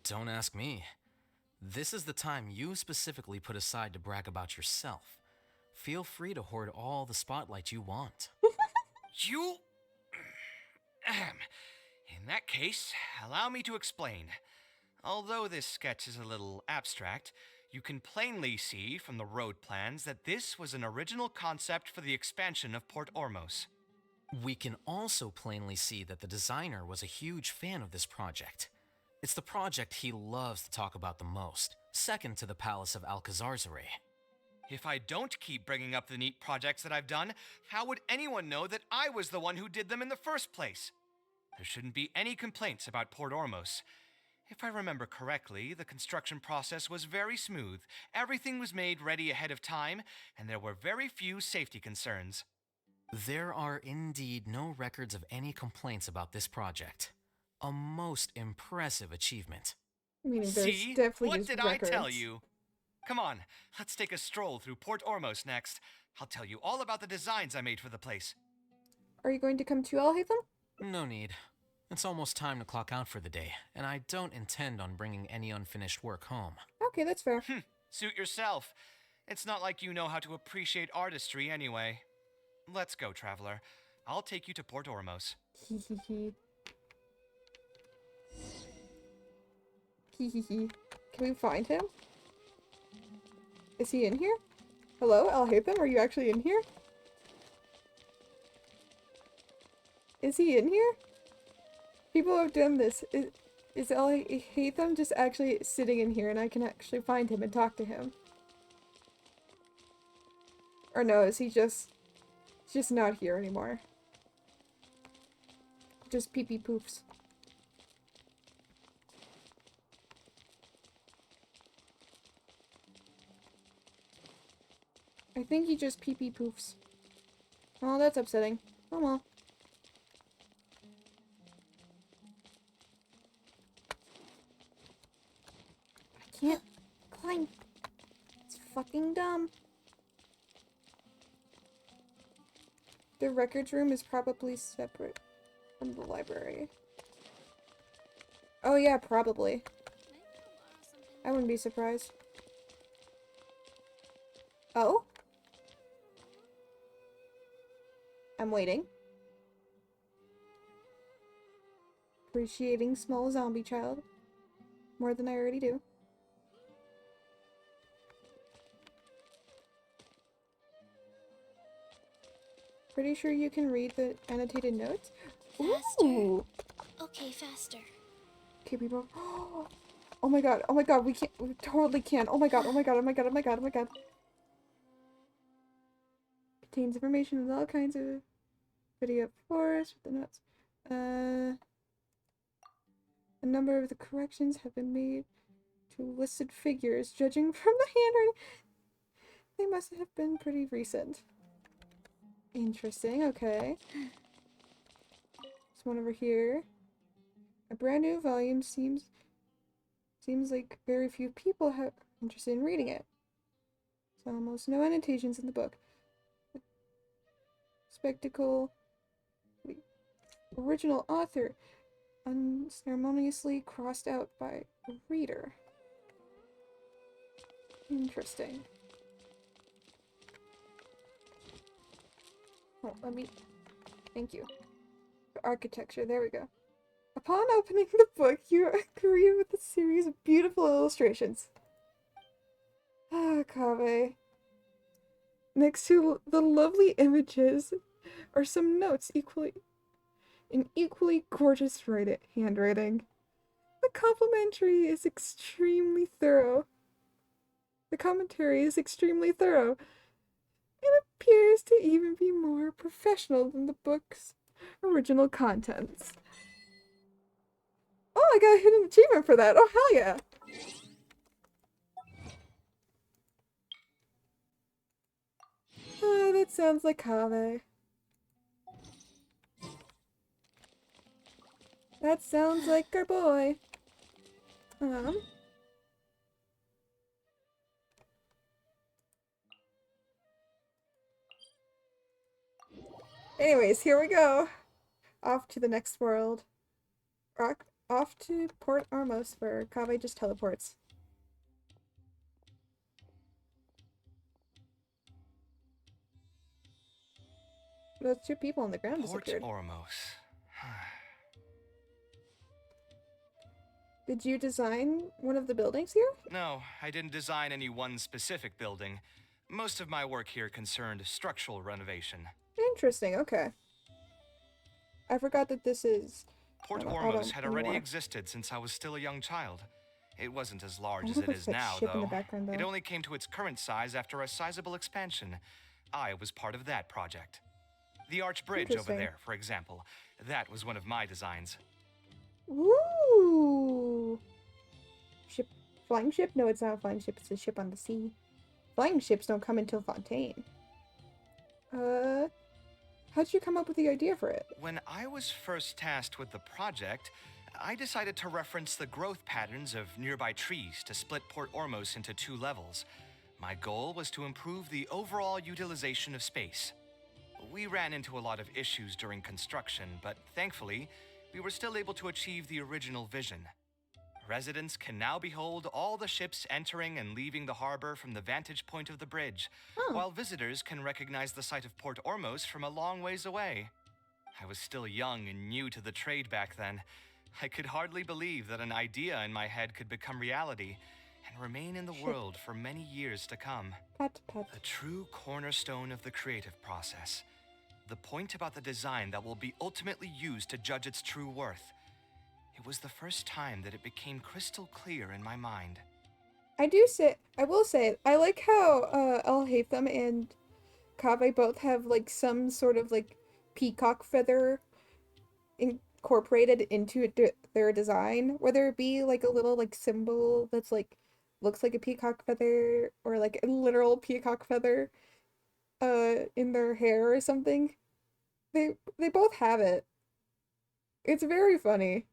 Don't ask me. This is the time you specifically put aside to brag about yourself. Feel free to hoard all the spotlight you want. You... In that case, allow me to explain. Although this sketch is a little abstract, you can plainly see from the road plans that this was an original concept for the expansion of Port Ormos. We can also plainly see that the designer was a huge fan of this project. It's the project he loves to talk about the most, second to the Palace of Alcazarzaray. If I don't keep bringing up the neat projects that I've done, how would anyone know that I was the one who did them in the first place? There shouldn't be any complaints about Port Ormos. If I remember correctly, the construction process was very smooth, everything was made ready ahead of time, and there were very few safety concerns. There are indeed no records of any complaints about this project. A most impressive achievement. Meaning there's See? definitely What just did records. I tell you? Come on, let's take a stroll through Port Ormos next. I'll tell you all about the designs I made for the place. Are you going to come to Alhaitham? No need. It's almost time to clock out for the day, and I don't intend on bringing any unfinished work home. Okay, that's fair. Suit yourself. It's not like you know how to appreciate artistry anyway. Let's go, traveler. I'll take you to Port Ormos. Hehehe. Hehehe. Can we find him? Is he in here? Hello, Alhaitham, are you actually in here? Is he in here? People have done this. Is Alhaitham just actually sitting in here and I can actually find him and talk to him? Or no, is he just not here anymore? Just pee-pee poofs. I think he just pee-pee poofs. Oh, that's upsetting. Oh well. I can't climb. fucking dumb. The records room is probably separate from the library. Oh yeah, probably. I wouldn't be surprised. Oh? I'm waiting. Appreciating small zombie child. More than I already do. Pretty sure you can read the annotated notes? Faster. Ooh! Okay, faster. Okay, people. Oh my god, we can't, we totally can. Oh my god, oh my god, oh my god, oh my god, oh my god. Contains information on all kinds of video forest with the notes. A number of the corrections have been made to listed figures. Judging from the handwriting, they must have been pretty recent. Interesting, okay. There's one over here. A brand new volume seems like very few people have interested in reading it. There's almost no annotations in the book. Spectacle. Original author unceremoniously crossed out by a reader. Interesting. Oh, let me... Thank you. Architecture, there we go. Upon opening the book, you are greeted with a series of beautiful illustrations. Ah, Kaveh. Next to the lovely images are some notes in equally gorgeous handwriting. The commentary is extremely thorough. It appears to even be more professional than the book's original contents. Oh, I got a hidden achievement for that. Oh, hell yeah. Oh, that sounds like Kaveh. That sounds like our boy. Anyways, here we go. Off to the next world. Off to Port Armos, where Kaveh just teleports. Those two people on the ground disappeared. Port Ormos. Did you design one of the buildings here? No, I didn't design any one specific building. Most of my work here concerned structural renovation. Interesting, okay. I forgot that this is... Port Ormos had already existed since I was still a young child. It wasn't as large as it is now, though. It only came to its current size after a sizable expansion. I was part of that project. The Arch Bridge over there, for example. That was one of my designs. Ooh! Flying ship? No, it's not a flying ship. It's a ship on the sea. Flying ships don't come until Fontaine. How'd you come up with the idea for it? When I was first tasked with the project, I decided to reference the growth patterns of nearby trees to split Port Ormos into 2 levels. My goal was to improve the overall utilization of space. We ran into a lot of issues during construction, but thankfully, we were still able to achieve the original vision. Residents can now behold all the ships entering and leaving the harbor from the vantage point of the bridge, while visitors can recognize the site of Port Ormos from a long ways away. I was still young and new to the trade back then. I could hardly believe that an idea in my head could become reality and remain in the world for many years to come. A true cornerstone of the creative process. The point about the design that will be ultimately used to judge its true worth. It was the first time that it became crystal clear in my mind. I will say, I like how El Haytham and Kaveh both have like some sort of like peacock feather incorporated into their design, whether it be like a little like symbol that's like looks like a peacock feather or like a literal peacock feather in their hair or something. They both have it. It's very funny.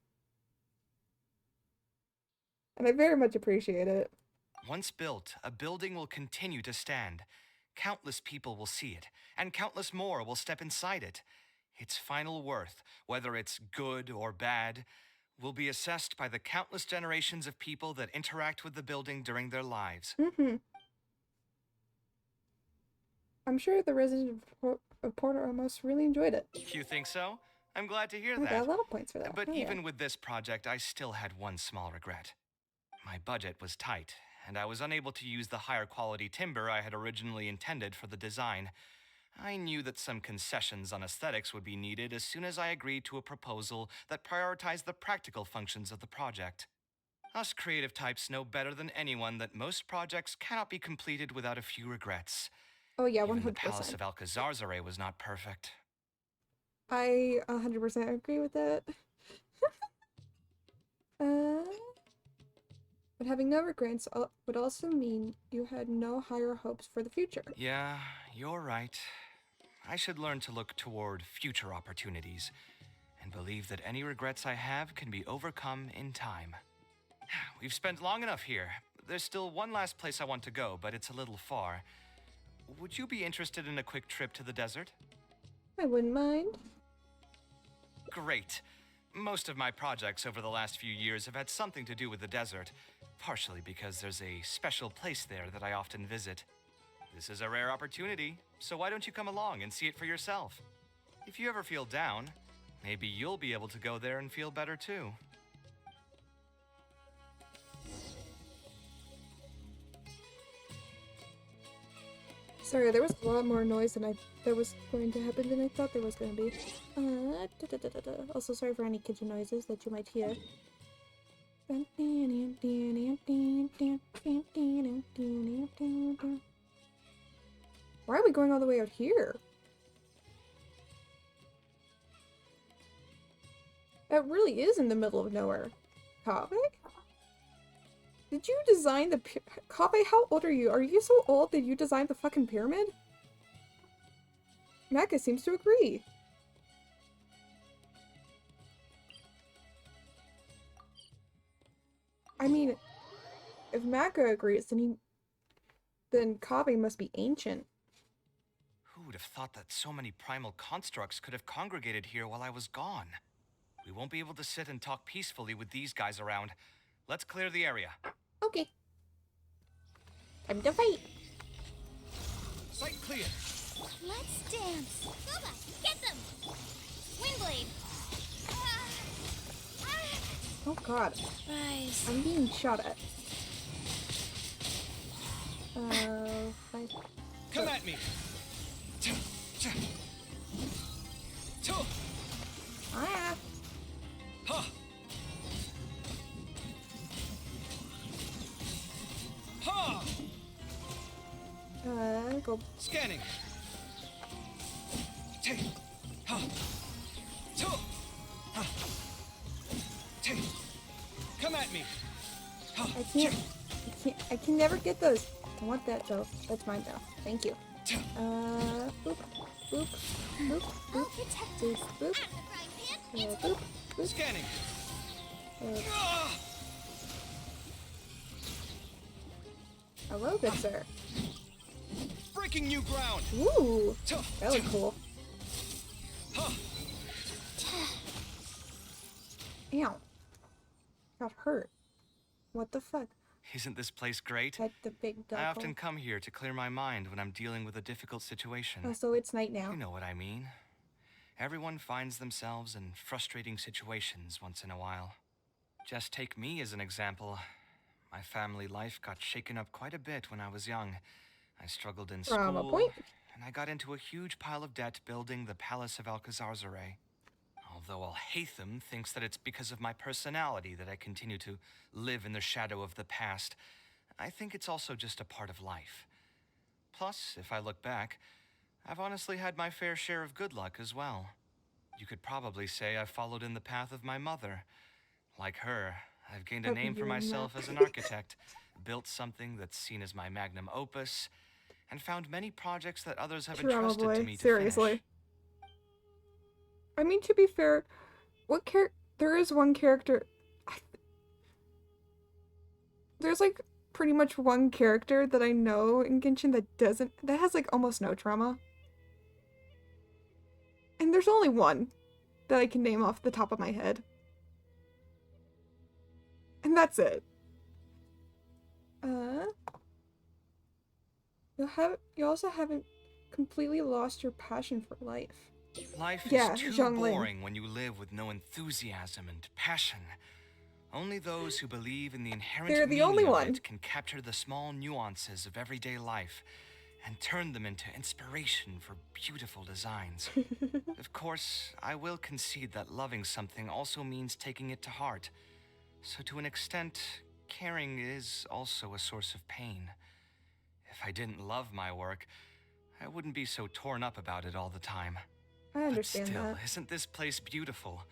And I very much appreciate it. Once built, a building will continue to stand. Countless people will see it, and countless more will step inside it. Its final worth, whether it's good or bad, will be assessed by the countless generations of people that interact with the building during their lives. I'm sure the resident of Porto almost really enjoyed it. You think so? I'm glad to hear I that. got a lot of points for that. But Oh, even yeah. with this project, I still had one small regret. My budget was tight, and I was unable to use the higher quality timber I had originally intended for the design. I knew that some concessions on aesthetics would be needed as soon as I agreed to a proposal that prioritized the practical functions of the project. Us creative types know better than anyone that most projects cannot be completed without a few regrets. Oh yeah, 100%. Even the Palace of Alcazarzare was not perfect. I 100% agree with that. But having no regrets would also mean you had no higher hopes for the future. Yeah, you're right. I should learn to look toward future opportunities and believe that any regrets I have can be overcome in time. We've spent long enough here. There's still one last place I want to go, but it's a little far. Would you be interested in a quick trip to the desert? I wouldn't mind. Great. Most of my projects over the last few years have had something to do with the desert, partially because there's a special place there that I often visit. This is a rare opportunity, so why don't you come along and see it for yourself? If you ever feel down, maybe you'll be able to go there and feel better too. Sorry, there was a lot more noise than that was going to happen than I thought there was going to be. Also, sorry for any kitchen noises that you might hear. Why are we going all the way out here? It really is in the middle of nowhere. Kaveh? Did you design the Kaveh, how old are you? Are you so old that you designed the fucking pyramid? Maka seems to agree. I mean, if Maka agrees, then Kaveh must be ancient. Who would have thought that so many primal constructs could have congregated here while I was gone? We won't be able to sit and talk peacefully with these guys around. Let's clear the area. Okay. Time to fight. Site clear. Let's dance. Boba, get them! Windblade! Oh god. Rise. I'm being shot at. Fight. Come at me. Ah! Ha! Ha! Go. Scanning. Ha! Ha! Come at me. Ha! I can never get those. I want that though. That's mine though. Thank you. Boop, boop, boop, boop, boop, boop, boop, boop. Scanning. Hello, good sir. Breaking new ground. Ooh, that was cool. Ow. Got hurt. What the fuck? Isn't this place great? Like the big double. I often come here to clear my mind when I'm dealing with a difficult situation. Oh, so it's night now. You know what I mean. Everyone finds themselves in frustrating situations once in a while. Just take me as an example. My family life got shaken up quite a bit when I was young. I struggled in Drama school, point. and I got into a huge pile of debt building the Palace of Alcazarzare. Although Al-Haytham thinks that it's because of my personality that I continue to live in the shadow of the past, I think it's also just a part of life. Plus, if I look back, I've honestly had my fair share of good luck as well. You could probably say I've followed in the path of my mother. Like her, I've gained a name for myself as an architect, built something that's seen as my magnum opus, and found many projects that others have entrusted to me to seriously. finish. I mean, to be fair, there is one character. There's like pretty much one character that I know in Genshin that has like almost no trauma. And there's only one that I can name off the top of my head. And that's it. You also haven't completely lost your passion for life. Life Yeah, is too Zhongling. boring when you live with no enthusiasm and passion. Only those who believe in the inherent They're the meaning only of one. it can capture the small nuances of everyday life and turn them into inspiration for beautiful designs. Of course, I will concede that loving something also means taking it to heart. So to an extent, caring is also a source of pain. If I didn't love my work, I wouldn't be so torn up about it all the time. I understand But still, that. isn't this place beautiful?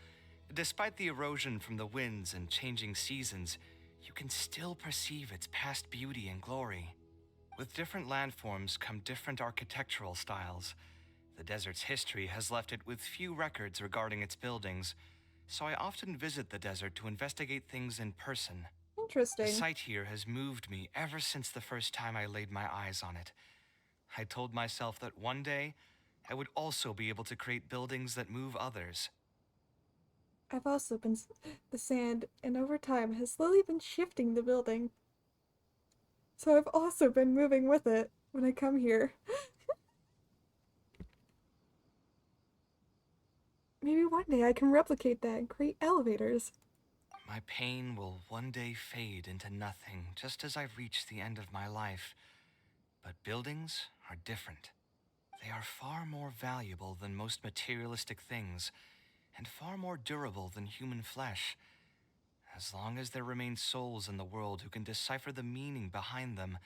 Despite the erosion from the winds and changing seasons, you can still perceive its past beauty and glory. With different landforms come different architectural styles. The desert's history has left it with few records regarding its buildings, so I often visit the desert to investigate things in person. Interesting. The sight here has moved me ever since the first time I laid my eyes on it. I told myself that one day, I would also be able to create buildings that move others. I've also been the sand, and over time has slowly been shifting the building. So I've also been moving with it when I come here. Maybe one day I can replicate that and create elevators. My pain will one day fade into nothing, just as I reach the end of my life. But buildings are different. They are far more valuable than most materialistic things, and far more durable than human flesh. As long as there remain souls in the world who can decipher the meaning behind them,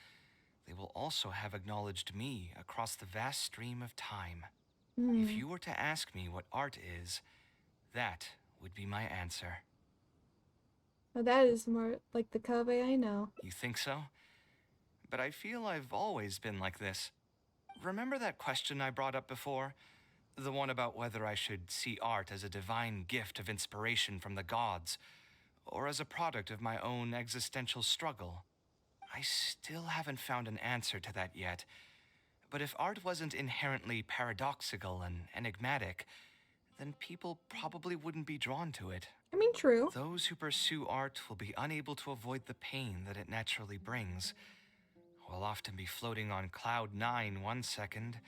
they will also have acknowledged me across the vast stream of time. If you were to ask me what art is, that would be my answer. Now that is more like the Kaveh I know. You think so? But I feel I've always been like this. Remember that question I brought up before? The one about whether I should see art as a divine gift of inspiration from the gods, or as a product of my own existential struggle. I still haven't found an answer to that yet. But if art wasn't inherently paradoxical and enigmatic, then people probably wouldn't be drawn to it. I mean, true. Those who pursue art will be unable to avoid the pain that it naturally brings. Will often be floating on cloud 9 one second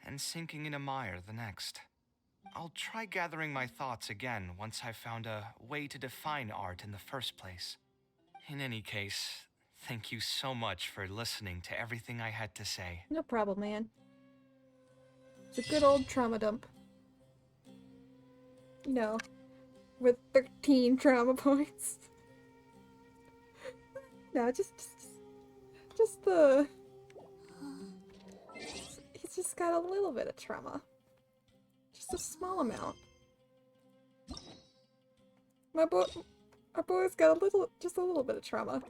and sinking in a mire the next. I'll try gathering my thoughts again once I've found a way to define art in the first place. In any case, thank you so much for listening to everything I had to say. No problem, man. It's a good old trauma dump. You know, with 13 trauma points. No, just the... He's just got a little bit of trauma. Just a small amount. Our boy's got just a little bit of trauma.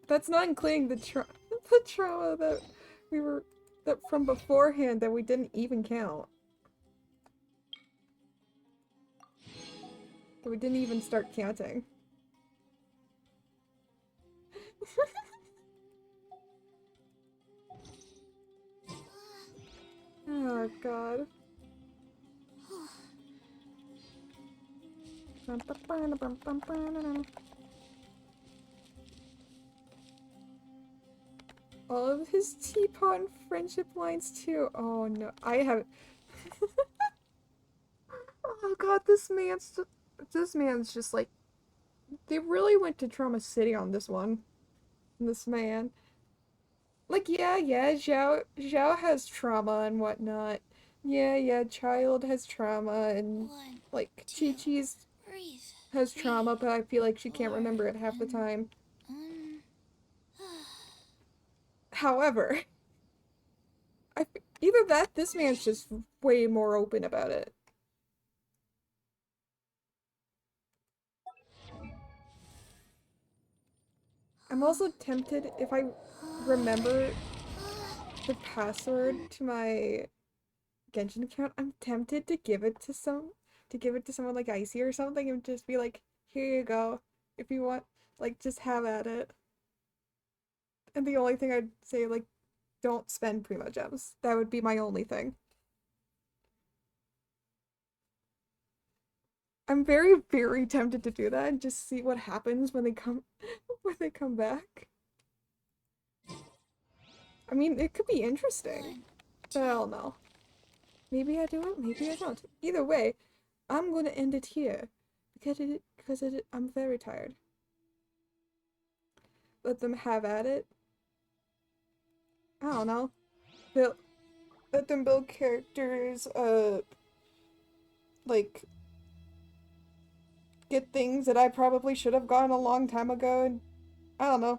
That's not including the trauma that that from beforehand that we didn't even count. That we didn't even start counting. Oh god. All of his teapot and friendship lines too. Oh no, I haven't. Oh god, this man's just like, they really went to Trauma City on this one. This man. Like, yeah, Zhao has trauma and whatnot. Yeah, Child has trauma, and like Chi-Chi's has trauma, but I feel like she can't remember it half the time. However, either that, this man's just way more open about it. I'm also tempted, if I remember the password to my Genshin account, I'm tempted to give it to someone like Icy or something and just be like, here you go. If you want, like, just have at it. And the only thing I'd say, like, don't spend Primo Gems. That would be my only thing. I'm very, very tempted to do that and just see what happens when they come back. I mean, it could be interesting, but I don't know. Maybe I do it, maybe I don't. Either way, I'm gonna end it here because I'm very tired. Let them have at it. I don't know. Let them build characters, like, get things that I probably should have gotten a long time ago, and I don't know.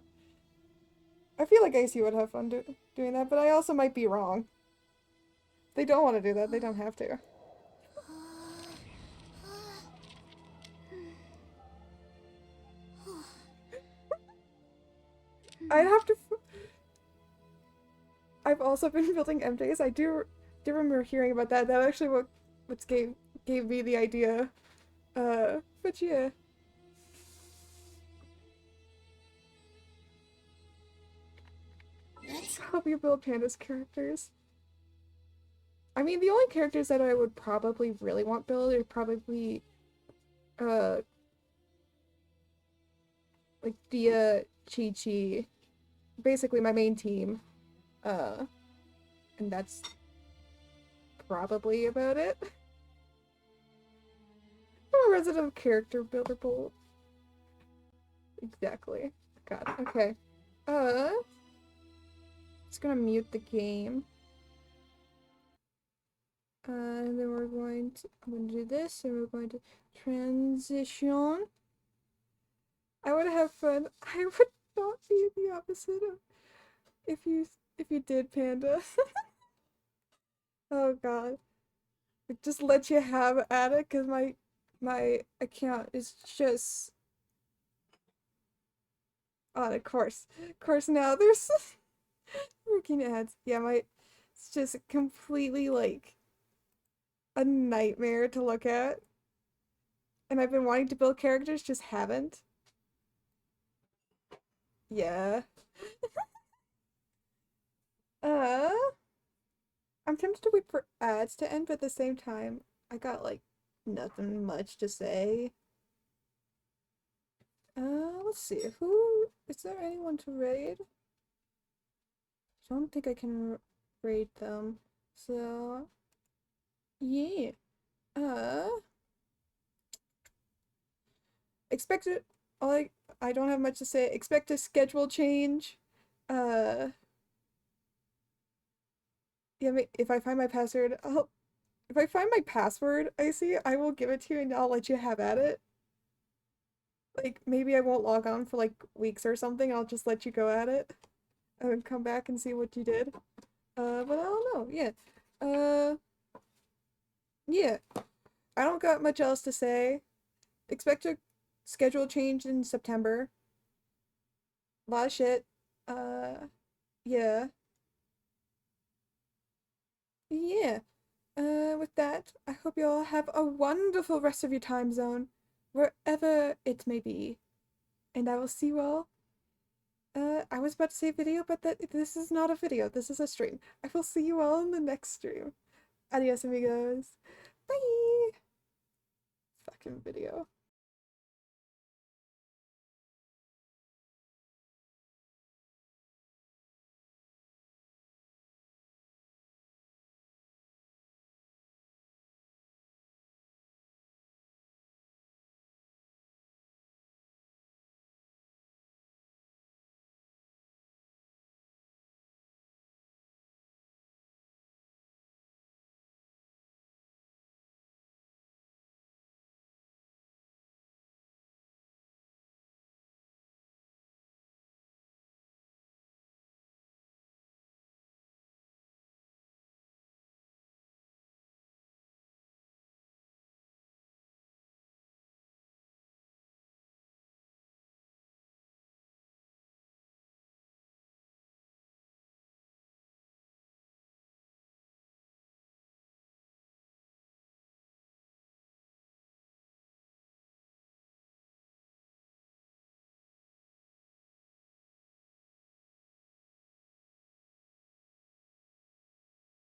I feel like AC would have fun doing that, but I also might be wrong. If they don't want to do that, they don't have to. I'd have to. I've also been building MJs. I do remember hearing about that. That actually what gave me the idea. But yeah. Let's help you build Panda's characters. I mean, the only characters that I would probably really want built are probably, like Dia, Chi-Chi, basically my main team. And that's probably about it. I'm a resident character builder pool. Exactly. God, okay. Just gonna mute the game. And then I'm going to do this, and we're going to transition. I would have fun. I would not be the opposite of if you did, Panda. Oh god. It just let you have at it, because my account is just on a course. Of course now there's working ads. Yeah, it's just completely like a nightmare to look at. And I've been wanting to build characters, just haven't. Yeah. uh, I'm tempted to wait for ads to end, but at the same time, I got like nothing much to say. Let's see. Is there anyone to raid? I don't think I can raid them. So, yeah. Expect it. I don't have much to say. Expect a schedule change. Yeah, if I find my password, if I find my password, I will give it to you and I'll let you have at it. Like, maybe I won't log on for like weeks or something. I'll just let you go at it and come back and see what you did. But I don't know. Yeah. Yeah. I don't got much else to say. Expect a schedule change in September. A lot of shit. Yeah. Yeah. With that, I hope you all have a wonderful rest of your time zone, wherever it may be. And I will see you all. I was about to say video, but this is not a video. This is a stream. I will see you all in the next stream. Adios, amigos. Bye! Fucking video.